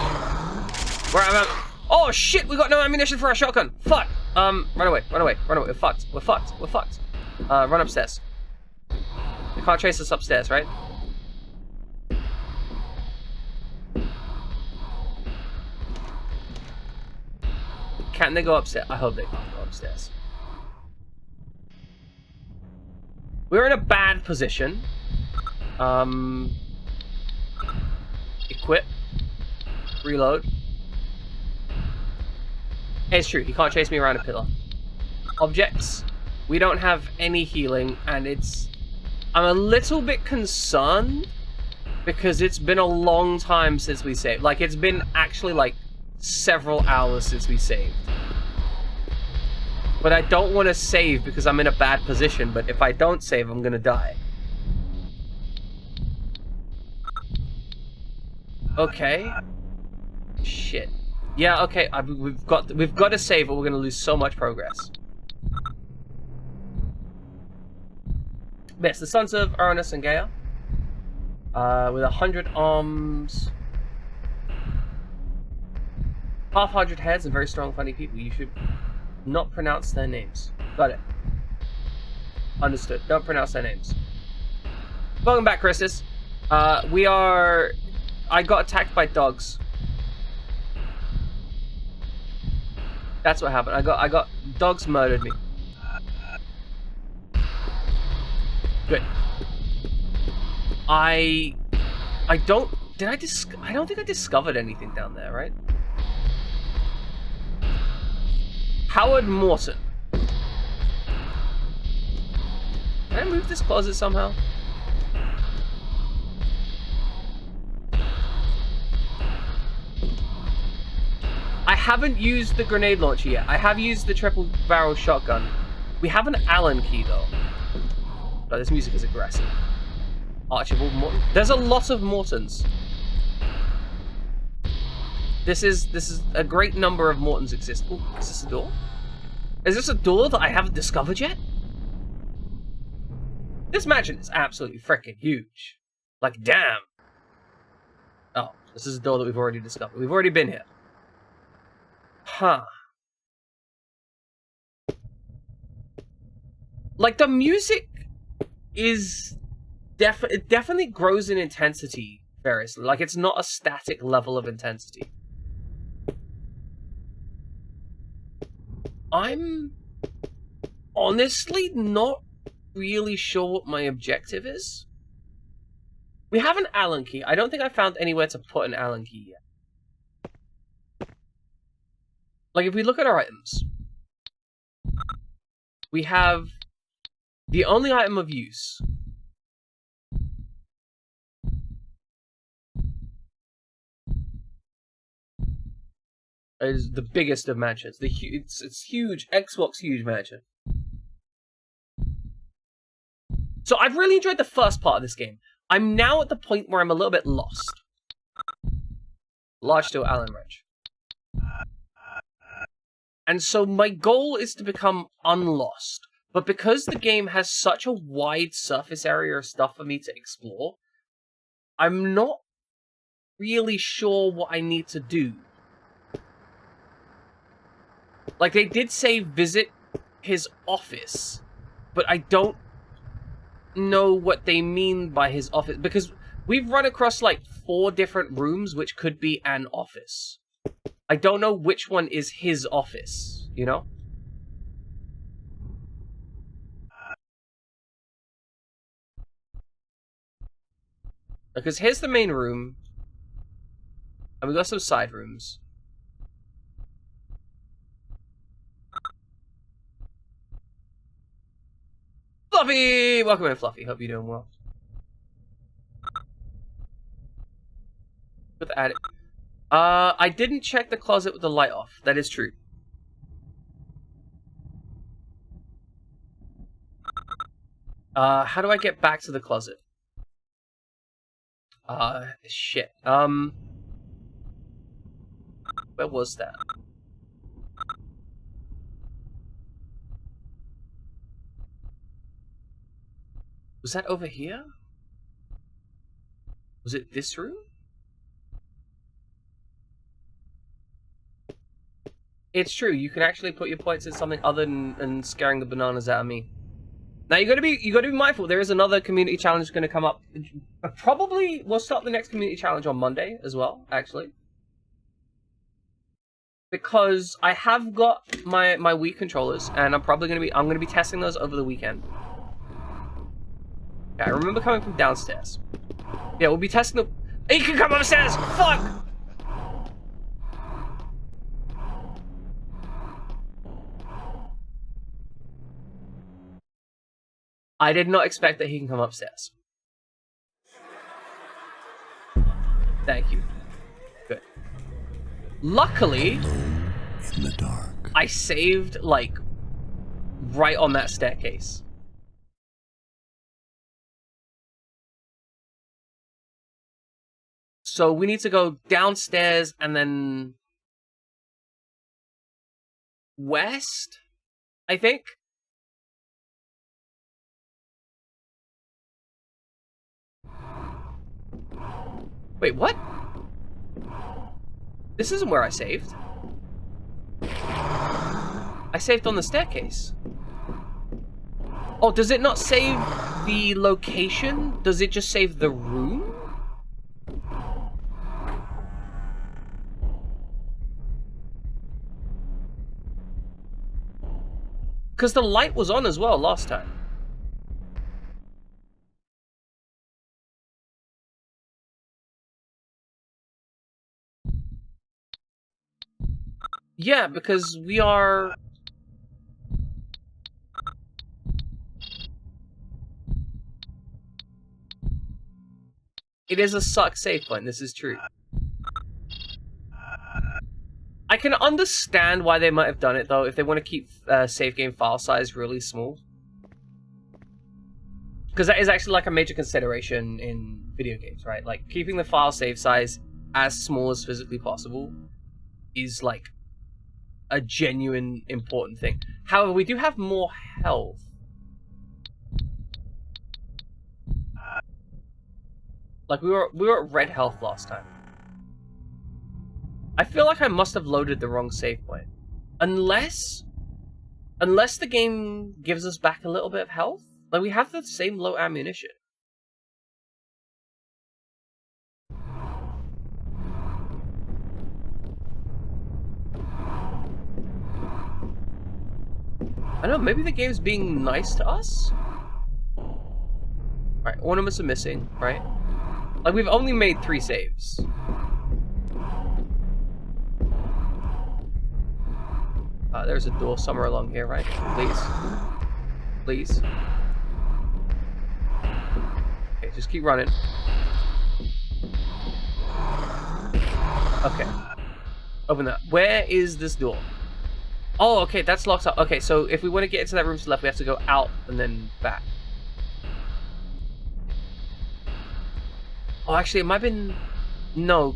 Where am I? Oh shit! We got no ammunition for our shotgun. Fuck. Run away. Run away. Run away. We're fucked. We're fucked. We're fucked. Run upstairs. You can't chase us upstairs, right? Can they go upstairs? I hope they can't go upstairs. We're in a bad position. Equip. Reload. It's true, he can't chase me around a pillar. Objects. We don't have any healing, and I'm a little bit concerned because it's been a long time since we saved. Like, it's been actually, like, several hours since we saved. But I don't want to save because I'm in a bad position, but if I don't save, I'm gonna die. Okay. Shit. Yeah, okay, we've got to save or we're gonna lose so much progress. Yes, the sons of Uranus and Gaia. With 100 arms. Half 100 heads and very strong, funny people. You should not pronounce their names. Got it. Understood. Don't pronounce their names. Welcome back, Christus. I got attacked by dogs. That's what happened. I got dogs murdered me. Good. I don't think I discovered anything down there, right? Howard Morton. Can I move this closet somehow? I haven't used the grenade launcher yet. I have used the triple barrel shotgun. We have an Allen key though. Oh, this music is aggressive. Archibald Morton. There's a lot of Mortons. This is a great number of Mortons exist. Oh, is this a door? Is this a door that I haven't discovered yet? This mansion is absolutely freaking huge. Like, damn. Oh, this is a door that we've already discovered. We've already been here. Huh. Like, the music is it definitely grows in intensity variously. Like, it's not a static level of intensity. I'm honestly not really sure what my objective is. We have an Allen key. I don't think I found anywhere to put an Allen key yet. Like, if we look at our items, we have the only item of use. Is the biggest of mansions. It's huge. Xbox huge mansion. So I've really enjoyed the first part of this game. I'm now at the point where I'm a little bit lost. Large steel Allen wrench. And so my goal is to become unlost. But because the game has such a wide surface area of stuff for me to explore, I'm not really sure what I need to do. Like, they did say visit his office, but I don't know what they mean by his office, because we've run across, like, 4 different rooms, which could be an office. I don't know which one is his office, you know? Because here's the main room, and we got some side rooms. Fluffy! Welcome in, Fluffy. Hope you're doing well. With the attic. I didn't check the closet with the light off. That is true. How do I get back to the closet? Shit. Where was that? Was that over here? Was it this room? It's true, you can actually put your points in something other than scaring the bananas out of me. Now you gotta be mindful, there is another community challenge gonna come up. Probably we'll start the next community challenge on Monday as well, actually. Because I have got my Wii controllers, and I'm gonna be testing those over the weekend. Yeah, I remember coming from downstairs. Yeah, we'll be testing the... Hey, you can come upstairs! Fuck! I did not expect that he can come upstairs. Thank you. Good. Luckily, in the dark, I saved, like, right on that staircase. So we need to go downstairs and then west, I think. Wait, what? This isn't where I saved. I saved on the staircase. Oh, does it not save the location? Does it just save the room? Because the light was on as well last time. Yeah, because we are... It is a suck save point, this is true. I can understand why they might have done it, though, if they want to keep save game file size really small. Because that is actually, like, a major consideration in video games, right? Like, keeping the file save size as small as physically possible is, like, a genuine important thing. However, we do have more health. Like, we were at red health last time. I feel like I must have loaded the wrong save point. Unless the game gives us back a little bit of health. Like, we have the same low ammunition. I don't know, maybe the game's being nice to us? Right, ornaments are missing, right? Like, we've only made 3 saves. There's a door somewhere along here, right? Please. Please. Okay, just keep running. Okay. Open that. Where is this door? Oh, okay, that's locked up. Okay, so if we want to get into that room to the left, we have to go out and then back. Oh, actually, it might have been... No.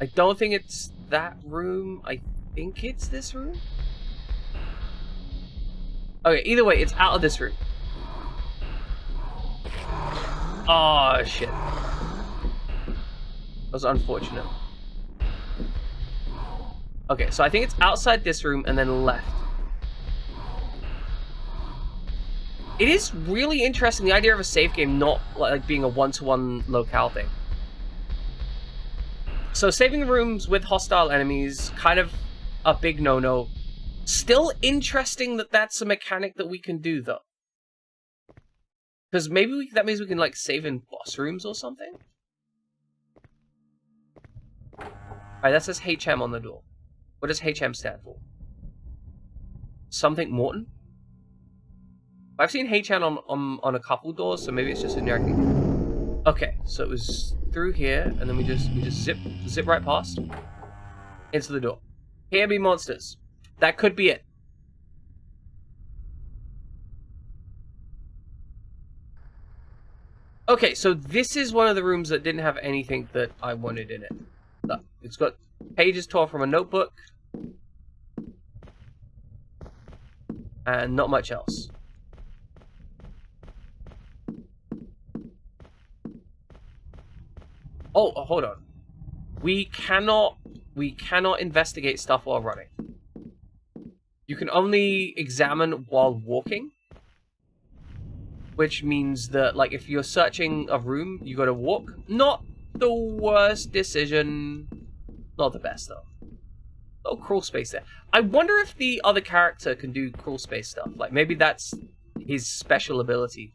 I don't think it's that room. I think it's this room. Okay, either way, it's out of this room. Oh, shit. That was unfortunate. Okay, so I think it's outside this room and then left. It is really interesting, the idea of a save game not like being a one-to-one locale thing. So saving rooms with hostile enemies, kind of a big no-no. Still interesting that that's a mechanic that we can do, though. Because maybe that means we can, like, save in boss rooms or something? Alright, that says HM on the door. What does HM stand for? Something Morton? I've seen HM on a couple doors, so maybe it's just a generic thing. Okay, so it was through here, and then we just zip right past into the door. Here be monsters. That could be it. Okay, so this is one of the rooms that didn't have anything that I wanted in it. No, it's got pages torn from a notebook. And not much else. Oh, hold on. We cannot investigate stuff while running. You can only examine while walking. Which means that, like, if you're searching a room, you gotta walk. Not the worst decision. Not the best, though. Oh, crawl space there. I wonder if the other character can do crawl space stuff. Like, maybe that's his special ability.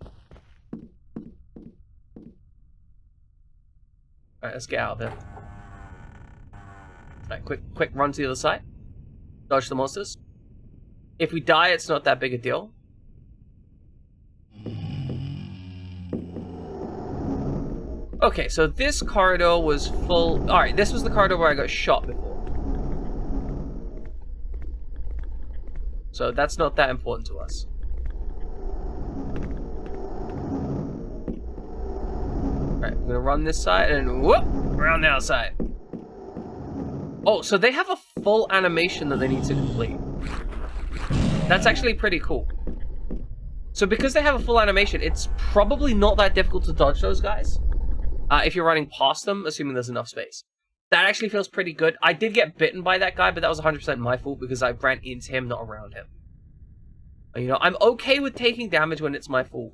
Alright, let's get out of there. Alright, quick run to the other side. Dodge the monsters. If we die, it's not that big a deal. Okay, so this corridor was full... Alright, this was the corridor where I got shot before. So that's not that important to us. Alright, I'm gonna run this side and whoop! Around the outside. Oh, so they have a full animation that they need to complete. That's actually pretty cool. So because they have a full animation, it's probably not that difficult to dodge those guys. If you're running past them, assuming there's enough space. That actually feels pretty good. I did get bitten by that guy, but that was 100% my fault because I ran into him, not around him. You know, I'm okay with taking damage when it's my fault.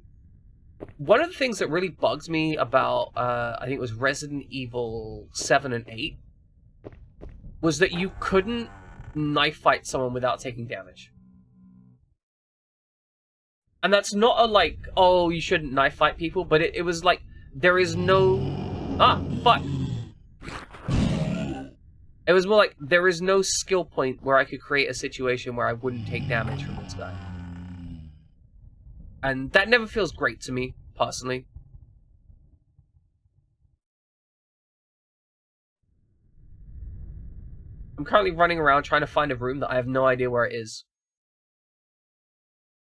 One of the things that really bugs me about, I think it was Resident Evil 7 and 8, was that you couldn't knife fight someone without taking damage. And that's not a, like, oh, you shouldn't knife fight people, but it was like, there is no... Ah, fuck! It was more like, there is no skill point where I could create a situation where I wouldn't take damage from this guy. And that never feels great to me, personally. I'm currently running around trying to find a room that I have no idea where it is.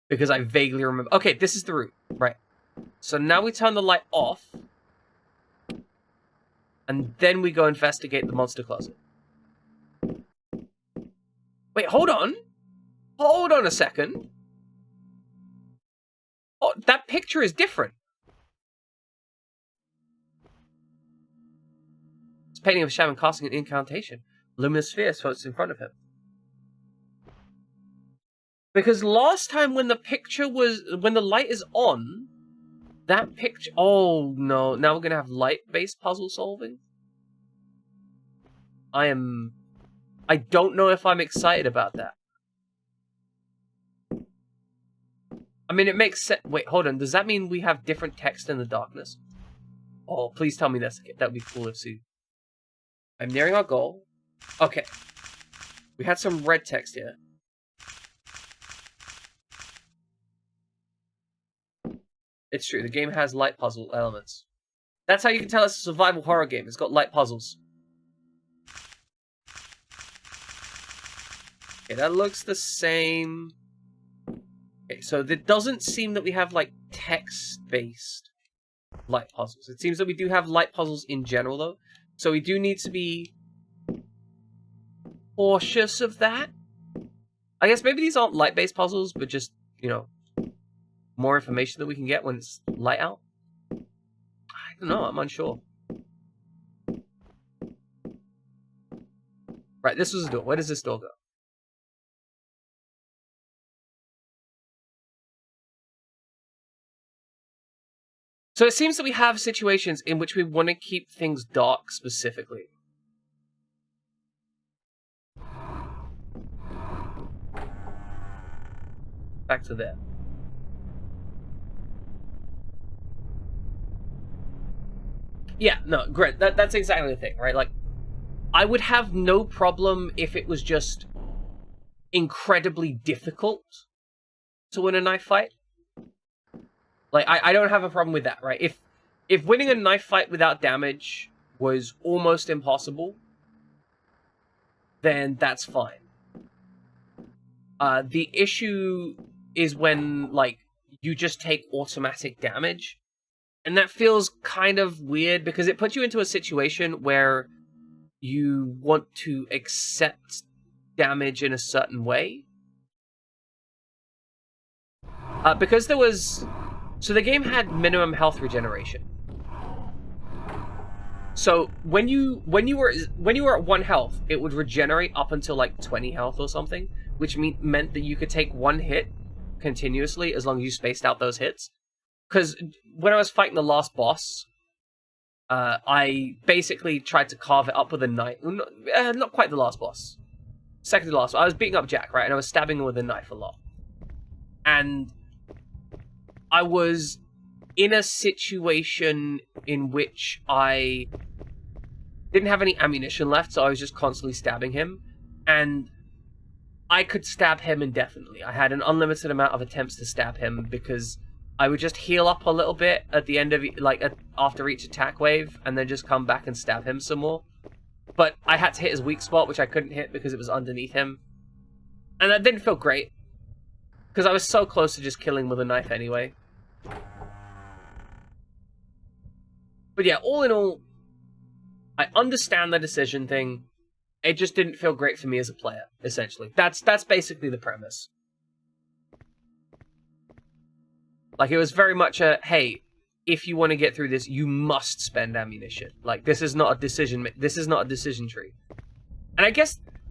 Because I vaguely remember... Okay, this is the room. Right. So now we turn the light off. And then we go investigate the monster closet. Wait, hold on. Hold on a second. Oh, that picture is different. It's a painting of a shaman casting an incantation. Luminous sphere floats in front of him. Because last time when the picture was... When the light is on... That picture... Oh, no. Now we're going to have light-based puzzle solving? I don't know if I'm excited about that. I mean, it makes sense. Wait, hold on. Does that mean we have different text in the darkness? Oh, please tell me that's... That would be cool if so. I'm nearing our goal. Okay. We had some red text here. It's true. The game has light puzzle elements. That's how you can tell it's a survival horror game. It's got light puzzles. Okay, that looks the same. Okay, so it doesn't seem that we have, like, text-based light puzzles. It seems that we do have light puzzles in general, though. So we do need to be cautious of that. I guess maybe these aren't light-based puzzles, but just, you know, more information that we can get when it's light out. I don't know, I'm unsure. Right, this was a door. Where does this door go? So it seems that we have situations in which we want to keep things dark specifically. Back to there. Yeah, no, great. That's exactly the thing, right? Like, I would have no problem if it was just incredibly difficult to win a knife fight. Like, I don't have a problem with that, right? If winning a knife fight without damage was almost impossible, then that's fine. The issue is when, like, you just take automatic damage. And that feels kind of weird because it puts you into a situation where you want to accept damage in a certain way. Because there was... So the game had minimum health regeneration. So when you were at 1 health, it would regenerate up until like 20 health or something, which meant that you could take 1 hit continuously as long as you spaced out those hits. Because when I was fighting the last boss, I basically tried to carve it up with a knife. Not quite the last boss. Second to last. I was beating up Jack, right? And I was stabbing him with a knife a lot. And I was in a situation in which I didn't have any ammunition left, so I was just constantly stabbing him. And I could stab him indefinitely. I had an unlimited amount of attempts to stab him because I would just heal up a little bit at the end of, after each attack wave, and then just come back and stab him some more. But I had to hit his weak spot, which I couldn't hit because it was underneath him. And that didn't feel great, because I was so close to just killing with a knife anyway. But yeah, all in all, I understand the decision thing. It just didn't feel great for me as a player, essentially. That's basically the premise. Like, it was very much a, hey, if you want to get through this, you must spend ammunition. Like, this is not a decision tree. And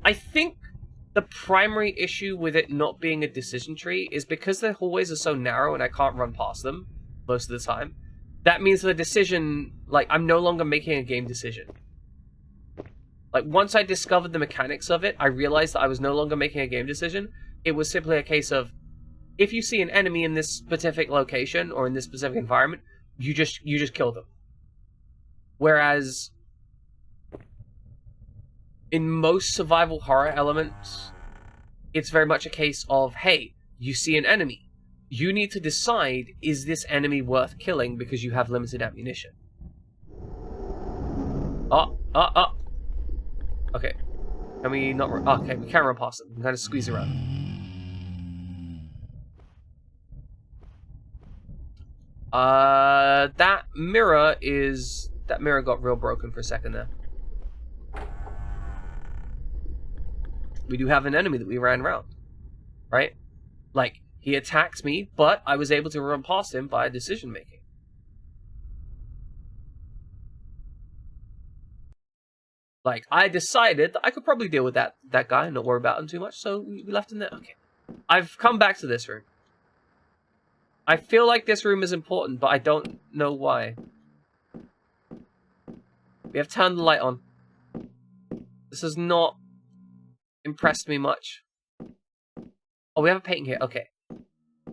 I think the primary issue with it not being a decision tree is because the hallways are so narrow and I can't run past them most of the time. That means the decision, like, I'm no longer making a game decision. Like, once I discovered the mechanics of it, I realized that I was no longer making a game decision. It was simply a case of, if you see an enemy in this specific location or in this specific environment, you just kill them. Whereas in most survival horror elements, it's very much a case of, hey, you see an enemy. You need to decide, is this enemy worth killing because you have limited ammunition? Okay. Can we not run? Okay, we can't run past them. We can kind of squeeze around. That mirror got real broken for a second there. We do have an enemy that we ran around, right? Like, he attacked me, but I was able to run past him by decision making. Like, I decided that I could probably deal with that guy and not worry about him too much, so we left him there. Okay. I've come back to this room. I feel like this room is important, but I don't know why. We have turned the light on. This has not impressed me much. Oh, we have a painting here. Okay.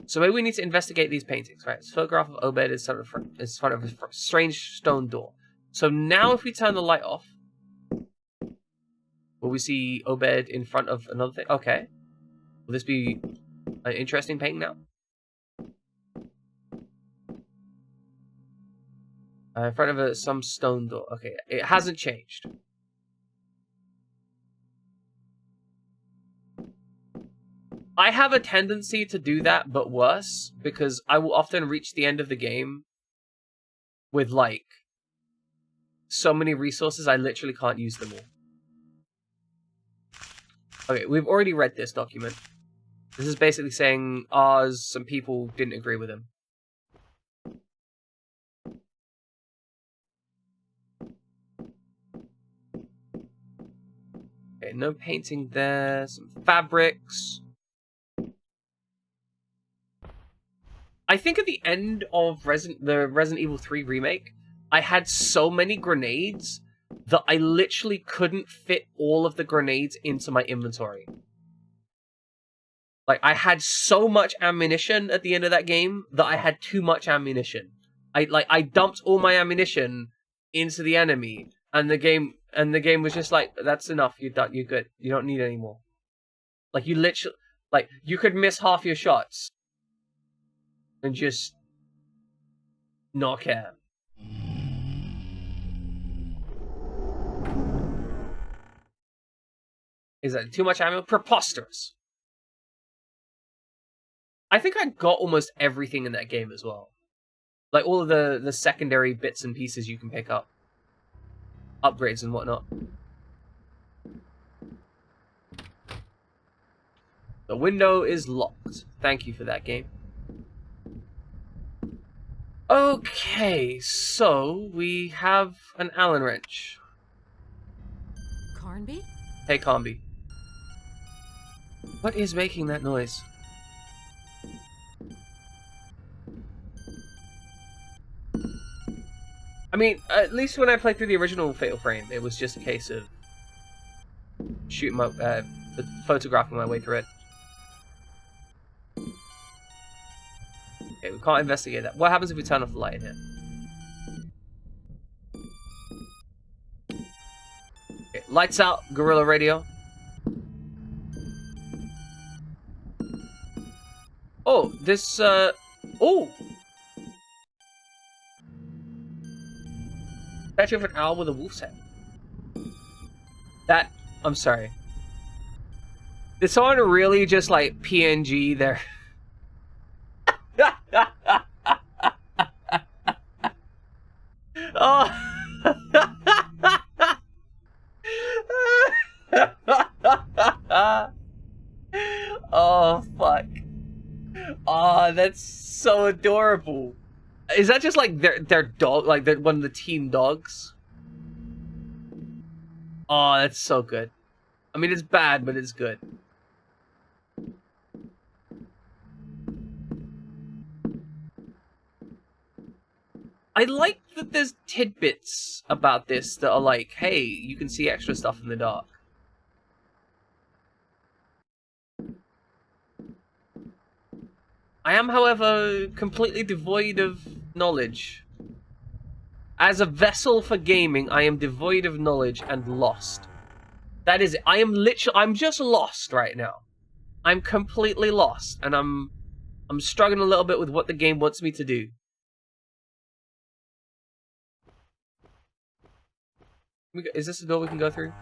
So maybe we need to investigate these paintings, right? It's a photograph of Obed in front of a strange stone door. So now if we turn the light off, will we see Obed in front of another thing? Okay. Will this be an interesting painting now? In front of some stone door. Okay, it hasn't changed. I have a tendency to do that, but worse, because I will often reach the end of the game with, like, so many resources, I literally can't use them all. Okay, we've already read this document. This is basically saying, some people didn't agree with him. Okay, Okay, no painting there. Some fabrics. I think at the end of the Resident Evil 3 remake, I had so many grenades that I literally couldn't fit all of the grenades into my inventory. Like, I had so much ammunition at the end of that game that I had too much ammunition. I dumped all my ammunition into the enemy, and the game was just like, that's enough, you're done, you're good. You don't need any more. Like, you literally, like, you could miss half your shots and just not care. Is that too much ammo? Preposterous. I think I got almost everything in that game as well. Like all of the secondary bits and pieces you can pick up. Upgrades and whatnot. The window is locked. Thank you for that, game. Okay, so we have an Allen wrench. Carnby? Hey, Combi. What is making that noise? I mean, at least when I played through the original Fatal Frame, it was just a case of shooting my, photographing my way through it. Okay, we can't investigate that. What happens if we turn off the light in here? Okay, lights out, Gorilla Radio. Oh, this, oh! Statue of an owl with a wolf's head. That, I'm sorry. Did someone really just, like, PNG there? Oh! Oh, fuck. Oh, that's so adorable. Is that just like their dog, like one of the team dogs? Oh, that's so good. I mean, it's bad, but it's good. I like that there's tidbits about this that are like, hey, you can see extra stuff in the dark. I am, however, completely devoid of knowledge. As a vessel for gaming, I am devoid of knowledge and lost. That is it. I'm just lost right now. I'm completely lost, and I'm struggling a little bit with what the game wants me to do. Is this a door we can go through?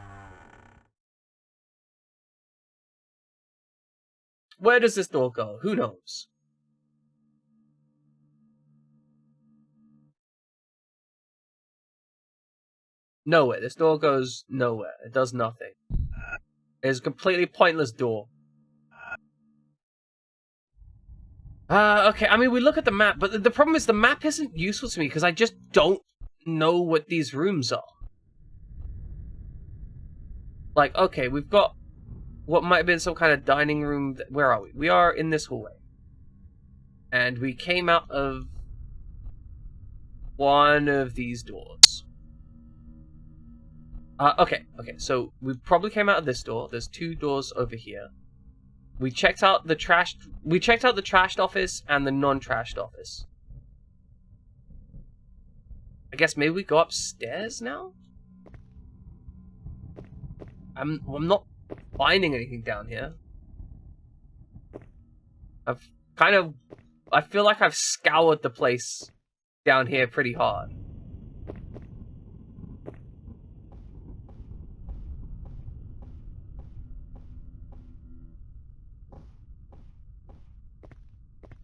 Where does this door go? Who knows? Nowhere. This door goes nowhere. It does nothing. It's a completely pointless door. Okay, I mean, we look at the map, but the problem is the map isn't useful to me because I just don't know what these rooms are. Like, okay, we've got what might have been some kind of dining room. Where are we? We are in this hallway. And we came out of one of these doors. Okay, so we probably came out of this door. There's two doors over here. We checked out the trashed office and the non-trashed office. I guess maybe we go upstairs now? I'm not finding anything down here. I feel like I've scoured the place down here pretty hard.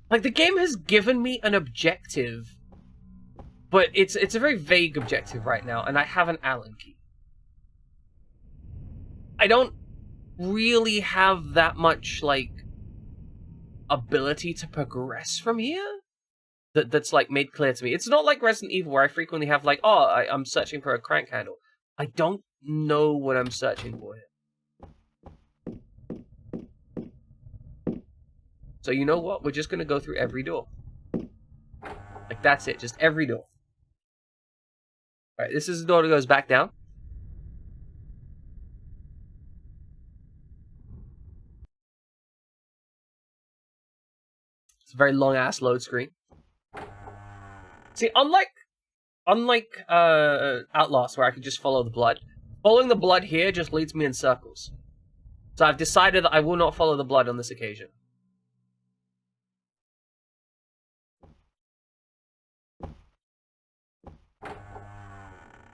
Like, the game has given me an objective, but it's a very vague objective right now, and I have an Allen key. I don't really have that much, like, ability to progress from here that's, like, made clear to me. It's not like Resident Evil where I frequently have, like, oh, I'm searching for a crank handle. I don't know what I'm searching for here. So you know what? We're just going to go through every door. Like, that's it. Just every door. Alright, this is the door that goes back down. It's a very long-ass load screen. See, unlike Outlast, where I could just follow the blood, following the blood here just leads me in circles. So I've decided that I will not follow the blood on this occasion.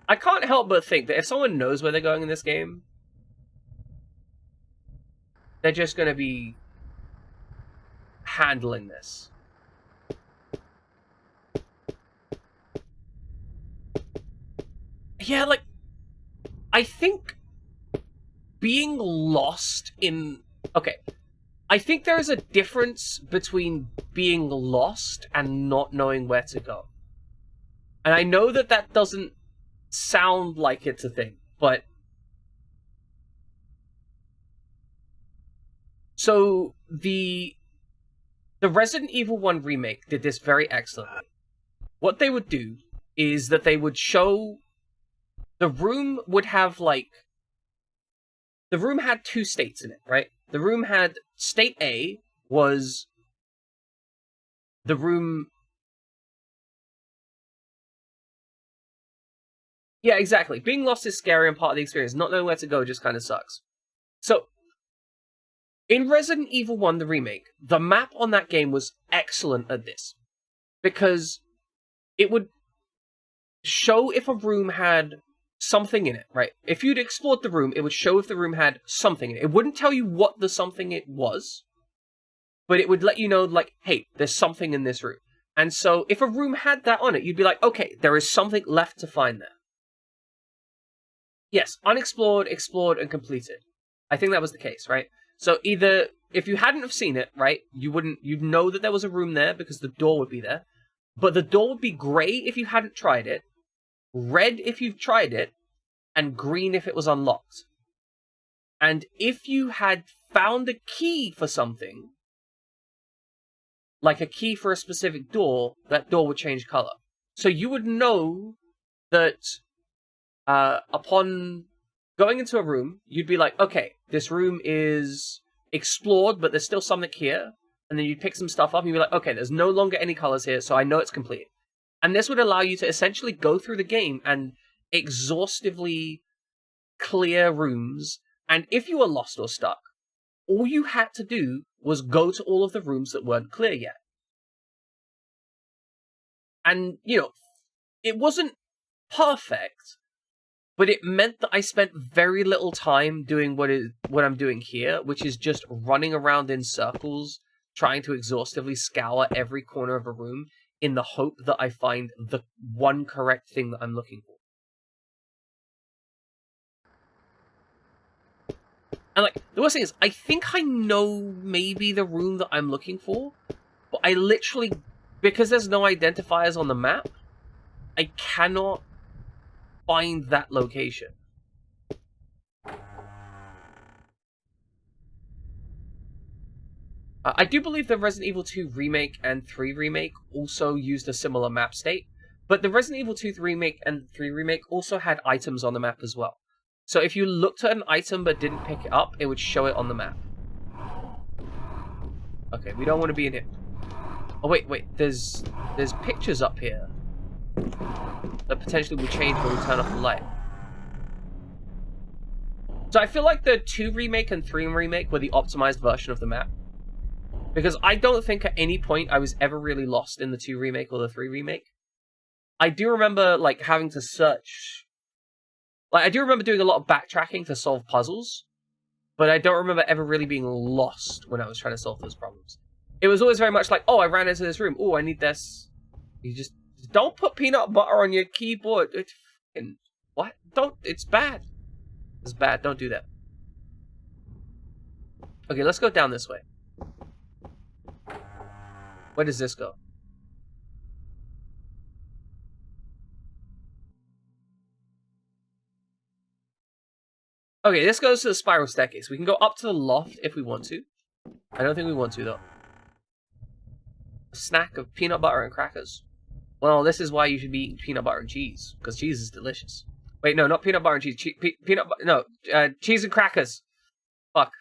I can't help but think that if someone knows where they're going in this game, they're just going to be handling this. Yeah, like, I think being lost in... Okay, I think there is a difference between being lost and not knowing where to go. And I know that that doesn't sound like it's a thing, but... So, the Resident Evil 1 remake did this very excellently. What they would do is that they would show... The room would have, like... The room had two states in it, right? The room had... State A was... The room... Yeah, exactly. Being lost is scary and part of the experience. Not knowing where to go just kind of sucks. So, in Resident Evil 1, the remake, the map on that game was excellent at this. Because it would show if a room had something in it, right? If you'd explored the room, it would show if the room had something in it. It wouldn't tell you what the something it was, but it would let you know, like, hey, there's something in this room. And so, if a room had that on it, you'd be like, okay, there is something left to find there. Yes, unexplored, explored, and completed. I think that was the case, right? So either, if you hadn't have seen it, right, you'd know that there was a room there because the door would be there. But the door would be grey if you hadn't tried it, red if you've tried it, and green if it was unlocked. And if you had found a key for something, like a key for a specific door, that door would change colour. So you would know that upon going into a room, you'd be like, okay, this room is explored, but there's still something here. And then you'd pick some stuff up and you'd be like, okay, there's no longer any colors here, so I know it's complete. And this would allow you to essentially go through the game and exhaustively clear rooms. And if you were lost or stuck, all you had to do was go to all of the rooms that weren't clear yet. And, you know, it wasn't perfect, but it meant that I spent very little time doing what I'm doing here, which is just running around in circles, trying to exhaustively scour every corner of a room in the hope that I find the one correct thing that I'm looking for. And, like, the worst thing is, I think I know maybe the room that I'm looking for, but I literally, because there's no identifiers on the map, I cannot find that location. I do believe the Resident Evil 2 Remake and 3 Remake also used a similar map state, but the Resident Evil 2 Remake and 3 Remake also had items on the map as well. So if you looked at an item but didn't pick it up, it would show it on the map. Okay, we don't want to be in here. Oh wait, there's pictures up here that potentially will change when we turn off the light. So I feel like the 2 Remake and 3 Remake were the optimized version of the map. Because I don't think at any point I was ever really lost in the 2 Remake or the 3 Remake. I do remember, like, having to search... Like, I do remember doing a lot of backtracking to solve puzzles, but I don't remember ever really being lost when I was trying to solve those problems. It was always very much like, oh, I ran into this room. Oh, I need this. You just don't put peanut butter on your keyboard. It's fucking... What? Don't... It's bad. It's bad. Don't do that. Okay, let's go down this way. Where does this go? Okay, this goes to the spiral staircase. We can go up to the loft if we want to. I don't think we want to, though. A snack of peanut butter and crackers. Well, this is why you should be eating peanut butter and cheese, because cheese is delicious. Wait, no, not peanut butter and cheese. Cheese and crackers. Fuck.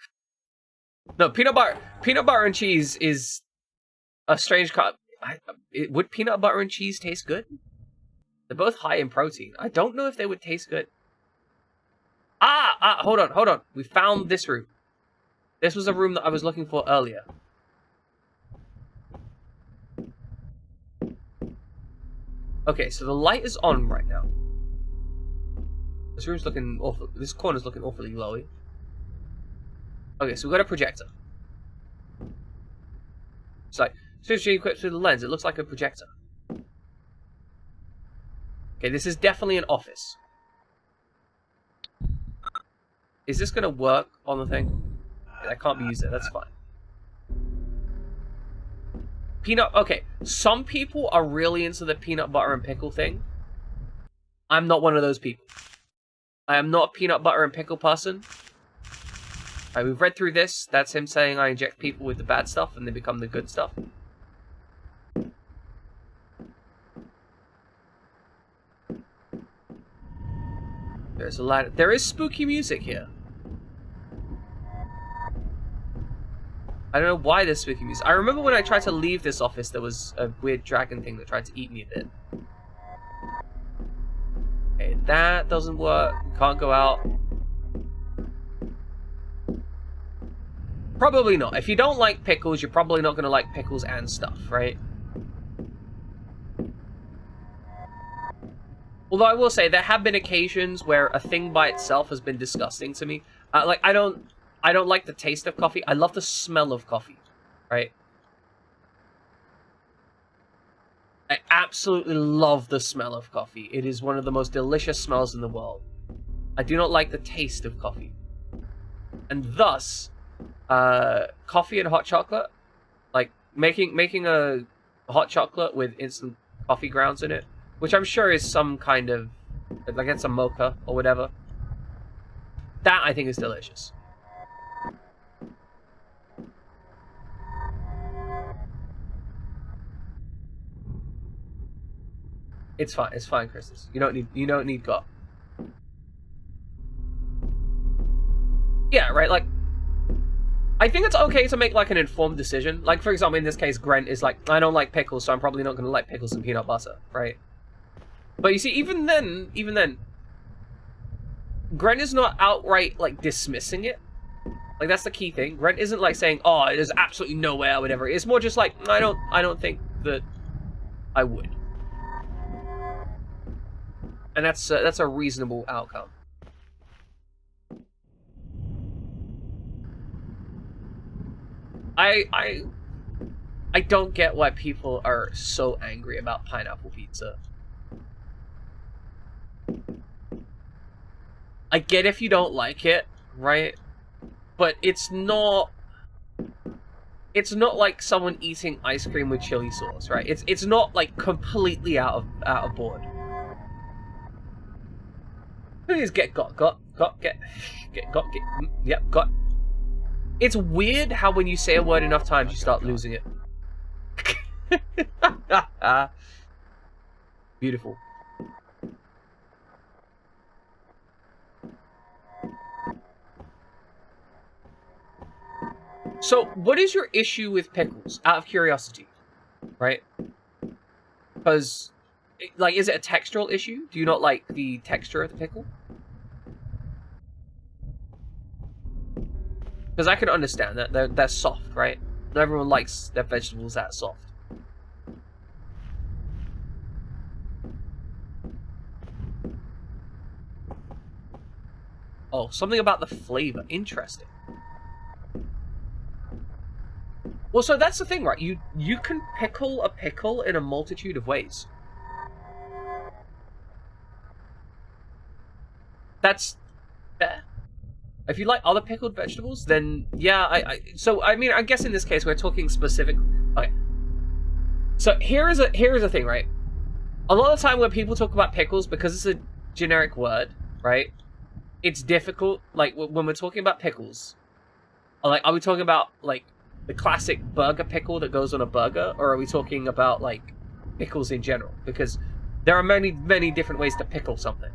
No, peanut butter and cheese is a strange would peanut butter and cheese taste good? They're both high in protein. I don't know if they would taste good. Hold on. We found this room. This was a room that I was looking for earlier. Okay, so the light is on right now. This room's looking awful. This corner's looking awfully glowy. Okay, so we've got a projector. It's like, seriously equipped through the lens. It looks like a projector. Okay, this is definitely an office. Is this going to work on the thing? That can't be used there. That's fine. Okay, some people are really into the peanut butter and pickle thing. I'm not one of those people. I am not a peanut butter and pickle person. Alright, we've read through this. That's him saying I inject people with the bad stuff and they become the good stuff. There's a lot. There is spooky music here. I don't know why there's spooky music. I remember when I tried to leave this office, there was a weird dragon thing that tried to eat me a bit. Okay, that doesn't work. Can't go out. Probably not. If you don't like pickles, you're probably not going to like pickles and stuff, right? Although I will say, there have been occasions where a thing by itself has been disgusting to me. Like, I don't like the taste of coffee. I love the smell of coffee, right? I absolutely love the smell of coffee. It is one of the most delicious smells in the world. I do not like the taste of coffee. And thus, coffee and hot chocolate, like making a hot chocolate with instant coffee grounds in it, which I'm sure is some kind of, like it's a mocha or whatever. That I think is delicious. It's fine, Chris. You don't need God. Yeah, right, like, I think it's okay to make, like, an informed decision. Like, for example, in this case, Grant is like, I don't like pickles, so I'm probably not going to like pickles and peanut butter, right? But you see, even then, Grant is not outright, like, dismissing it. Like, that's the key thing. Grant isn't, like, saying, oh, there's absolutely no way I would ever. It's more just like, I don't think that I would. And that's a reasonable outcome. I don't get why people are so angry about pineapple pizza. I get if you don't like it, right? But it's not like someone eating ice cream with chili sauce, right? It's not like completely out of board. Please get. It's weird how when you say a word enough times, you start losing it. Beautiful. So, what is your issue with pickles? Out of curiosity, right? Because, like, is it a textural issue? Do you not like the texture of the pickle? Because I can understand that. They're soft, right? Not everyone likes their vegetables that soft. Oh, something about the flavor. Interesting. Well, so that's the thing, right? You can pickle a pickle in a multitude of ways. That's fair. If you like other pickled vegetables, then yeah, so I mean, I guess in this case we're talking specific. Okay. So here's a thing, right? A lot of the time when people talk about pickles, because it's a generic word, right? It's difficult. Like when we're talking about pickles, like are we talking about like the classic burger pickle that goes on a burger, or are we talking about like pickles in general? Because there are many, many different ways to pickle something.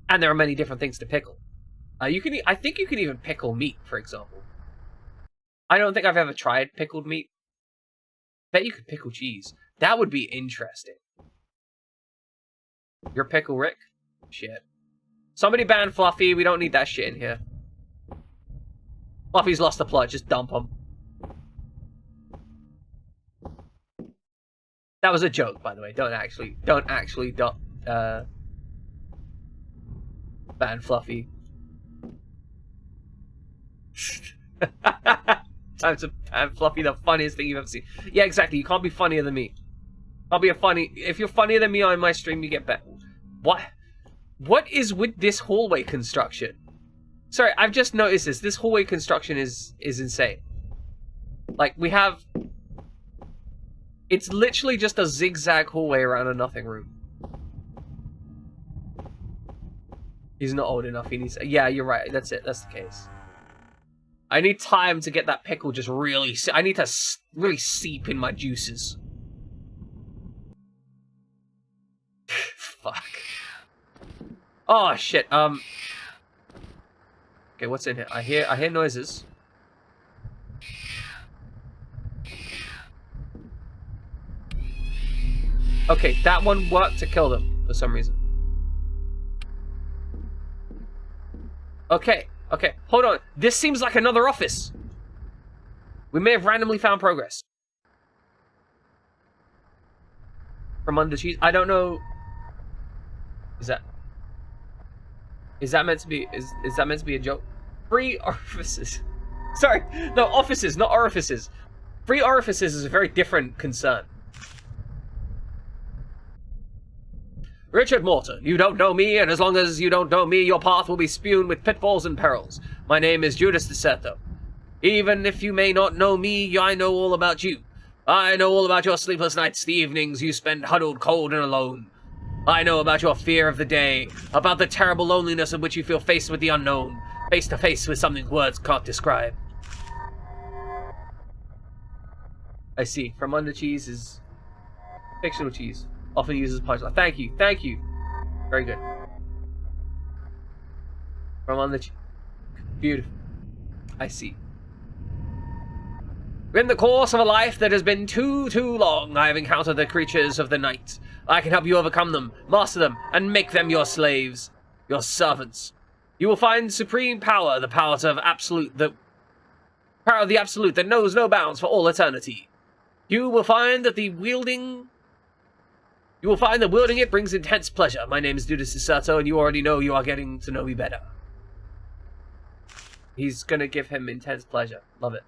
And there are many different things to pickle. I think you can even pickle meat, for example. I don't think I've ever tried pickled meat. Bet you could pickle cheese. That would be interesting. Your pickle, Rick? Shit. Somebody ban Fluffy. We don't need that shit in here. Fluffy's lost the plot. Just dump him. That was a joke, by the way. Don't actually ban Fluffy. Time to ban Fluffy, the funniest thing you've ever seen. Yeah, exactly. You can't be funnier than me. I'll be if you're funnier than me on my stream, you get bet. What is with this hallway construction? Sorry, I've just noticed this. This hallway construction is insane. Like, we have... It's literally just a zigzag hallway around a nothing room. He's not old enough. He needs... Yeah, you're right. That's it. That's the case. I need time to get that pickle just really... I need to really seep in my juices. Fuck. Oh, shit. Okay, what's in here? I hear noises. Okay, that one worked to kill them for some reason. Okay, hold on. This seems like another office. We may have randomly found progress. From under cheese. I don't know. Is that meant to be a joke? Free orifices. Sorry, no, offices, not orifices. Free orifices is a very different concern. Richard Morton, you don't know me, and as long as you don't know me, your path will be spewed with pitfalls and perils. My name is Judas DeSerto. Even if you may not know me, I know all about you. I know all about your sleepless nights, the evenings you spend huddled cold and alone. I know about your fear of the day, about the terrible loneliness in which you feel faced with the unknown, face to face with something words can't describe. I see. From under cheese is fictional cheese. Often uses punchline. Thank you. Very good. From under cheese. Beautiful. I see. In the course of a life that has been too long, I have encountered the creatures of the night. I can help you overcome them, master them, and make them your slaves, your servants. You will find supreme power, the power of the absolute that knows no bounds for all eternity. You will find that wielding it brings intense pleasure. My name is Judas DeSerto, and you already know you are getting to know me better. He's gonna give him intense pleasure. Love it.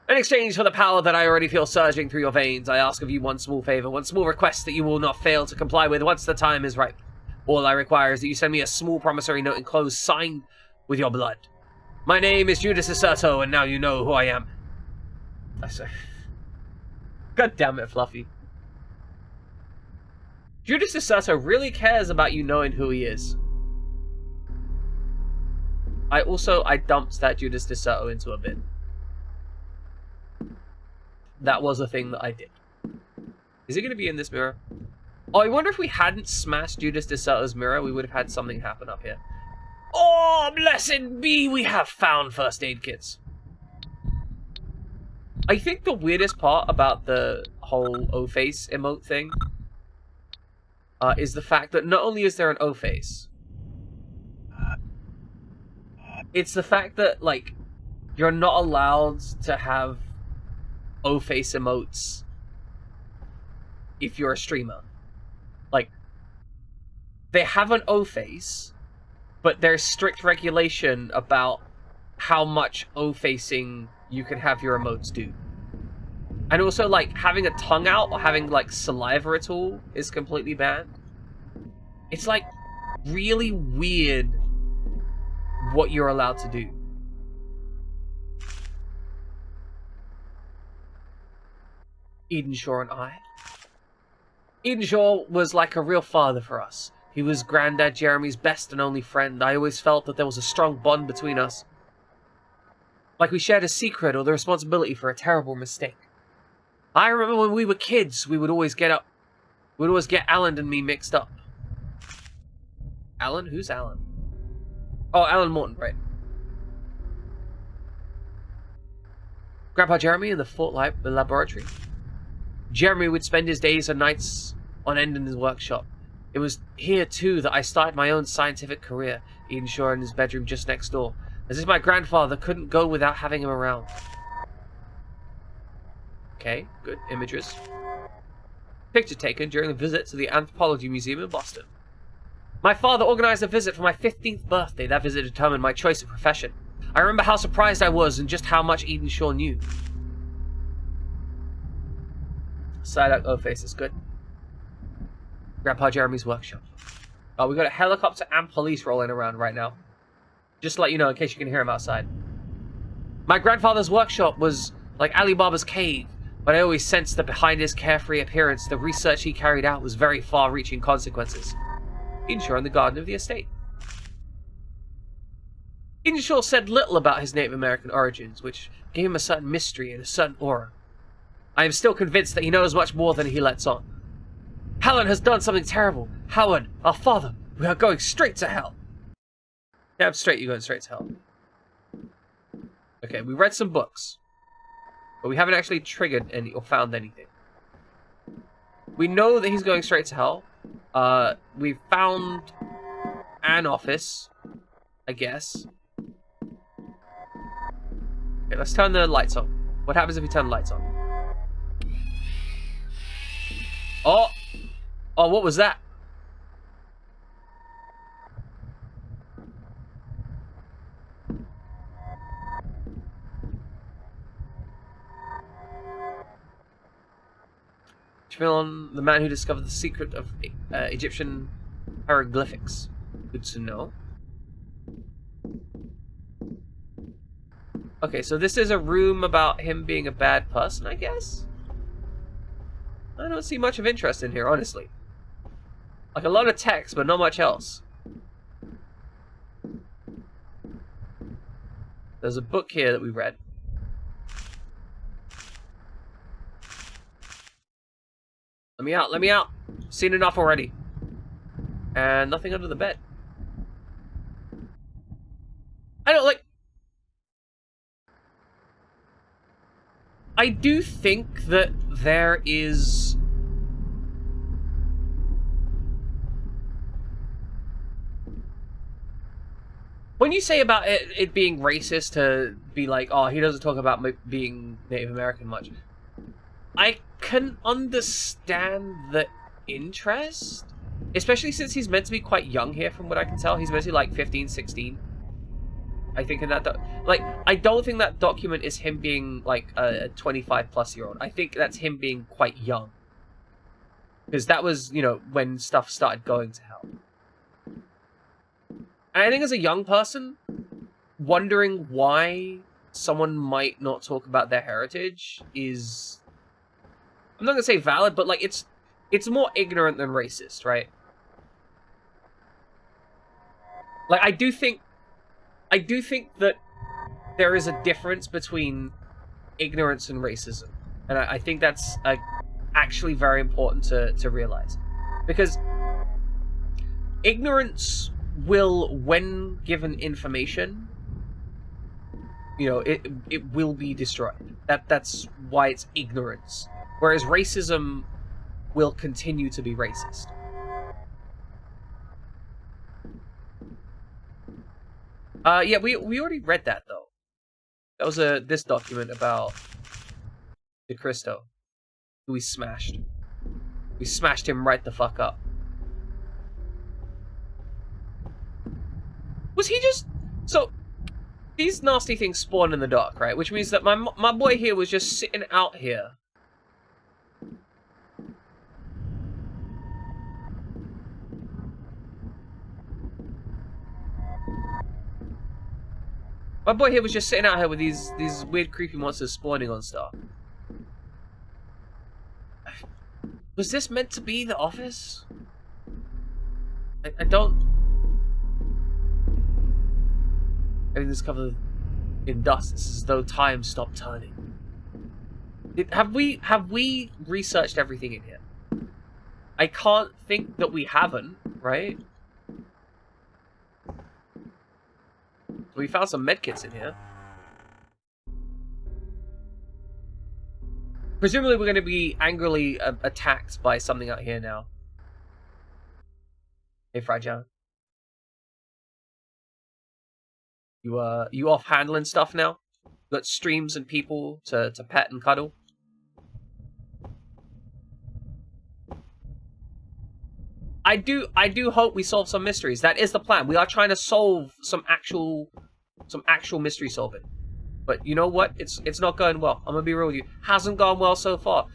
In exchange for the power that I already feel surging through your veins, I ask of you one small favor, one small request that you will not fail to comply with once the time is ripe. All I require is that you send me a small promissory note enclosed, signed with your blood. My name is Judas DeSerto, and now you know who I am. I say, God damn it, Fluffy. Judas DeSerto really cares about you knowing who he is. I dumped that Judas DeSerto into a bin. That was a thing that I did. Is it going to be in this mirror? Oh, I wonder if we hadn't smashed Judas DeSerto's mirror, we would have had something happen up here. Oh, blessed be, we have found first aid kits. I think the weirdest part about the whole O-face emote thing is the fact that not only is there an O-face, it's the fact that, like, you're not allowed to have O-face emotes if you're a streamer. Like, they have an O-face, but there's strict regulation about how much O-facing you can have your emotes do. And also, like, having a tongue out or having, like, saliva at all is completely banned. It's, like, really weird what you're allowed to do. Edenshaw and I. Edenshaw was like a real father for us. He was Granddad Jeremy's best and only friend. I always felt that there was a strong bond between us. Like we shared a secret or the responsibility for a terrible mistake. I remember when we were kids, we would always get Alan and me mixed up. Alan? Who's Alan? Oh, Alan Morton, right. Grandpa Jeremy in the Fort Laboratory. Jeremy would spend his days and nights on end in his workshop. It was here, too, that I started my own scientific career, Eden Shaw in his bedroom just next door, as if my grandfather couldn't go without having him around. Okay, good. Images. Picture taken during a visit to the Anthropology Museum in Boston. My father organized a visit for my 15th birthday. That visit determined my choice of profession. I remember how surprised I was and just how much Eden Shaw knew. Side O face is good. Grandpa Jeremy's workshop. Oh, we got a helicopter and police rolling around right now. Just to let you know, in case you can hear him outside. My grandfather's workshop was like Alibaba's cave, but I always sensed that behind his carefree appearance, the research he carried out was very far-reaching consequences. Eden Shaw in the garden of the estate. Eden Shaw said little about his Native American origins, which gave him a certain mystery and a certain aura. I am still convinced that he knows much more than he lets on. Helen has done something terrible. Howard, our father, we are going straight to hell. Damn straight, you're going straight to hell. Okay, we read some books, but we haven't actually triggered any or found anything. We know that he's going straight to hell. We found an office, I guess. Okay, let's turn the lights on. What happens if we turn the lights on? Oh! Oh, what was that? On the man who discovered the secret of Egyptian hieroglyphics. Good to know. Okay, so this is a room about him being a bad person, I guess? I don't see much of interest in here, honestly. Like, a lot of text, but not much else. There's a book here that we read. Let me out, let me out. Seen enough already. And nothing under the bed. I don't like... I do think that there is... When you say about it being racist to be like, oh, he doesn't talk about being Native American much. I can understand the interest. Especially since he's meant to be quite young here, from what I can tell. He's meant to be like 15, 16. I think in that... Like, I don't think that document is him being like a 25-plus-year-old. I think that's him being quite young. Because that was, you know, when stuff started going to hell. And I think as a young person, wondering why someone might not talk about their heritage is... I'm not going to say valid, but like it's more ignorant than racist, right? Like I do think that there is a difference between ignorance and racism. And I think that's actually very important to realize. Because ignorance will, when given information, you know, it will be destroyed. That's why it's ignorance. Whereas racism will continue to be racist. Yeah, we already read that though. That was this document about the Cristo, who we smashed. We smashed him right the fuck up. Was he just... So, these nasty things spawn in the dark, right? Which means that my boy here was just sitting out here. My boy here was just sitting out here with these weird creepy monsters spawning on stuff. Was this meant to be the office? I don't... Everything's covered in dust. It's as though time stopped turning. Have we researched everything in here? I can't think that we haven't, right? We found some medkits in here. Presumably we're going to be angrily attacked by something out here now. Hey, Fragile. You off handling stuff now? Got streams and people to pet and cuddle? I do hope we solve some mysteries. That is the plan. We are trying to solve some actual mystery solving. But you know what? It's not going well. I'm gonna be real with you. Hasn't gone well so far.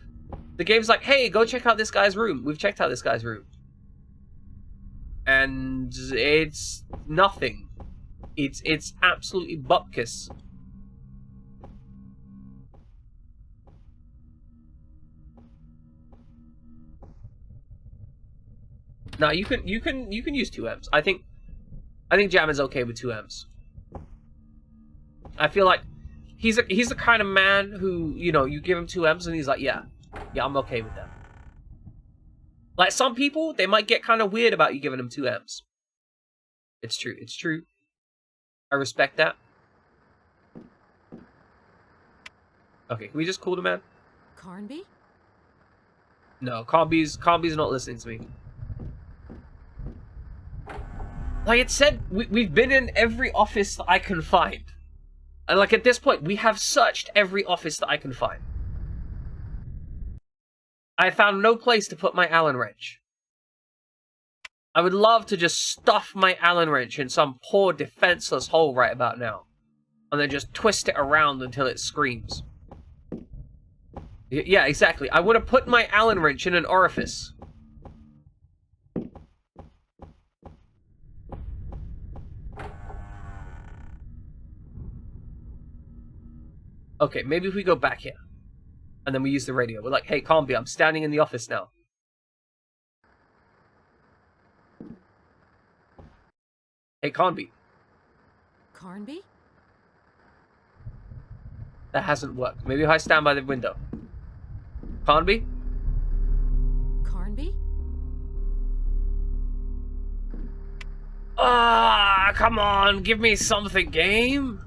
The game's like, hey, go check out this guy's room. We've checked out this guy's room. And it's nothing. It's absolutely bupkis. No, you can use 2Ms. I think Jam is okay with 2Ms. I feel like he's the kind of man who, you know, you give him 2Ms and he's like, yeah, I'm okay with that. Like some people, they might get kind of weird about you giving them 2Ms. It's true. I respect that. Okay, can we just call the man? Carnby? No, Carnby's not listening to me. Like it said, we've been in every office that I can find. And like at this point, we have searched every office that I can find. I found no place to put my Allen wrench. I would love to just stuff my Allen wrench in some poor defenseless hole right about now. And then just twist it around until it screams. Yeah, exactly. I would have put my Allen wrench in an orifice. Okay, maybe if we go back here. And then we use the radio. We're like, hey, Carnby, I'm standing in the office now. Hey, Carnby. Carnby? That hasn't worked. Maybe if I stand by the window. Carnby? Carnby? Ah, come on, give me something, game.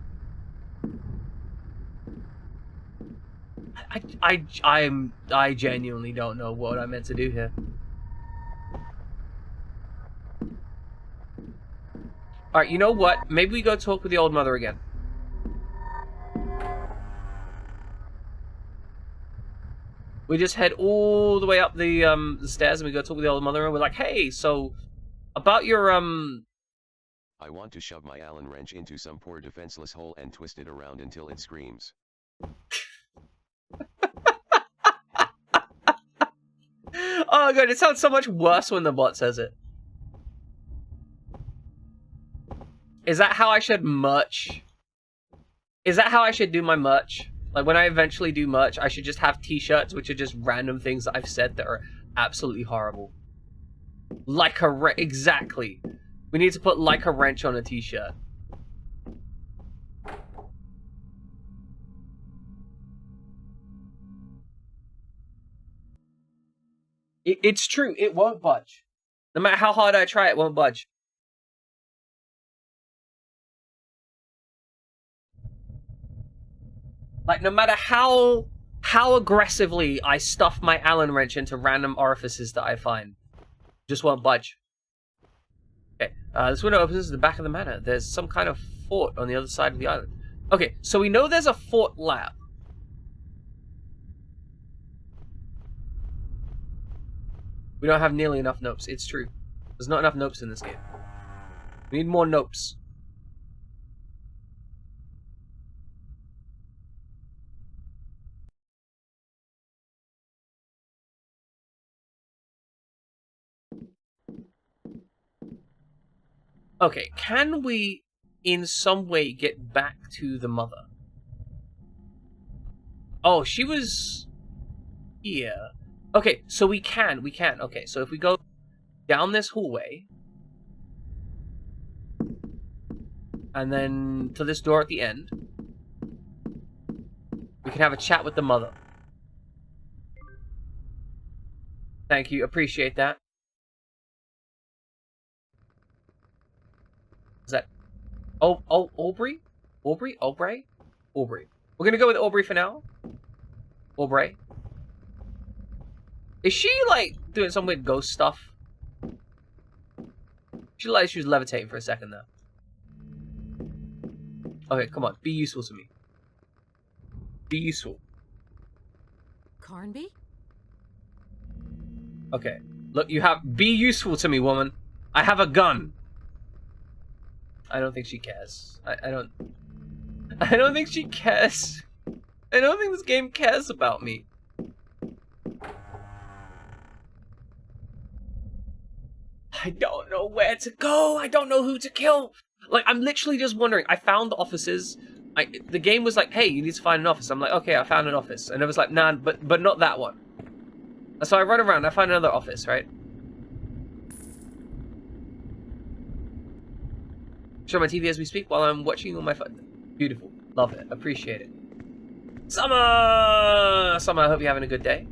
I genuinely don't know what I meant to do here. Alright, you know what? Maybe we go talk with the old mother again. We just head all the way up the stairs and we go talk with the old mother and we're like, hey, so about your I want to shove my Allen wrench into some poor defenseless hole and twist it around until it screams. Oh god, it sounds so much worse when the bot says it. Is that how I should merch? Is that how I should do my merch? Like when I eventually do merch, I should just have t-shirts which are just random things that I've said that are absolutely horrible. Like a exactly. We need to put like a wrench on a t-shirt. It's true, it won't budge. No matter how hard I try, it won't budge. Like, no matter how aggressively I stuff my Allen wrench into random orifices that I find, just won't budge. Okay, this window opens to the back of the manor. There's some kind of fort on the other side of the island. Okay, so we know there's a fort lab. We don't have nearly enough nopes. It's true. There's not enough nopes in this game. We need more nopes. Okay, can we in some way get back to the mother? Oh, she was here. Okay, so we can. Okay, so if we go down this hallway, And then to this door at the end. We can have a chat with the mother. Thank you, appreciate that. Is that... Oh, Aubrey? Aubrey? Aubrey? Aubrey. We're gonna go with Aubrey for now. Aubrey. Is she, like, doing some weird ghost stuff? She looked like she was levitating for a second, though. Okay, come on. Be useful to me. Be useful. Carnby? Okay. Look, you have... Be useful to me, woman. I have a gun. I don't think she cares. I don't think she cares. I don't think this game cares about me. I don't know where to go. I don't know who to kill. Like, I'm literally just wondering. I found the offices. The game was like, hey, you need to find an office. I'm like, okay, I found an office. And it was like, nah, but not that one. So I run around. I find another office, right? Show my TV as we speak while I'm watching on my phone. Beautiful. Love it. Appreciate it. Summer! Summer, I hope you're having a good day.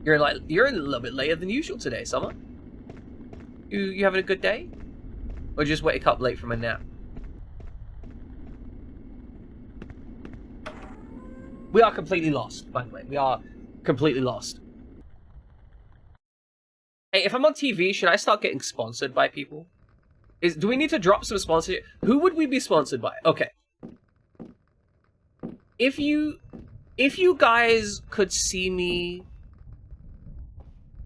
You're a little bit later than usual today, Summer. You having a good day? Or just wake up late from a nap? We are completely lost, by the way. We are completely lost. Hey, if I'm on TV, should I start getting sponsored by people? Do we need to drop some sponsorship? Who would we be sponsored by? Okay. If you guys could see me,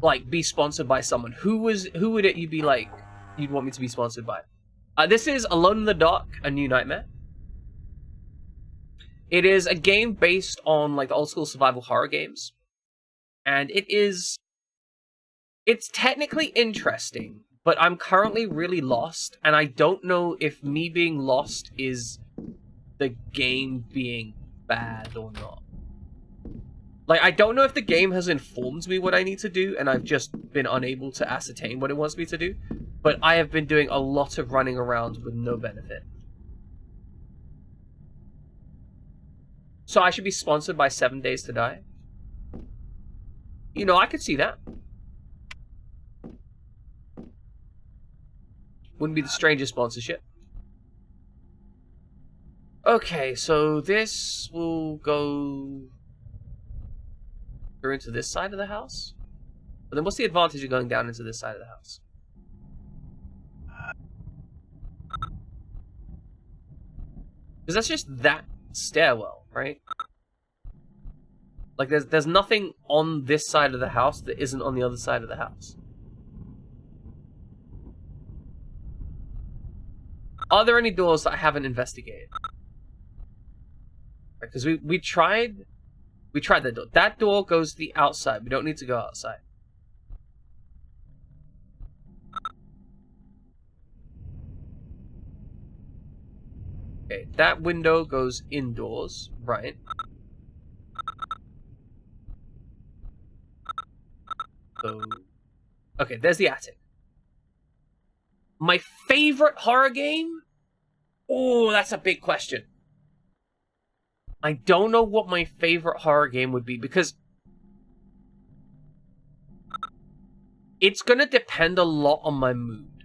like, be sponsored by someone, who would it you'd be like, you'd want me to be sponsored by? This is Alone in the Dark, A New Nightmare. It is a game based on, like, the old school survival horror games. And it's technically interesting, but I'm currently really lost, and I don't know if me being lost is the game being bad or not. Like, I don't know if the game has informed me what I need to do, and I've just been unable to ascertain what it wants me to do, but I have been doing a lot of running around with no benefit. So I should be sponsored by 7 Days to Die? You know, I could see that. Wouldn't be the strangest sponsorship. Okay, so this will go through into this side of the house. But then what's the advantage of going down into this side of the house? Because that's just that stairwell, right? Like, there's nothing on this side of the house that isn't on the other side of the house. Are there any doors that I haven't investigated? Because we tried that door. That door goes to the outside. We don't need to go outside. Okay, that window goes indoors, right? So, okay, there's the attic. My favorite horror game? Oh, that's a big question. I don't know what my favorite horror game would be, because it's gonna depend a lot on my mood.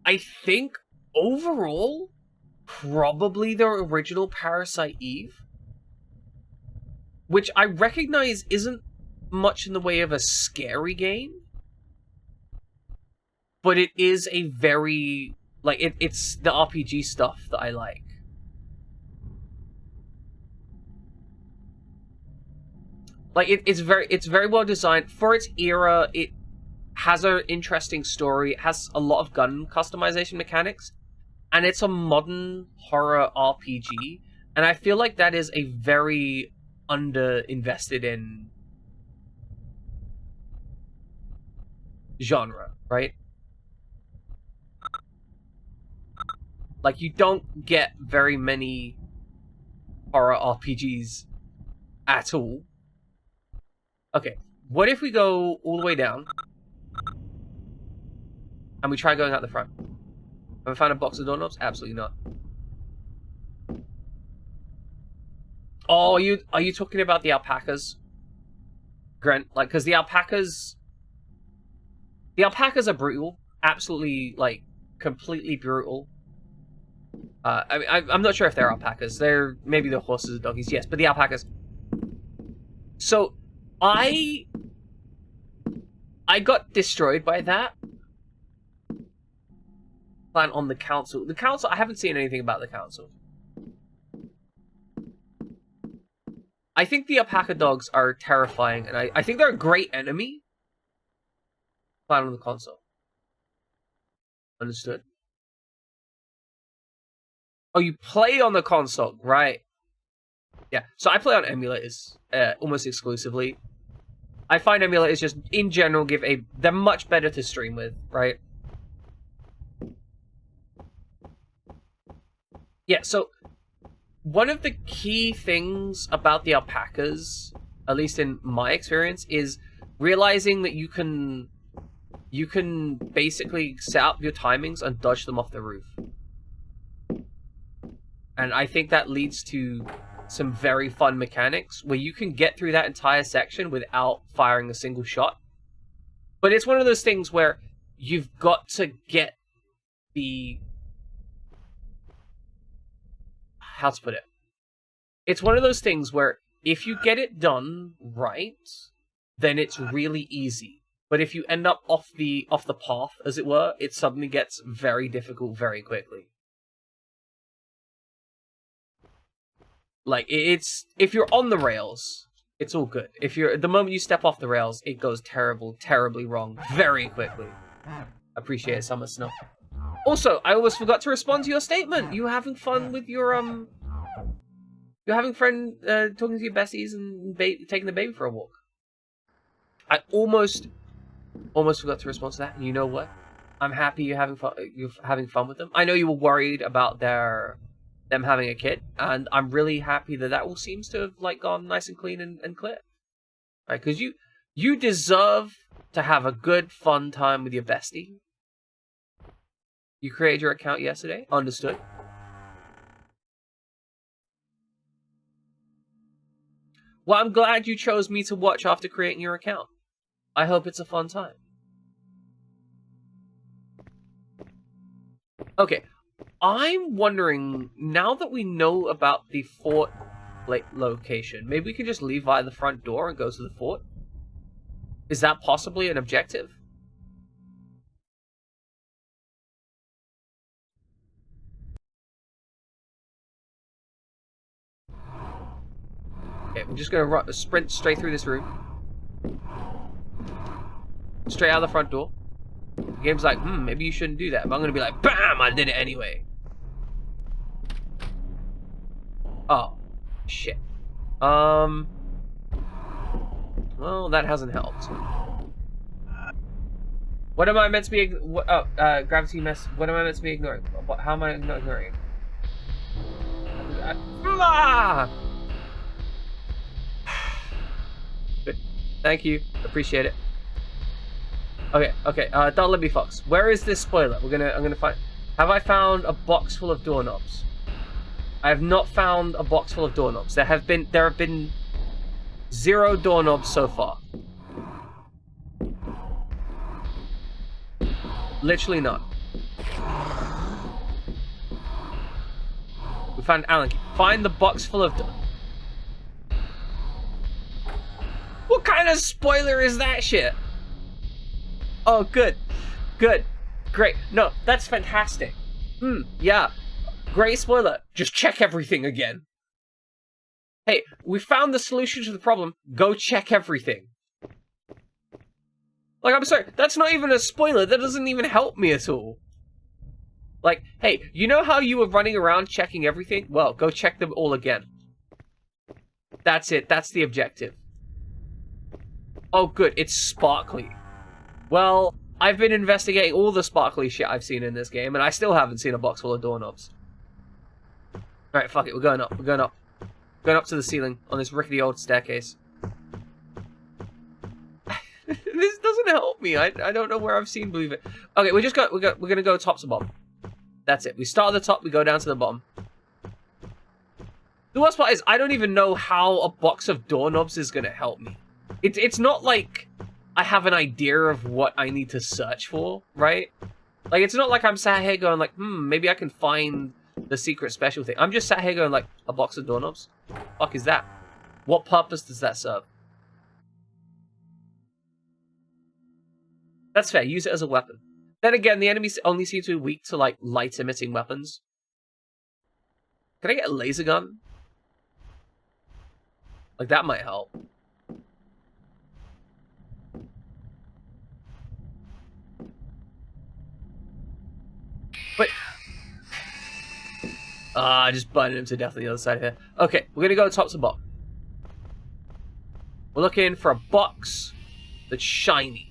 I think, overall, probably the original Parasite Eve, which I recognize isn't much in the way of a scary game, but it is a very, like, it's the RPG stuff that I like. Like, it's very well designed. For its era, it has an interesting story. It has a lot of gun customization mechanics. And it's a modern horror RPG. And I feel like that is a very under-invested in genre, right? Like, you don't get very many horror RPGs at all. Okay, what if we go all the way down and we try going out the front? Have I found a box of doorknobs? Absolutely not. Oh, are you talking about the alpacas? Grant, like, because the alpacas are brutal. Absolutely, like, completely brutal. I mean, I'm not sure if they're alpacas. They're, maybe they're horses or doggies, yes, but the alpacas. So, I got destroyed by that. Plan on the council. The council, I haven't seen anything about the council. I think the alpaca dogs are terrifying, and I think they're a great enemy. Plan on the console. Understood. Oh, you play on the console, right? Yeah, so I play on emulators almost exclusively. I find emulators just, in general, they're much better to stream with, right? Yeah, so one of the key things about the alpacas, at least in my experience, is realizing that you can basically set up your timings and dodge them off the roof. And I think that leads to some very fun mechanics where you can get through that entire section without firing a single shot. But it's one of those things where you've got to get the... how to put it? It's one of those things where if you get it done right, then it's really easy. But if you end up off the path, as it were, it suddenly gets very difficult very quickly. Like, if you're on the rails, it's all good. The moment you step off the rails, it goes terribly wrong very quickly. Appreciate it, Summer Snow. Also, I almost forgot to respond to your statement. You having fun with your, you're having fun, talking to your besties and taking the baby for a walk. I almost forgot to respond to that, and you know what? I'm happy you're having fun with them. I know you were worried about them having a kid, and I'm really happy that all seems to have like gone nice and clean and clear. Right, because you deserve to have a good fun time with your bestie. You created your account yesterday. Understood. Well, I'm glad you chose me to watch after creating your account. I hope it's a fun time. Okay. I'm wondering, now that we know about the fort location, maybe we can just leave via the front door and go to the fort? Is that possibly an objective? Okay, we're just gonna sprint straight through this room. Straight out the front door. The game's like, maybe you shouldn't do that. But I'm gonna be like, BAM! I did it anyway. Oh. Shit. Well, that hasn't helped. What am I meant to be... gravity mess... What am I meant to be ignoring? How am I not ignoring it? Good. Thank you. Appreciate it. Okay, don't let me fox. Where is this spoiler? I'm gonna find... Have I found a box full of doorknobs? I have not found a box full of doorknobs. There have been 0 doorknobs so far. Literally none. We found Allen key. Find the box full of What kind of spoiler is that shit? Oh, good. Good. Great. No, that's fantastic. Yeah. Great spoiler. Just check everything again. Hey, we found the solution to the problem. Go check everything. Like, I'm sorry, that's not even a spoiler. That doesn't even help me at all. Like, hey, you know how you were running around checking everything? Well, go check them all again. That's it. That's the objective. Oh, good. It's sparkly. Well, I've been investigating all the sparkly shit I've seen in this game, and I still haven't seen a box full of doorknobs. Alright, fuck it. We're going up. We're going up. Going up to the ceiling on this rickety old staircase. This doesn't help me. I don't know where I've seen believe it. Okay, we're gonna go top to bottom. That's it. We start at the top, we go down to the bottom. The worst part is, I don't even know how a box of doorknobs is going to help me. It's not like I have an idea of what I need to search for, right? Like, it's not like I'm sat here going like, maybe I can find the secret special thing. I'm just sat here going like, a box of doorknobs? Fuck is that? What purpose does that serve? That's fair, use it as a weapon. Then again, the enemies only seem to be weak to, like, light-emitting weapons. Can I get a laser gun? Like, that might help. But... I just butted him to death on the other side here. Okay, we're gonna go top to bottom. We're looking for a box that's shiny.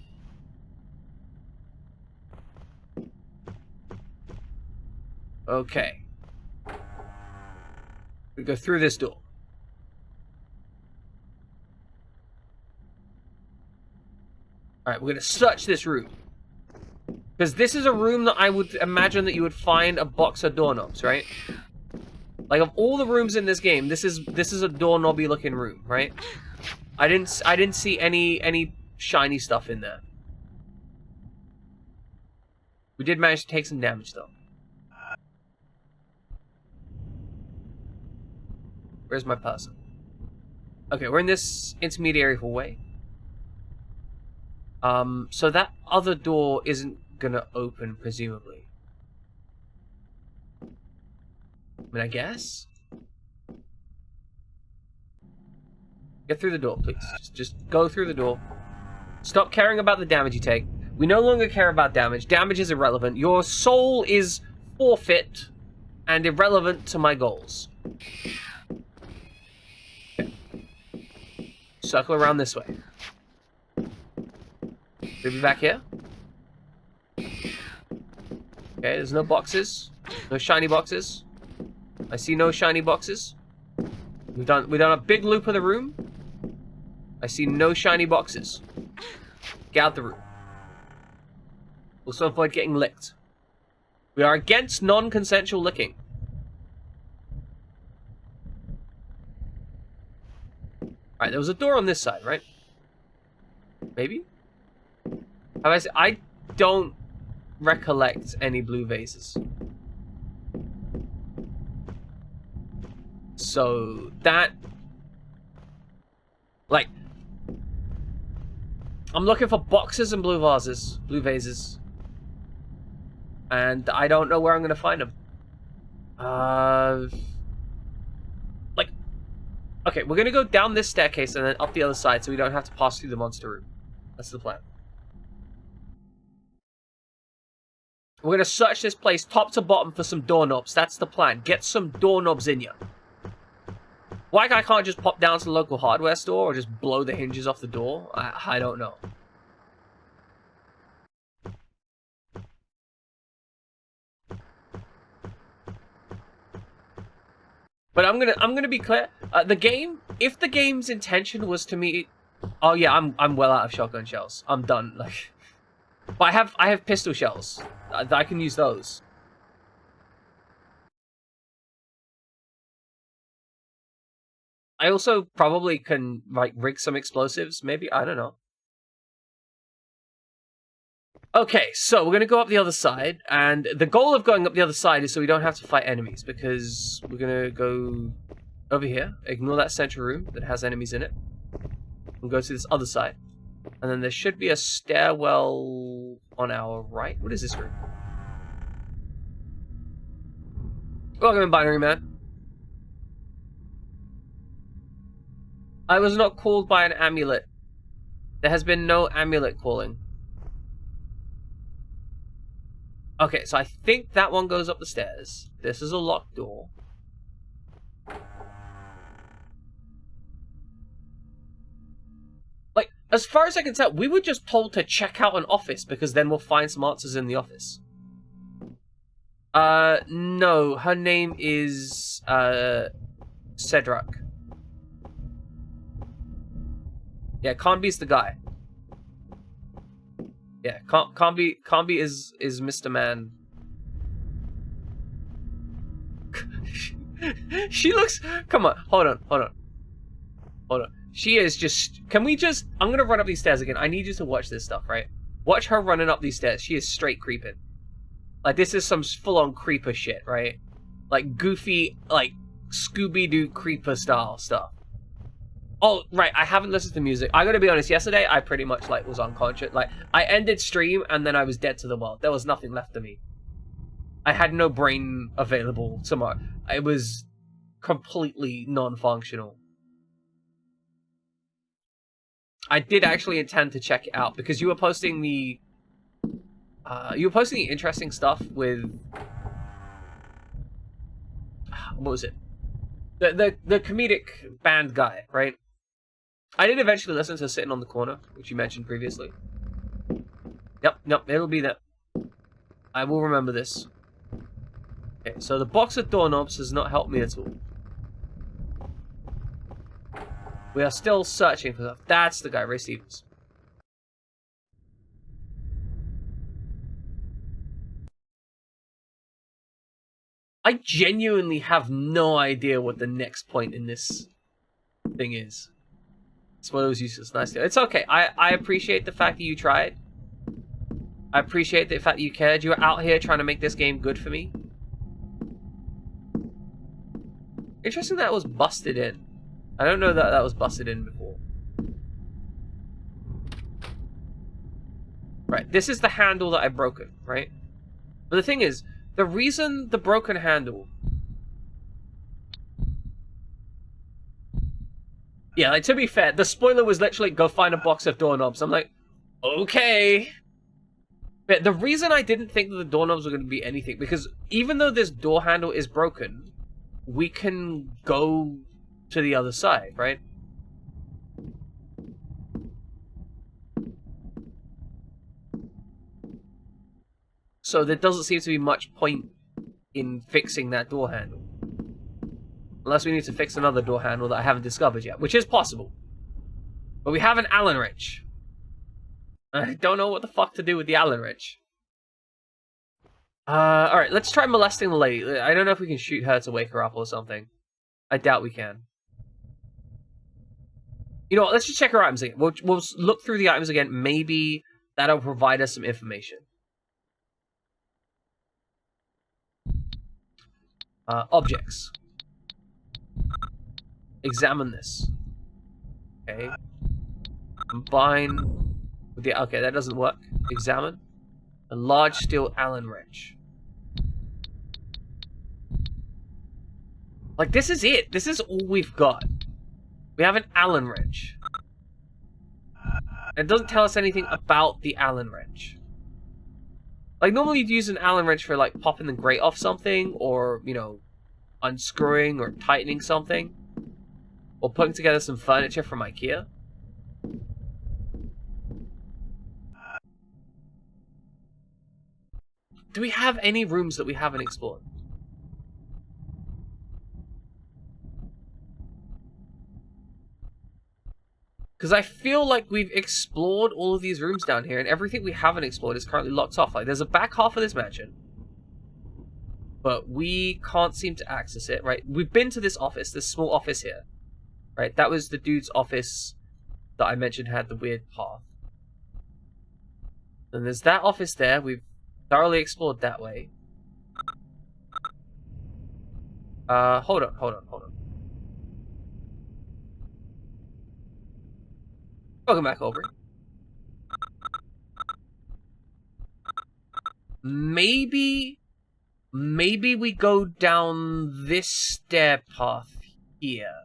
Okay. We go through this door. Alright, we're gonna search this room. Because this is a room that I would imagine that you would find a box of doorknobs, right? Like, of all the rooms in this game, this is a doorknobby looking room, right? I didn't see any shiny stuff in there. We did manage to take some damage though. Where's my person? Okay, we're in this intermediary hallway. So that other door isn't gonna open, presumably. I mean, I guess? Get through the door, please. Just go through the door. Stop caring about the damage you take. We no longer care about damage. Damage is irrelevant. Your soul is forfeit and irrelevant to my goals. Okay. Circle around this way. We'll be back here. Okay, there's no boxes. No shiny boxes. I see no shiny boxes. We've done a big loop of the room. I see no shiny boxes. Get out the room. Also avoid getting licked. We are against non-consensual licking. Alright, there was a door on this side, right? Maybe? I don't recollect any blue vases. So, that... Like... I'm looking for boxes and blue vases. And I don't know where I'm going to find them. Like... Okay, we're going to go down this staircase and then up the other side so we don't have to pass through the monster room. That's the plan. We're going to search this place top to bottom for some doorknobs. That's the plan. Get some doorknobs in you. Why I can't just pop down to the local hardware store or just blow the hinges off the door? I don't know. But I'm gonna be clear. The game, if the game's intention was to me, oh yeah, I'm well out of shotgun shells. I'm done. Like, but I have pistol shells. I can use those. I also probably can, like, rig some explosives, maybe? I don't know. Okay, so we're going to go up the other side, and the goal of going up the other side is so we don't have to fight enemies, because we're going to go over here, ignore that central room that has enemies in it, and go to this other side. And then there should be a stairwell on our right. What is this room? Welcome in, Binary Man. I was not called by an amulet. There has been no amulet calling. Okay, so I think that one goes up the stairs. This is a locked door. Like, as far as I can tell, we were just told to check out an office because then we'll find some answers in the office. No, her name is, Cedric. Yeah, Conby's the guy. Yeah, Conby is Mr. Man. She looks... Come on, hold on. She is just... Can we just... I'm gonna run up these stairs again. I need you to watch this stuff, right? Watch her running up these stairs. She is straight creeping. Like, this is some full-on creeper shit, right? Like, goofy, like, Scooby-Doo creeper style stuff. Oh, right, I haven't listened to music. I gotta be honest, yesterday, I pretty much, like, was unconscious. Like, I ended stream, and then I was dead to the world. There was nothing left of me. I had no brain available tomorrow. It was completely non-functional. I did actually intend to check it out, because you were posting the... interesting stuff with... What was it? The comedic band guy, right? I did eventually listen to Sitting on the Corner, which you mentioned previously. Yep, it'll be that. I will remember this. Okay, so the box of doorknobs has not helped me at all. We are still searching for stuff. That's the guy, Ray Stevens. I genuinely have no idea what the next point in this thing is. It's one of those useless nice things. It's okay. I appreciate the fact that you tried. I appreciate the fact that you cared. You were out here trying to make this game good for me. Interesting that was busted in. I don't know that that was busted in before. Right, this is the handle that I've broken, right? But the thing is, the reason the broken handle... Yeah, like, to be fair, the spoiler was literally go find a box of doorknobs. I'm like, okay. But the reason I didn't think that the doorknobs were going to be anything, because even though this door handle is broken, we can go to the other side, right? So there doesn't seem to be much point in fixing that door handle. Unless we need to fix another door handle that I haven't discovered yet, which is possible. But we have an Allen wrench. I don't know what the fuck to do with the Allen wrench. Alright, let's try molesting the lady. I don't know if we can shoot her to wake her up or something. I doubt we can. You know what, let's just check her items again. We'll look through the items again. Maybe that'll provide us some information. Objects. Examine this. Okay. Combine with the... Okay, that doesn't work. Examine. A large steel Allen wrench. Like, this is it. This is all we've got. We have an Allen wrench. It doesn't tell us anything about the Allen wrench. Like, normally you'd use an Allen wrench for, like, popping the grate off something, or, you know, unscrewing or tightening something. Or putting together some furniture from IKEA. Do we have any rooms that we haven't explored? Because I feel like we've explored all of these rooms down here, and everything we haven't explored is currently locked off. Like, there's a back half of this mansion, but we can't seem to access it, right? We've been to this office, this small office here, right? That was the dude's office that I mentioned had the weird path. And there's that office there. We've thoroughly explored that way. Hold on. Welcome back, Aubrey. Maybe we go down this stair path here.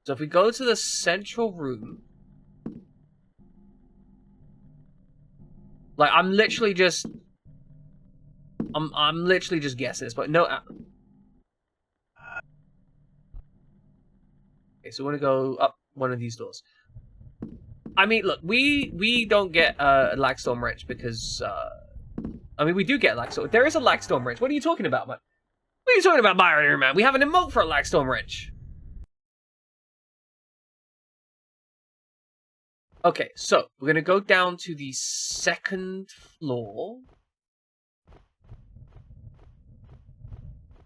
So if we go to the central room... Like, I'm literally just guessing this, but no... Okay, so we're gonna go up one of these doors. I mean, look, we don't get a Lagstorm wrench because, I mean, we do get a Lagstorm. There is a Lagstorm wrench. What are you talking about, man? What are you talking about, Byron here, man? We have an emote for a Lagstorm wrench. Okay, so we're gonna go down to the second floor.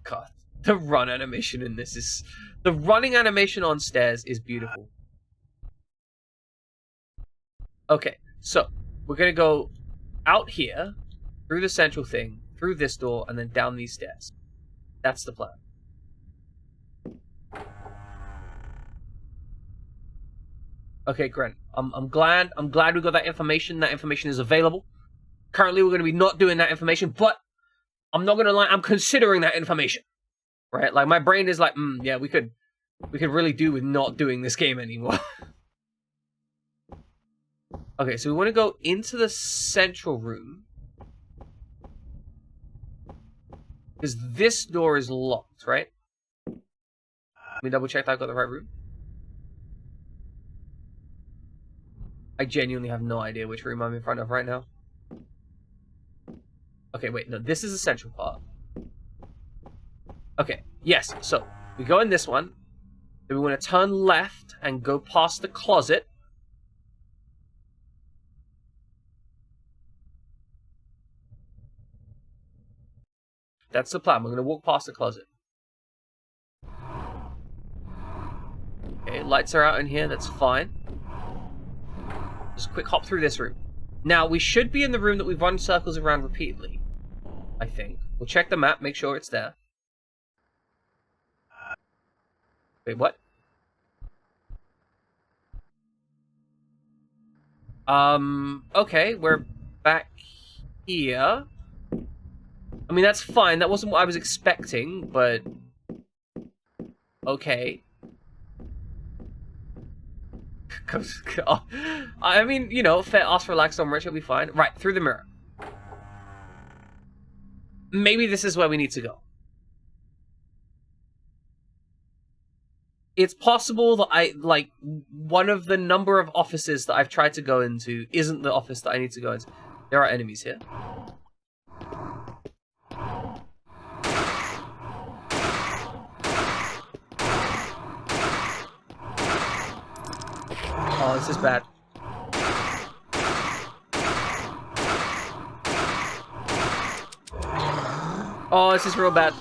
God, The run animation in this is... The running animation on stairs is beautiful. Okay, so we're going to go out here, through the central thing, through this door, and then down these stairs. That's the plan. Okay, Grant. I'm glad we got that information. That information is available. Currently, we're going to be not doing that information, but I'm not going to lie, I'm considering that information. Right? Like, my brain is like, yeah, we could really do with not doing this game anymore. Okay, so we want to go into the central room. Because this door is locked, right? Let me double check that I've got the right room. I genuinely have no idea which room I'm in front of right now. Okay, wait, no, this is the central part. Okay, yes, so we go in this one. Then we want to turn left and go past the closet. That's the plan. We're going to walk past the closet. Okay, lights are out in here. That's fine. Just a quick hop through this room. Now, we should be in the room that we've run circles around repeatedly. I think. We'll check the map, make sure it's there. Wait, what? Okay, we're back here. I mean, that's fine. That wasn't what I was expecting, but... Okay. I mean, you know, ask for relax on Rich, it'll be fine. Right, through the mirror. Maybe this is where we need to go. It's possible that one of the number of offices that I've tried to go into isn't the office that I need to go into. There are enemies here. Oh, this is bad. Oh, this is real bad.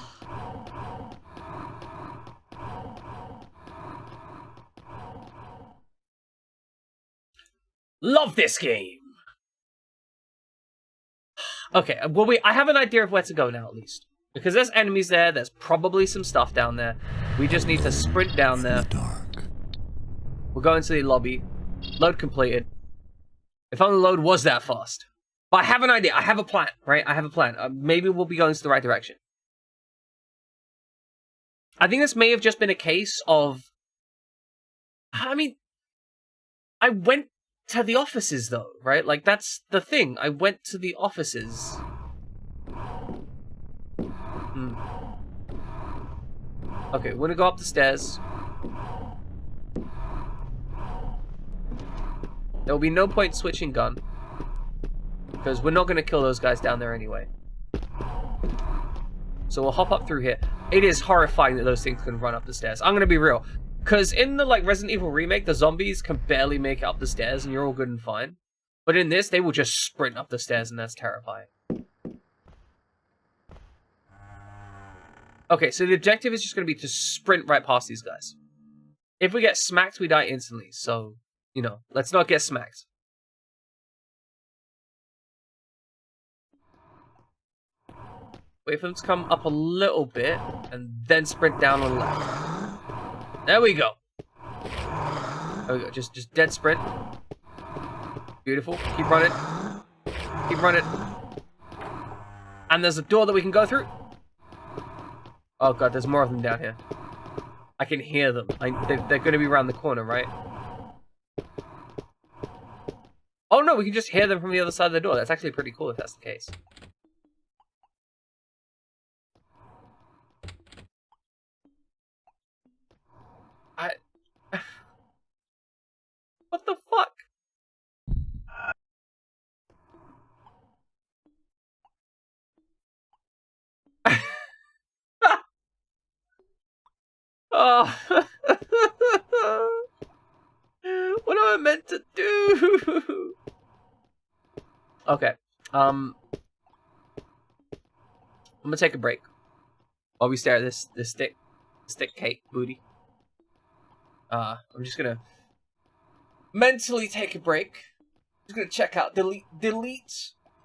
Love this game! Okay, well, I have an idea of where to go now, at least. Because there's enemies there, there's probably some stuff down there. We just need to sprint down there. We'll go into the lobby. Load completed. If only load was that fast. But I have an idea. I have a plan, right? I have a plan. Maybe we'll be going to the right direction. I think this may have just been a case of... I mean... I went to the offices, though, right? Like, that's the thing. I went to the offices. Okay, we're gonna go up the stairs. There will be no point switching gun. Because we're not gonna kill those guys down there anyway. So we'll hop up through here. It is horrifying that those things can run up the stairs. I'm gonna be real. Because in the Resident Evil remake, the zombies can barely make it up the stairs and you're all good and fine. But in this, they will just sprint up the stairs and that's terrifying. Okay, so the objective is just going to be to sprint right past these guys. If we get smacked, we die instantly. So, you know, let's not get smacked. Wait for them to come up a little bit and then sprint down on the left. There we go. There we go. Just dead sprint. Beautiful. Keep running. Keep running. And there's a door that we can go through. Oh god, there's more of them down here. I can hear them. They're going to be around the corner, right? Oh no, we can just hear them from the other side of the door. That's actually pretty cool if that's the case. What the fuck? Oh. What am I meant to do? Okay. I'm gonna take a break. while we stare at this stick cake booty. I'm just gonna mentally take a break. Just gonna check out, delete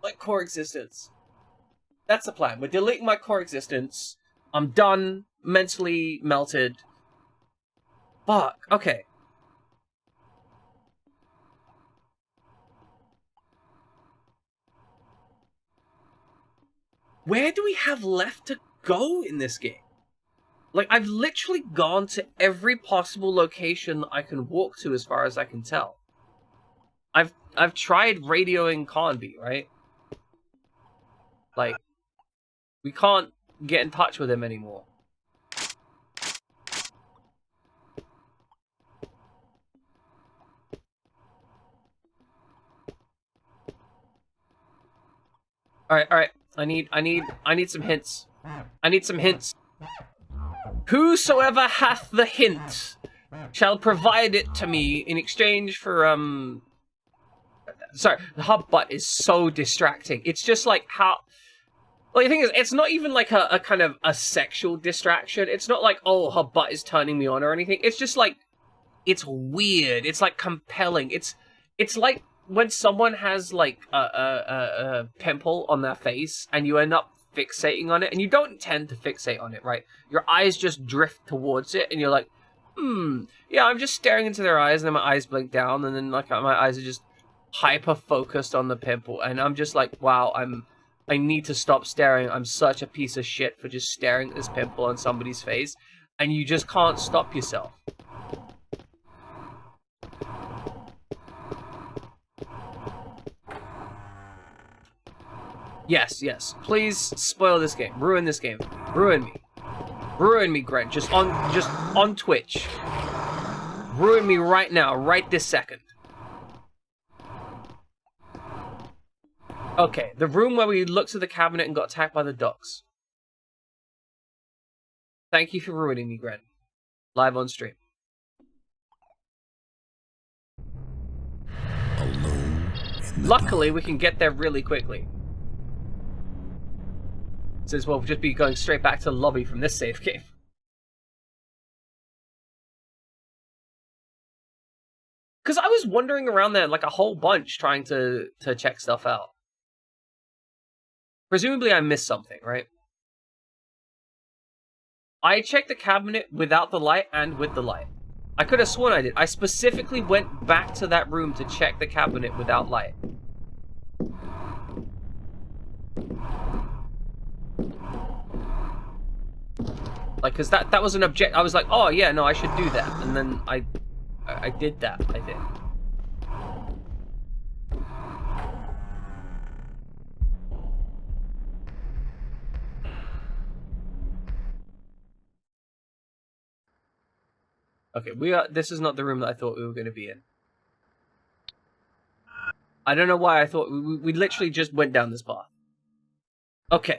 my core existence. That's the plan. We're deleting my core existence. I'm done, mentally melted. Fuck. Okay. Where do we have left to go in this game? Like, I've literally gone to every possible location I can walk to as far as I can tell. I've tried radioing Conby, right? Like, we can't get in touch with him anymore. Alright. I need some hints. I need some hints. Whosoever hath the hint shall provide it to me in exchange for, Sorry, the hub butt is so distracting. It's just like how... Well, the thing is, it's not even like a kind of a sexual distraction. It's not like, oh, her butt is turning me on or anything. It's just like, it's weird. It's like compelling. It's like when someone has like a pimple on their face and you end up fixating on it, and you don't tend to fixate on it, right? Your eyes just drift towards it, and you're like, yeah, I'm just staring into their eyes, and then my eyes blink down, and then like my eyes are just hyper focused on the pimple, and I'm just like, wow, I need to stop staring. I'm such a piece of shit for just staring at this pimple on somebody's face, and you just can't stop yourself. Yes. Please spoil this game. Ruin this game. Ruin me. Ruin me, Grant. Just on Twitch. Ruin me right now, right this second. Okay, the room where we looked at the cabinet and got attacked by the ducks. Thank you for ruining me, Grant. Live on stream. Luckily, we can get there really quickly. Since we'll just be going straight back to the lobby from this save game. Because I was wandering around there like a whole bunch trying to check stuff out. Presumably I missed something, right? I checked the cabinet without the light and with the light. I could have sworn I did. I specifically went back to that room to check the cabinet without light. Like, cause that was an object. I was like, oh yeah, no, I should do that, and then I did that, I think. Okay, this is not the room that I thought we were going to be in. I don't know why I thought we literally just went down this path. Okay.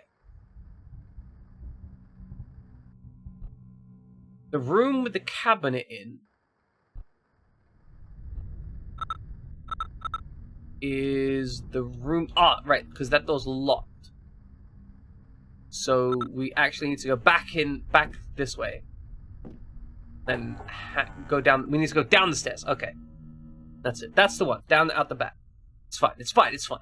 The room with the cabinet in is the room... Ah, right, because that door's locked. So we actually need to go back this way. Then go down... We need to go down the stairs. Okay. That's it. That's the one. Down out the back. It's fine. It's fine. It's fine.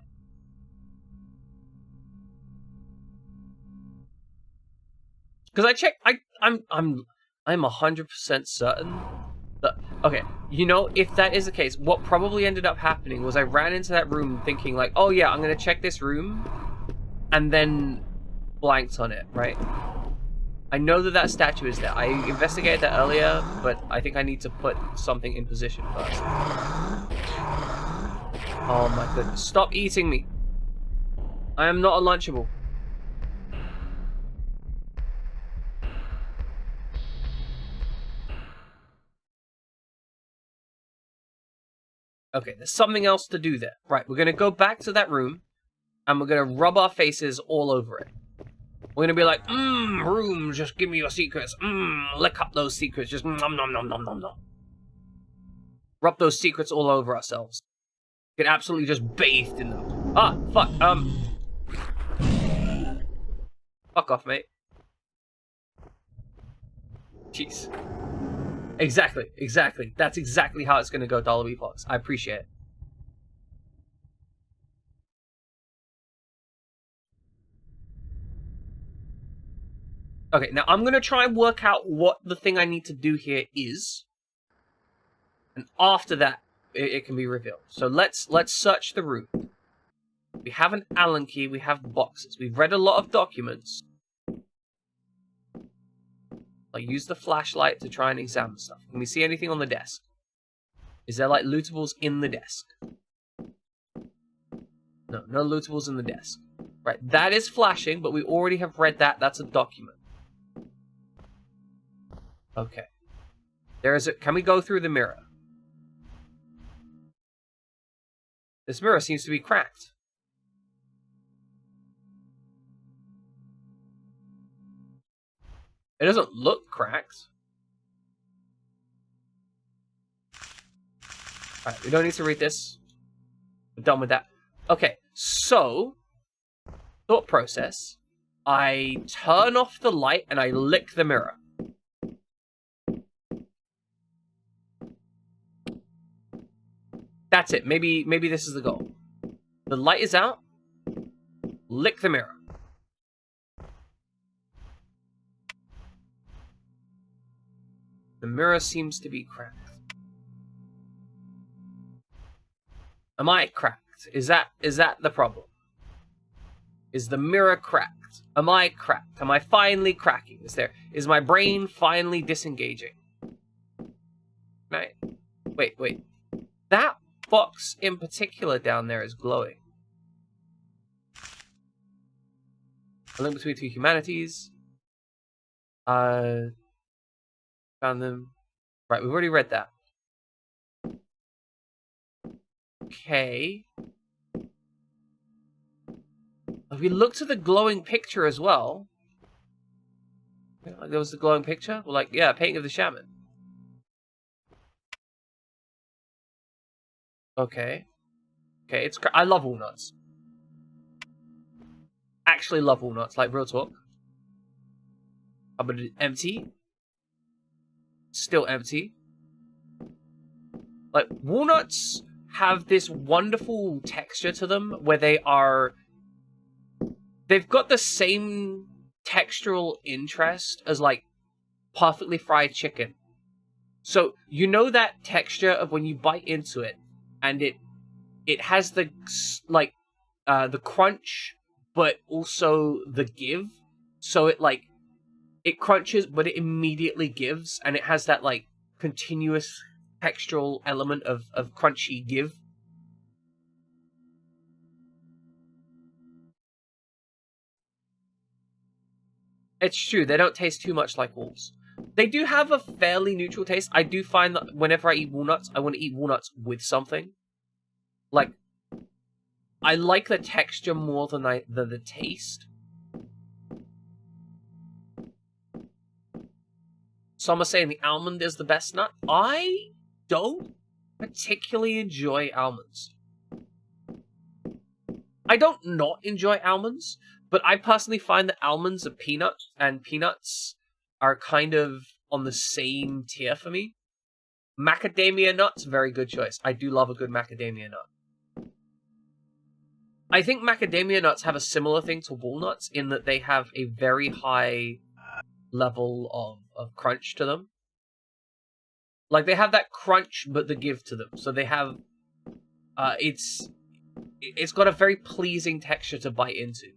Because I checked... I'm 100% certain that... Okay, you know, if that is the case, what probably ended up happening was I ran into that room thinking like, oh yeah, I'm going to check this room, and then blanked on it, right? I know that statue is there. I investigated that earlier, but I think I need to put something in position first. Oh my goodness. Stop eating me. I am not a Lunchable. Okay, there's something else to do there. Right, we're going to go back to that room, and we're going to rub our faces all over it. We're going to be like, room, just give me your secrets. Lick up those secrets. Just nom nom nom nom nom nom. Rub those secrets all over ourselves. Get absolutely just bathed in them. Ah, fuck, fuck off, mate. Jeez. Exactly. That's exactly how it's gonna go, Dollar Fox. I appreciate it. Okay, now I'm gonna try and work out what the thing I need to do here is. And after that, it can be revealed. So let's search the room. We have an Allen key, we have boxes. We've read a lot of documents. I'll use the flashlight to try and examine stuff. Can we see anything on the desk? Is there like lootables in the desk? No, no lootables in the desk. Right, that is flashing, but we already have read that. That's a document. Okay. There is a... Can we go through the mirror? This mirror seems to be cracked. It doesn't look cracked. Alright, we don't need to read this. We're done with that. Okay, so... Thought process. I turn off the light and I lick the mirror. That's it. Maybe this is the goal. The light is out. Lick the mirror. The mirror seems to be cracked. Am I cracked? Is that the problem? Is the mirror cracked? Am I cracked? Am I finally cracking? Is my brain finally disengaging? Right. Wait. That box in particular down there is glowing. A link between two humanities. Found them. Right, we've already read that. Okay. If we look to the glowing picture as well. Like there was the glowing picture. Well, like, yeah, painting of the shaman. Okay. Okay, I love walnuts. Actually love walnuts, like real talk. But it's empty. Still empty. Like, walnuts have this wonderful texture to them where they've got the same textural interest as, like, perfectly fried chicken. So, you know that texture of when you bite into it, and it has the, like, the crunch, but also the give. So it crunches, but it immediately gives, and it has that, like, continuous textural element of crunchy give. It's true, they don't taste too much like walls. They do have a fairly neutral taste. I do find that whenever I eat walnuts, I want to eat walnuts with something. Like, I like the texture more than the taste. Some are saying the almond is the best nut. I don't particularly enjoy almonds. I don't not enjoy almonds, but I personally find that almonds are peanuts, and peanuts are kind of on the same tier for me. Macadamia nuts, very good choice. I do love a good macadamia nut. I think macadamia nuts have a similar thing to walnuts in that they have a very high level of crunch to them. Like, they have that crunch, but the give to them. So they have... it's got a very pleasing texture to bite into.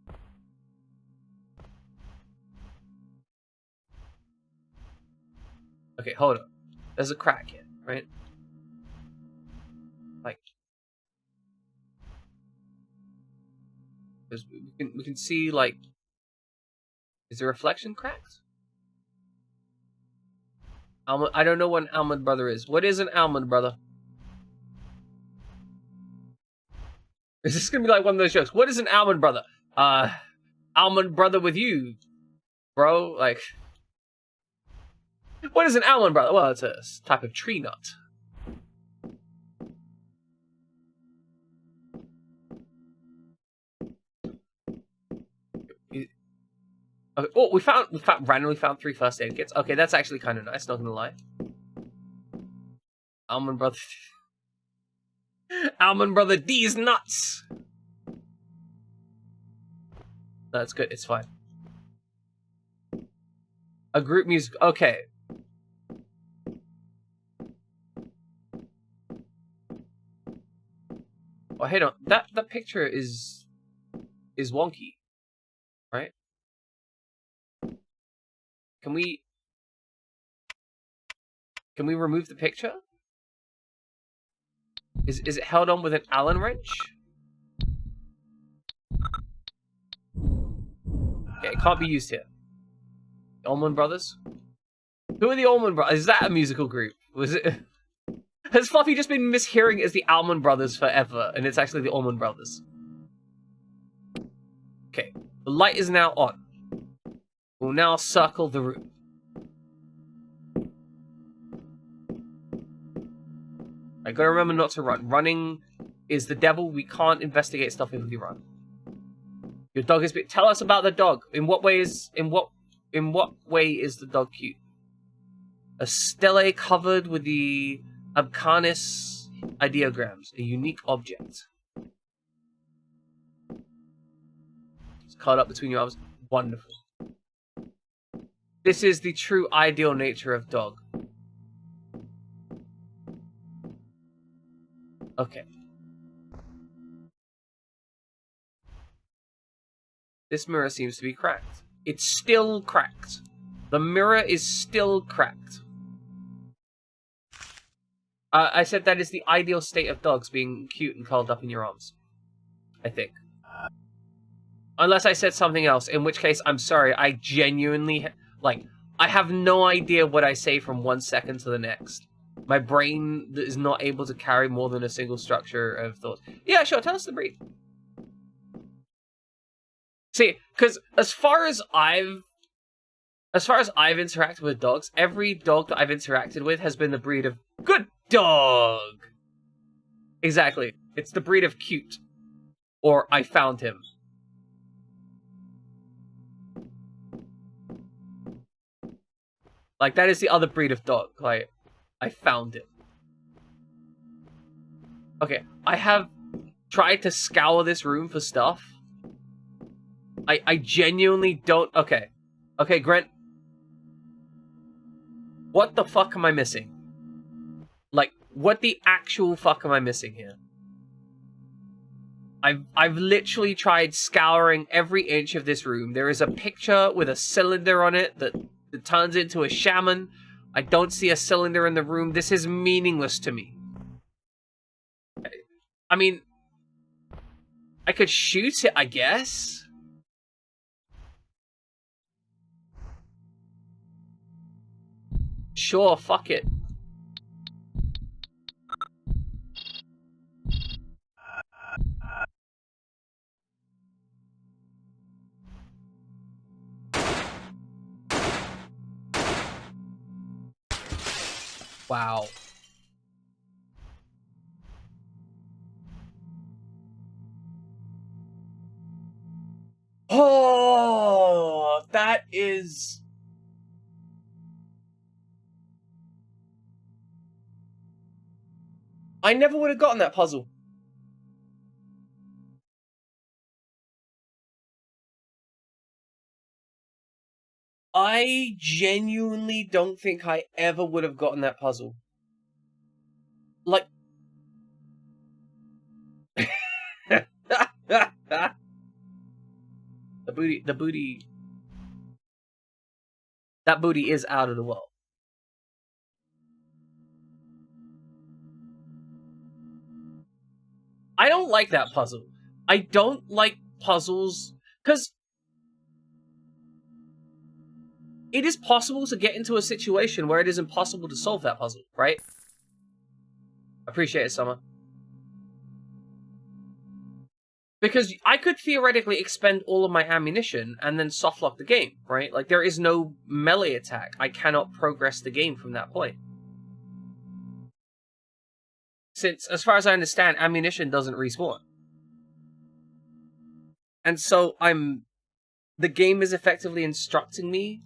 Okay, hold on. There's a crack here, right? Like... we can see, like... Is the reflection cracked? I don't know what an almond brother is. What is an almond brother? Is this gonna be like one of those jokes? What is an almond brother? Almond brother with you, bro. Like, what is an almond brother? Well, it's a type of tree nut. Okay. Oh, we randomly found 3 first aid kits. Okay, that's actually kind of nice, not gonna lie. Almond Brother. Almond Brother D's nuts! That's good, it's fine. A group music. Okay. Oh, hey, on. That picture is wonky, right? Can we remove the picture? Is it held on with an Allen wrench? Okay, it can't be used here. The Allman Brothers? Who are the Allman Brothers? Is that a musical group? Was it? Has Fluffy just been mishearing it as the Allman Brothers forever, and it's actually the Allman Brothers? Okay, the light is now on. We'll now circle the room. I gotta remember not to run. Running is the devil. We can't investigate stuff if we run. Your dog is. Tell us about the dog. In what way is the dog cute? A stele covered with the Abcanis ideograms, a unique object. It's caught up between your arms. Wonderful. This is the true ideal nature of dog. Okay. This mirror seems to be cracked. It's still cracked. The mirror is still cracked. I said that is the ideal state of dogs, being cute and curled up in your arms. I think. Unless I said something else, in which case, I'm sorry, I genuinely... Like, I have no idea what I say from 1 second to the next. My brain is not able to carry more than a single structure of thought. Yeah, sure, tell us the breed. See, because as far as I've interacted with dogs, every dog that I've interacted with has been the breed of good dog. Exactly. It's the breed of cute. Or I found him. Like, that is the other breed of dog. Like, I found it. Okay, I have tried to scour this room for stuff. I genuinely don't... Okay. Okay, Grant. What the fuck am I missing? Like, what the actual fuck am I missing here? I've literally tried scouring every inch of this room. There is a picture with a cylinder on it that turns into a shaman. I don't see a cylinder in the room. This is meaningless to me. I mean, I could shoot it, I guess. Sure, fuck it. Wow. Oh, that is... I never would have gotten that puzzle. I genuinely don't think I ever would have gotten that puzzle. Like... The booty... That booty is out of the world. I don't like that puzzle. I don't like puzzles, because it is possible to get into a situation where it is impossible to solve that puzzle, right? Appreciate it, Summer. Because I could theoretically expend all of my ammunition and then softlock the game, right? Like, there is no melee attack. I cannot progress the game from that point. Since, as far as I understand, ammunition doesn't respawn. And so I'm the game is effectively instructing me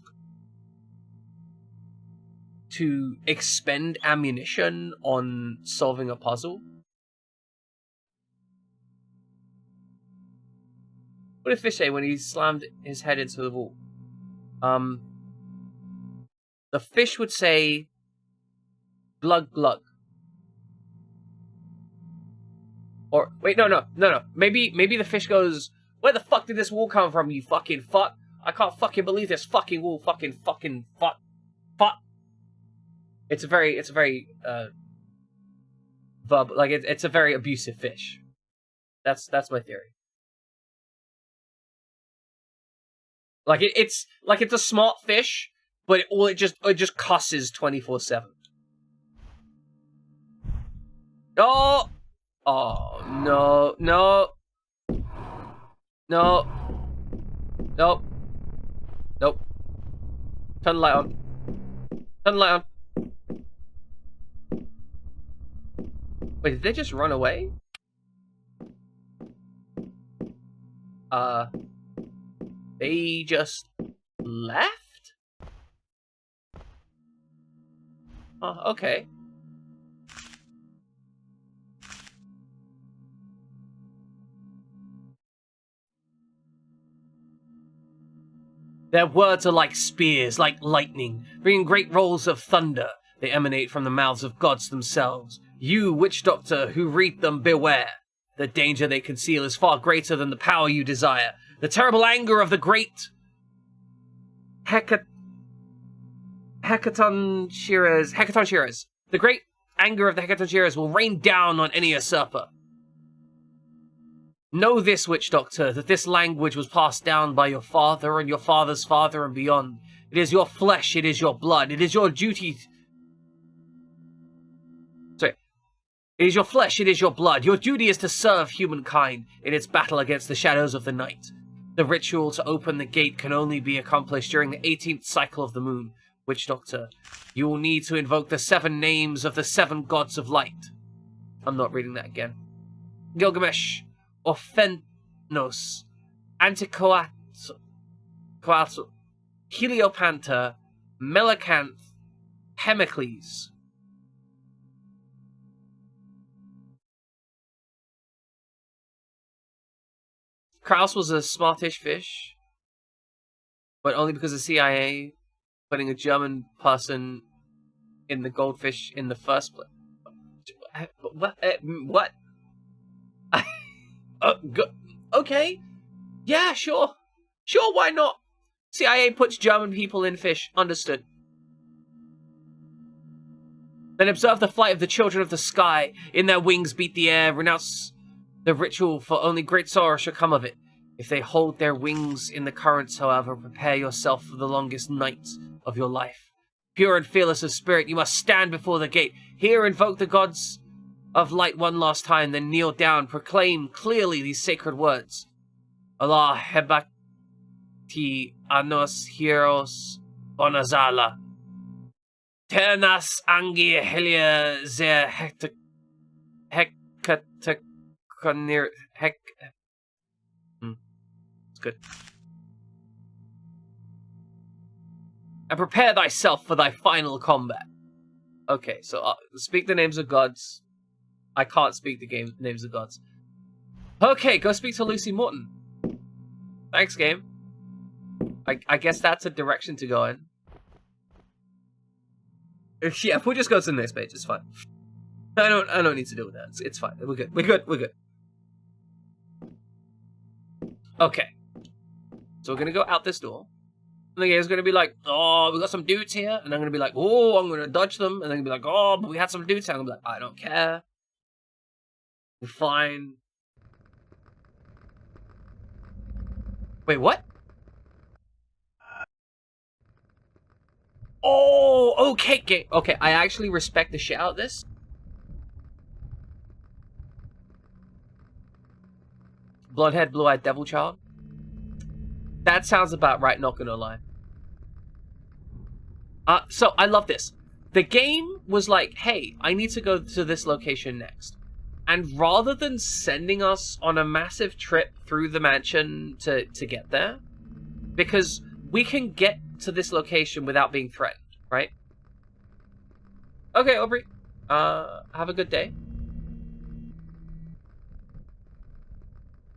to expend ammunition on solving a puzzle. What did Fish say when he slammed his head into the wall? The fish would say, glug glug. Or, wait, no. Maybe the fish goes, where the fuck did this wall come from, you fucking fuck? I can't fucking believe this fucking wall, fucking fuck. It's a very, it's a very abusive fish. That's my theory. Like it's a smart fish, but it just cusses 24/7. Oh, no. Nope. Turn the light on. Wait, did they just run away? They just left? Oh, okay. Their words are like spears, like lightning, bringing great rolls of thunder. They emanate from the mouths of gods themselves. You, witch doctor, who read them, beware. The danger they conceal is far greater than the power you desire. The terrible anger of the great Hecaton Shearers. The great anger of the Hecaton Shearers will rain down on any usurper. Know this, witch doctor, that this language was passed down by your father and your father's father and beyond. It is your flesh, it is your blood, it is your duty... It is your flesh, it is your blood. Your duty is to serve humankind in its battle against the shadows of the night. The ritual to open the gate can only be accomplished during the 18th cycle of the moon. Witch doctor, you will need to invoke the 7 names of the 7 gods of light. I'm not reading that again. Gilgamesh, Orphenos, Anticoatl, Heliopanta, Melacanth, Hemicles. Kraus was a smartish fish, but only because the CIA putting a German person in the goldfish in the first place. What? Okay. Yeah, sure. Sure, why not? CIA puts German people in fish. Understood. Then observe the flight of the children of the sky. In their wings beat the air. Renounce the ritual, for only great sorrow shall come of it. If they hold their wings in the currents, however, prepare yourself for the longest night of your life. Pure and fearless of spirit, you must stand before the gate. Here invoke the gods of light one last time, then kneel down. Proclaim clearly these sacred words. Allah hebati anos heroes bonazala. Ternas angi helia ze hekatekonir hek. It's good. And prepare thyself for thy final combat. Okay, so speak the names of gods. I can't speak the names of gods. Okay, go speak to Lucy Morton. Thanks, game. I guess that's a direction to go in. Yeah, we'll just go to the next page. It's fine. I don't need to deal with that. It's fine. We're good. Okay. So we're gonna go out this door. And the game's gonna be like, oh, we got some dudes here. And I'm gonna be like, oh, I'm gonna dodge them. And then gonna be like, oh, but we had some dudes here. And I'm gonna be like, I don't care. We're fine. Wait, what? Oh, okay, game. Okay, I actually respect the shit out of this. Blonde-haired, blue-eyed devil child. That sounds about right, not gonna lie. So, I love this. The game was like, hey, I need to go to this location next. And rather than sending us on a massive trip through the mansion to get there, Because we can get to this location without being threatened, right? Okay, Aubrey. Have a good day.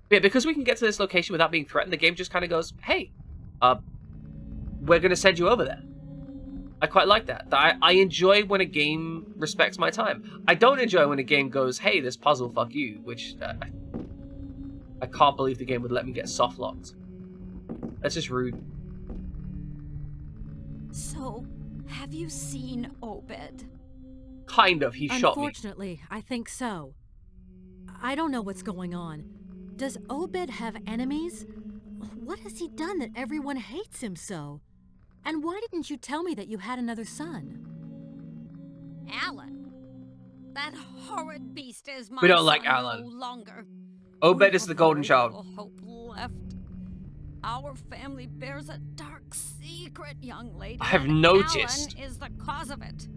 Yeah, because we can get to this location without being threatened, the game just kind of goes, hey, we're going to send you over there. I quite like that. I enjoy when a game respects my time. I don't enjoy when a game goes, hey, this puzzle, fuck you, which I can't believe the game would let me get soft locked. That's just rude. So, have you seen Obed? Kind of. He shot me. Unfortunately, I think so. I don't know what's going on. Does Obed have enemies? What has he done that everyone hates him so? And why didn't you tell me that you had another son? Alan. That horrid beast is my We don't like son Alan. no longer. Obed is the golden Very child. little hope left. Our family bears a dark secret, young lady. I've and noticed. Alan is the cause of it.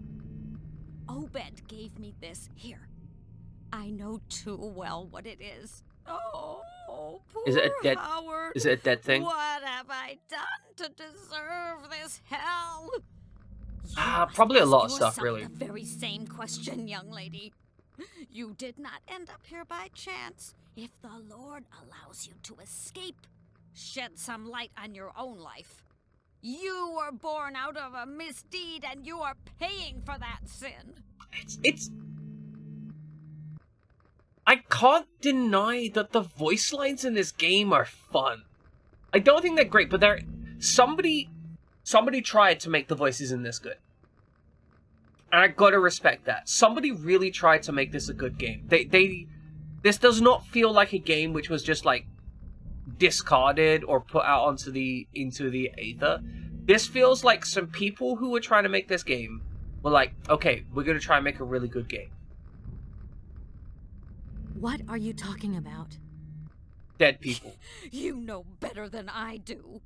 Obed gave me this. Here. I know too well what it is. Oh, poor Is it a dead? Howard. Is it a dead thing? What have I done to deserve this hell? Probably a lot of Ask stuff, yourself really. The very same question, young lady. You did not end up here by chance. If the Lord allows you to escape, shed some light on your own life. You were born out of a misdeed, and you are paying for that sin. It's. I can't deny that the voice lines in this game are fun. I don't think they're great, but they're somebody tried to make the voices in this good. And I gotta respect that. Somebody really tried to make this a good game. This does not feel like a game which was just like discarded or put out into the aether. This feels like some people who were trying to make this game were like, okay, we're gonna try and make a really good game. What are you talking about? Dead people. You know better than I do.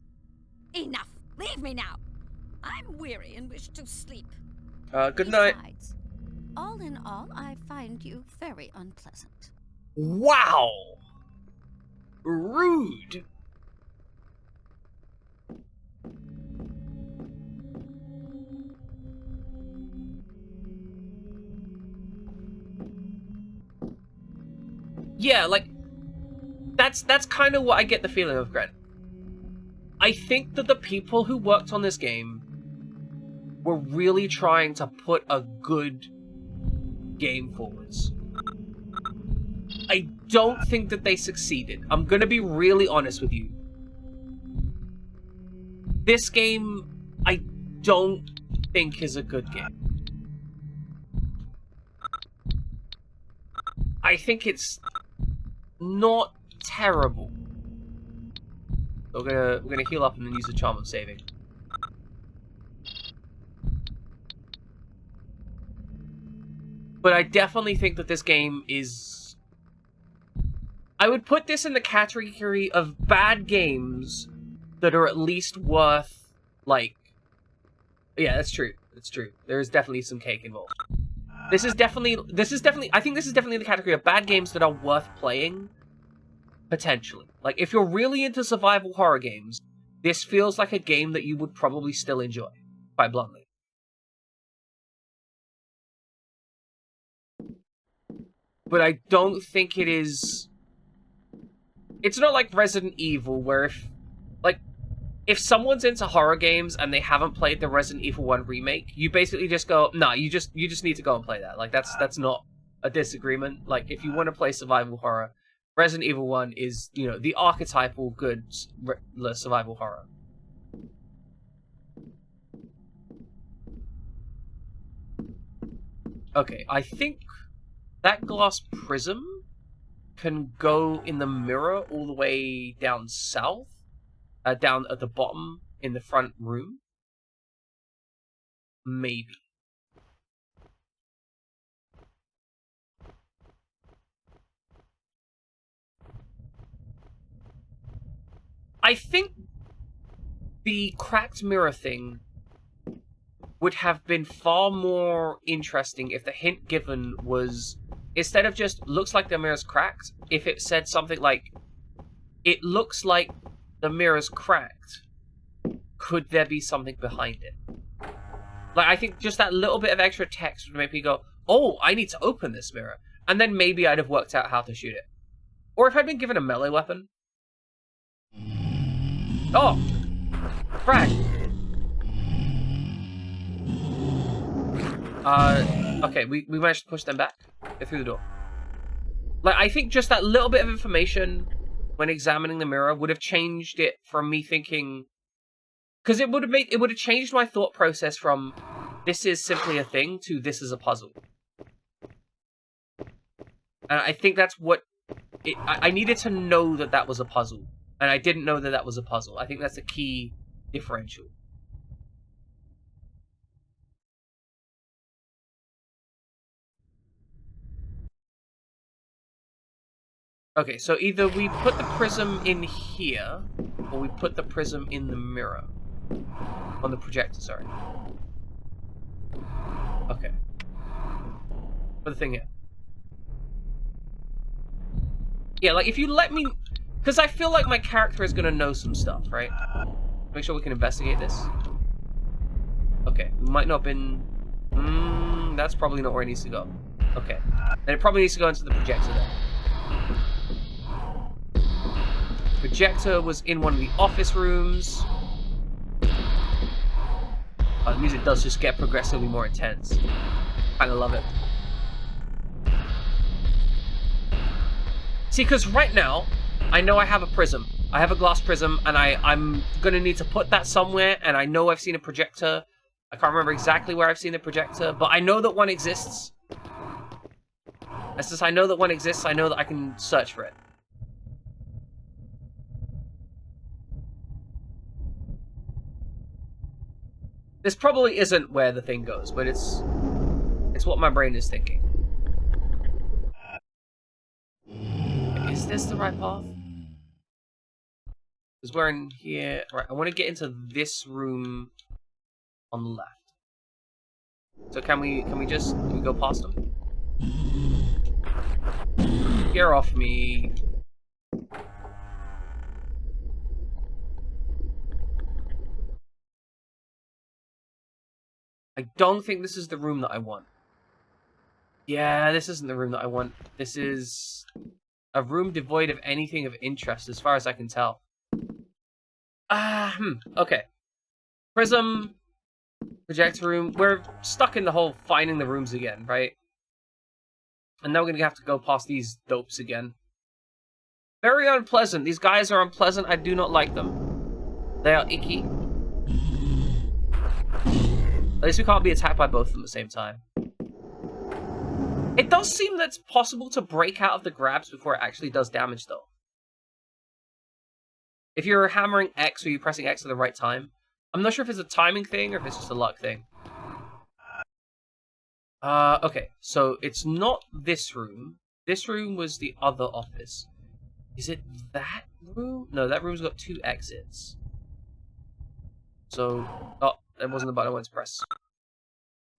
Enough. Leave me now. I'm weary and wish to sleep. Good night. Besides, all in all, I find you very unpleasant. Wow! Rude. Yeah, like, that's kind of what I get the feeling of, Gren. I think that the people who worked on this game were really trying to put a good game forwards. I don't think that they succeeded. I'm gonna be really honest with you. This game, I don't think is a good game. I think it's not terrible. So we're gonna heal up and then use the charm of saving. But I definitely think that this game is... I would put this in the category of bad games that are at least worth, like... Yeah, that's true. That's true. There is definitely some cake involved. I think this is definitely in the category of bad games that are worth playing, potentially. Like, if you're really into survival horror games, this feels like a game that you would probably still enjoy, quite bluntly. But I don't think it is... It's not like Resident Evil, where if someone's into horror games and they haven't played the Resident Evil 1 remake, you basically just go, nah, you just need to go and play that. Like, that's not a disagreement. Like, if you want to play survival horror, Resident Evil 1 is, you know, the archetypal good survival horror. Okay, I think that glass prism can go in the mirror all the way down south. Down at the bottom in the front room. Maybe. I think the cracked mirror thing would have been far more interesting if the hint given was, instead of just looks like the mirror's cracked, if it said something like, it looks like the mirror's cracked, could there be something behind it? Like, I think just that little bit of extra text would make me go, oh, I need to open this mirror. And then maybe I'd have worked out how to shoot it. Or if I'd been given a melee weapon. Oh! Frag! Okay, we managed to push them back. Get through the door. Like, I think just that little bit of information when examining the mirror would have changed it from me thinking... Because it would have changed my thought process from this is simply a thing to this is a puzzle. And I think that's what... I needed to know that that was a puzzle. And I didn't know that that was a puzzle. I think that's the key differential. Okay, so either we put the prism in here, or we put the prism in the mirror. On the projector, sorry. Okay. Put the thing here. Yeah, like, if you let me... Because I feel like my character is going to know some stuff, right? Make sure we can investigate this. Okay, we might not have been... that's probably not where it needs to go. Okay. Then it probably needs to go into the projector then. Projector was in one of the office rooms. Oh, the music does just get progressively more intense. Kinda love it. See, because right now, I know I have a prism. I have a glass prism, and I'm gonna need to put that somewhere, and I know I've seen a projector. I can't remember exactly where I've seen the projector, but I know that one exists. It's just I know that one exists, I know that I can search for it. This probably isn't where the thing goes, but it's what my brain is thinking. Is this the right path? Because we're in here. Right, I want to get into this room on the left. So can we go past them? Get off me. I don't think this is the room that I want. Yeah, this isn't the room that I want. This is a room devoid of anything of interest, as far as I can tell. Okay. Prism, projector room. We're stuck in the whole finding the rooms again, right? And now we're gonna have to go past these dopes again. Very unpleasant. These guys are unpleasant. I do not like them. They are icky. At least we can't be attacked by both of them at the same time. It does seem that it's possible to break out of the grabs before it actually does damage, though. If you're hammering X or you're pressing X at the right time. I'm not sure if it's a timing thing or if it's just a luck thing. Okay, so it's not this room. This room was the other office. Is it that room? No, that room's got 2 exits. So, oh, that wasn't the button I wanted to press.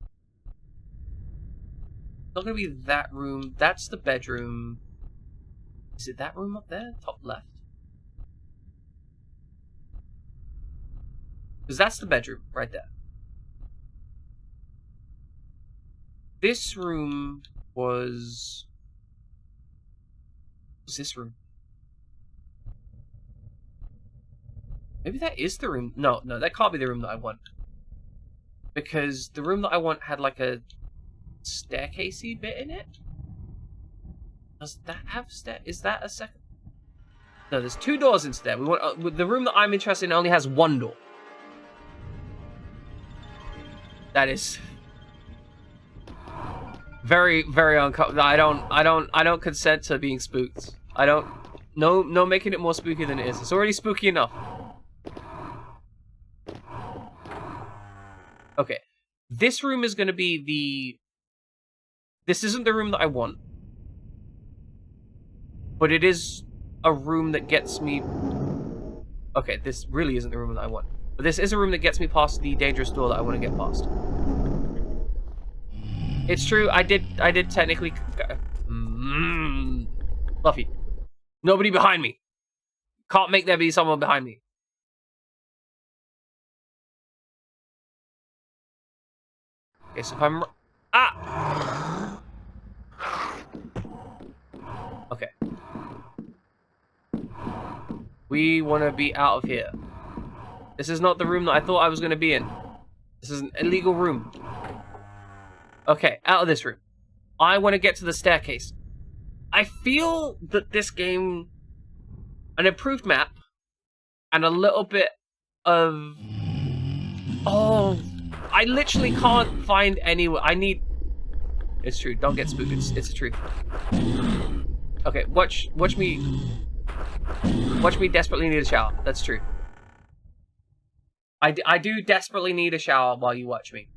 It's not gonna be that room. That's the bedroom. Is it that room up there? Top left? Because that's the bedroom, right there. This room was... What's this room? Maybe that is the room. No, that can't be the room that I want. Because the room that I want had like a staircasey bit in it? Does that have is that a second? No, there's 2 doors into there. We want the room that I'm interested in only has 1 door. That is very, very uncomfortable. I don't consent to being spooked. No making it more spooky than it is. It's already spooky enough. Okay. This room is going to be the... This isn't the room that I want. But it is a room that gets me... Okay, this really isn't the room that I want. But this is a room that gets me past the dangerous door that I want to get past. It's true, I did technically... Fluffy. Nobody behind me. Can't make there be someone behind me. Okay, so if I'm... Ah! Okay. We want to be out of here. This is not the room that I thought I was going to be in. This is an illegal room. Okay, out of this room. I want to get to the staircase. I feel that this game... An improved map. And a little bit of... Oh... I literally can't find anywhere. I need... It's true. Don't get spooked. It's the truth. Okay, watch me... Watch me desperately need a shower. That's true. I do desperately need a shower while you watch me.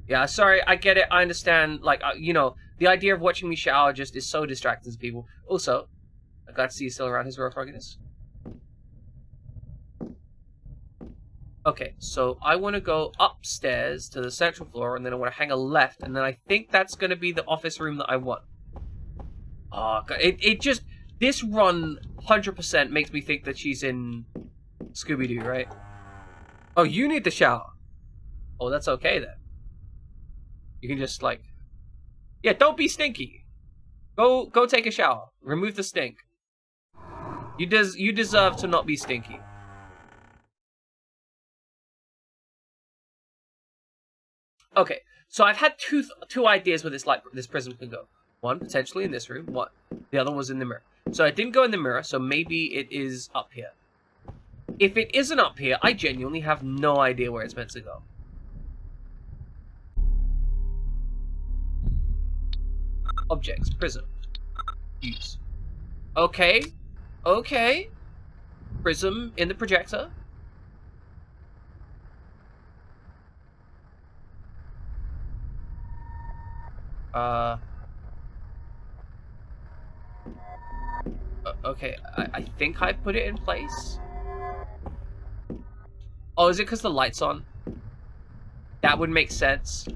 Yeah, sorry, I get it, I understand, like, you know, the idea of watching me shower just is so distracting to people. Also, I'm glad to see you still around, his royal frogginess. Okay, so I want to go upstairs to the central floor, and then I want to hang a left, and then I think that's going to be the office room that I want. Oh, God, it just, this run 100% makes me think that she's in Scooby-Doo, right? Oh, you need the shower. Oh, that's okay then. You can just, like... Yeah, don't be stinky. Go take a shower. Remove the stink. You deserve to not be stinky. Okay, so I've had two ideas where this prism can go. One, potentially in this room. One. The other was in the mirror. So I didn't go in the mirror, so maybe it is up here. If it isn't up here, I genuinely have no idea where it's meant to go. Objects, prism. Use. Okay. Okay. Prism in the projector. Okay, I think I put it in place. Oh, is it because the light's on? That would make sense.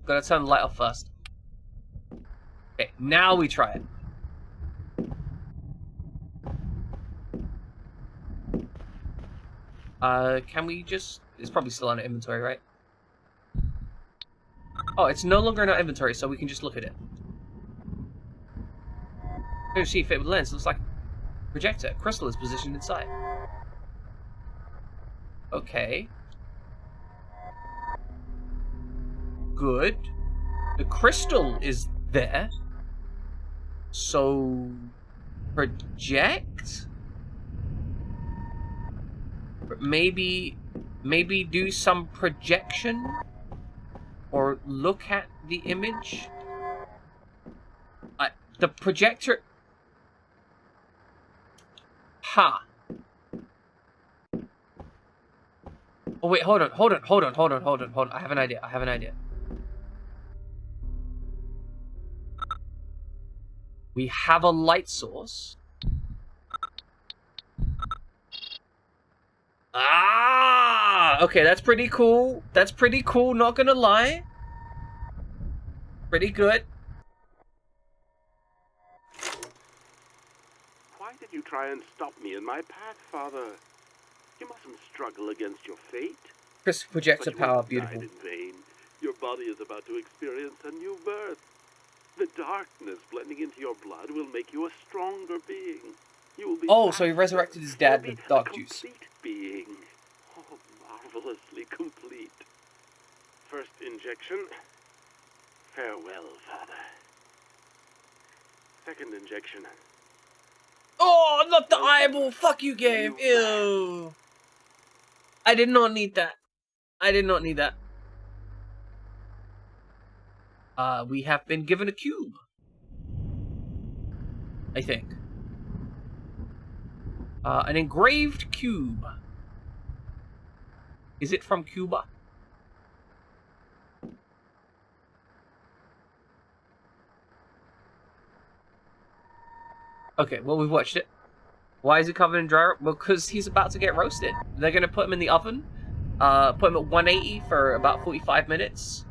Gotta turn the light off first. Okay, now we try it. Can we just... It's probably still on our inventory, right? Oh, it's no longer in our inventory, so we can just look at it. Don't see if it with lens. Looks like a projector. Crystal is positioned inside. Okay. Good. The crystal is there. So... Project? Maybe do some projection? Or look at the image? The projector... Ha. Oh wait, hold on. I have an idea. We have a light source. Ah! Okay, that's pretty cool. Not gonna lie. Pretty good. Why did you try and stop me in my path, Father? You mustn't struggle against your fate. Chris projector power, beautiful. In vain. Your body is about to experience a new birth. The darkness blending into your blood will make you a stronger being. You will be so he resurrected his dad with dark juice. Complete being. Oh, marvelously complete. First injection. Farewell, Father. Second injection. Oh, not the eyeball! Fuck you, game! Ew! I did not need that. We have been given a cube. I think. An engraved cube. Is it from Cuba? Okay, well, we've watched it. Why is he covered in dry? Well, because he's about to get roasted. They're going to put him in the oven. Put him at 180 for about 45 minutes.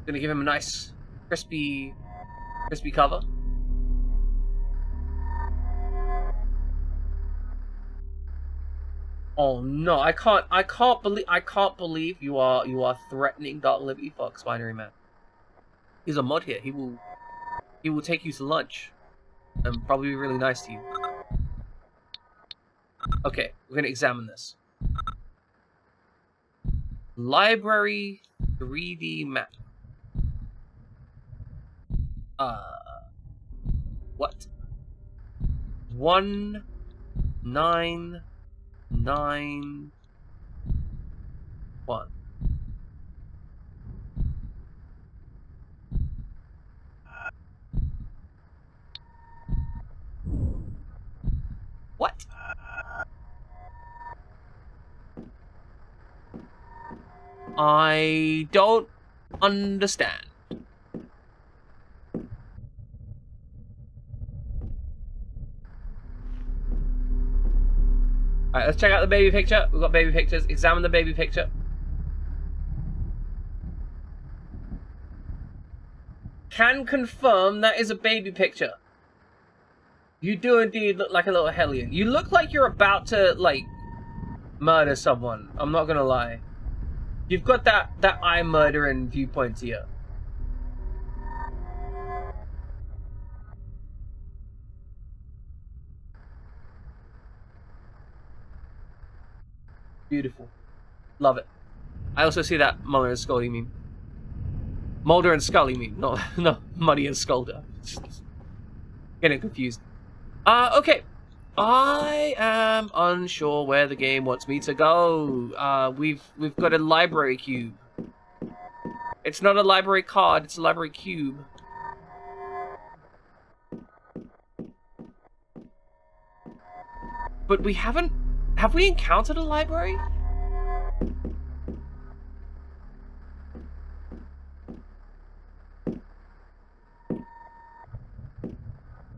Going to give him a nice, crispy cover. Oh no, I can't believe you are threatening Dark Liberty Fox, Binary Man. He's a mod here. He will take you to lunch and probably be really nice to you. Okay, we're gonna examine this. Library 3D map. What? 1991. What? I don't understand. Alright, let's check out the baby picture. We've got baby pictures. Examine the baby picture. Can confirm that is a baby picture. You do indeed look like a little hellion. You look like you're about to, like, murder someone. I'm not gonna lie. You've got that eye murdering viewpoint to you. Beautiful. Love it. I also see that Mulder and Scully meme. Mulder and Scully meme, not Muddy and Sculder. Getting confused. Okay. I am unsure where the game wants me to go. We've got a library cube. It's not a library card, it's a library cube. But we haven't... Have we encountered a library?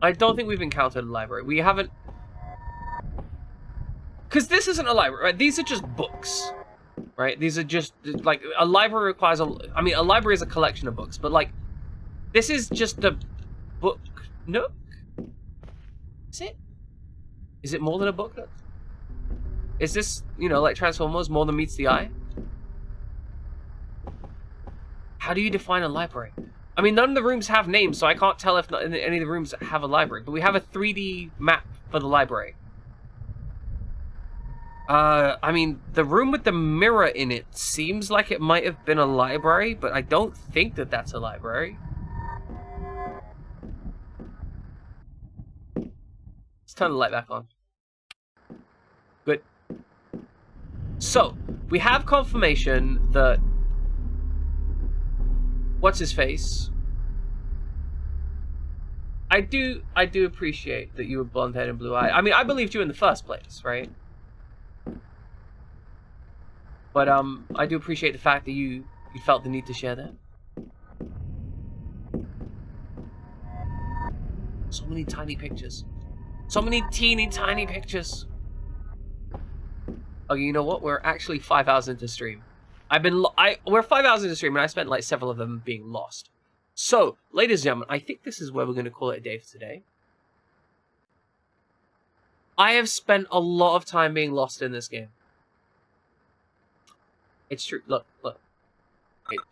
I don't think we've encountered a library. We haven't... Because this isn't a library, right? These are just books, right? These are just, like, a library requires a... I mean, a library is a collection of books, but, like, this is just a book nook? Is it? Is it more than a book nook? Is this, you know, like Transformers, more than meets the eye? How do you define a library? I mean, none of the rooms have names, so I can't tell if any of the rooms have a library. But we have a 3D map for the library. I mean, the room with the mirror in it seems like it might have been a library, but I don't think that that's a library. Let's turn the light back on. Good. So, we have confirmation that... What's his face? I do appreciate that you were blonde-haired and blue-eyed. I mean, I believed you in the first place, right? But I do appreciate the fact that you felt the need to share that. So many tiny pictures. So many teeny tiny pictures. Okay, you know what? We're actually 5 hours into stream. We're 5 hours into stream, and I spent like several of them being lost. So, ladies and gentlemen, I think this is where we're going to call it a day for today. I have spent a lot of time being lost in this game. It's true. Look.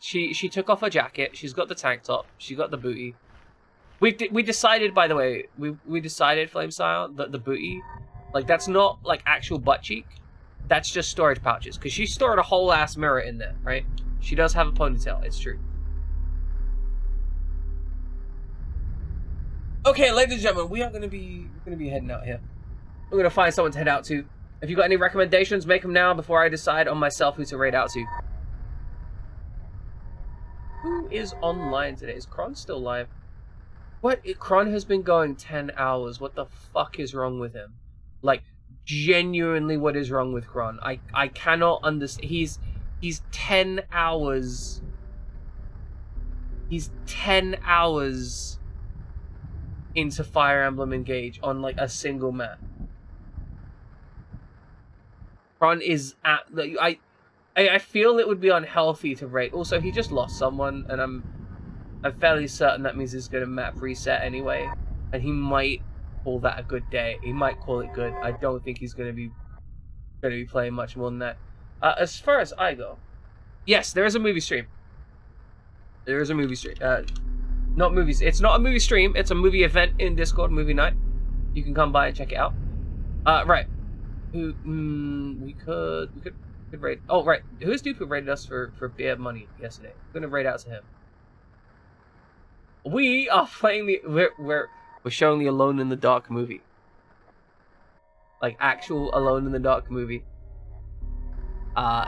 She took off her jacket. She's got the tank top. She got the booty. We decided, by the way, we decided, Flamesire, that the booty, like, that's not like actual butt cheek. That's just storage pouches, because she stored a whole ass mirror in there, right? She does have a ponytail. It's true. Okay, ladies and gentlemen, we're gonna be heading out here. We're gonna find someone to head out to. If you got any recommendations, make them now before I decide on myself who to raid out to. Who is online today? Is Kron still live? What? Kron has been going 10 hours. What the fuck is wrong with him? Like, genuinely, what is wrong with Kron? I cannot understand. He's 10 hours. He's 10 hours into Fire Emblem Engage on like a single map. Kron is at I feel it would be unhealthy to rate. Also, he just lost someone, and I'm fairly certain that means he's gonna map reset anyway, and he might call that a good day. He might call it good. I don't think he's gonna be going to be playing much more than that. As far as I go, yes, there is a movie stream. There is a movie stream. Not movies. It's not a movie stream. It's a movie event in Discord, movie night. You can come by and check it out. Right. We could rate. Oh, right. Who's dude who rated us for beer money yesterday? I'm gonna rate out to him. We are playing the. We're showing the Alone in the Dark movie. Like actual Alone in the Dark movie.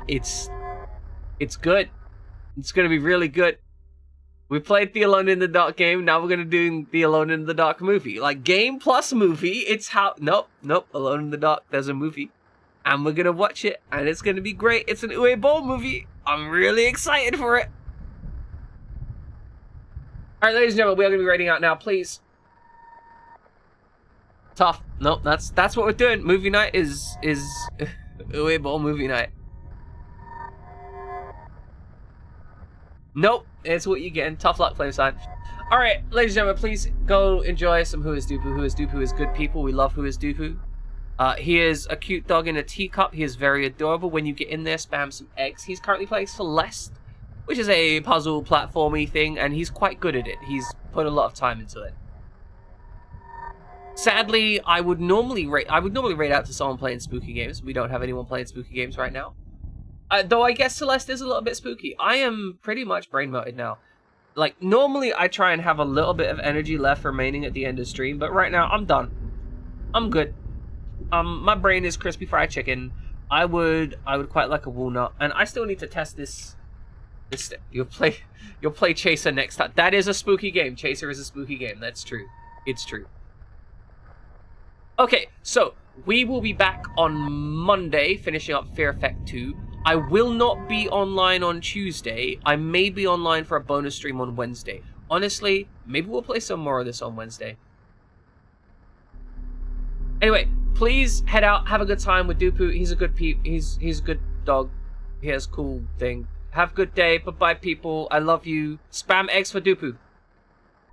It's good. It's gonna be really good. We played the Alone in the Dark game, now we're gonna do the Alone in the Dark movie. Like, game plus movie, it's how... Nope, Alone in the Dark, there's a movie. And we're gonna watch it, and it's gonna be great. It's an Uwe Boll movie. I'm really excited for it. Alright, ladies and gentlemen, we are gonna be rating out now, please. Tough. Nope, that's what we're doing. Movie night is Uwe Boll movie night. Nope, it's what you get. Tough luck, flame sign. Alright, ladies and gentlemen, please go enjoy some Who is Dupu. Who is Dupu is good people. We love Who is Dupu. He is a cute dog in a teacup. He is very adorable. When you get in there, spam some eggs. He's currently playing Celeste, which is a puzzle platformy thing, and he's quite good at it. He's put a lot of time into it. Sadly, I would normally rate out to someone playing spooky games. We don't have anyone playing spooky games right now. Though I guess Celeste is a little bit spooky. I am pretty much brain melted now. Like, normally I try and have a little bit of energy left remaining at the end of stream, but right now I'm done. I'm good. My brain is crispy fried chicken. I would quite like a walnut, and I still need to test this. You'll play Chaser next time. That is a spooky game. Chaser is a spooky game. That's true. It's true. Okay, so we will be back on Monday, finishing up Fear Effect 2. I will not be online on Tuesday. I may be online for a bonus stream on Wednesday. Honestly, maybe we'll play some more of this on Wednesday. Anyway, please head out, have a good time with Dupu. He's a good he's a good dog. He has a cool thing. Have a good day. Bye-bye, people. I love you. Spam eggs for Dupu.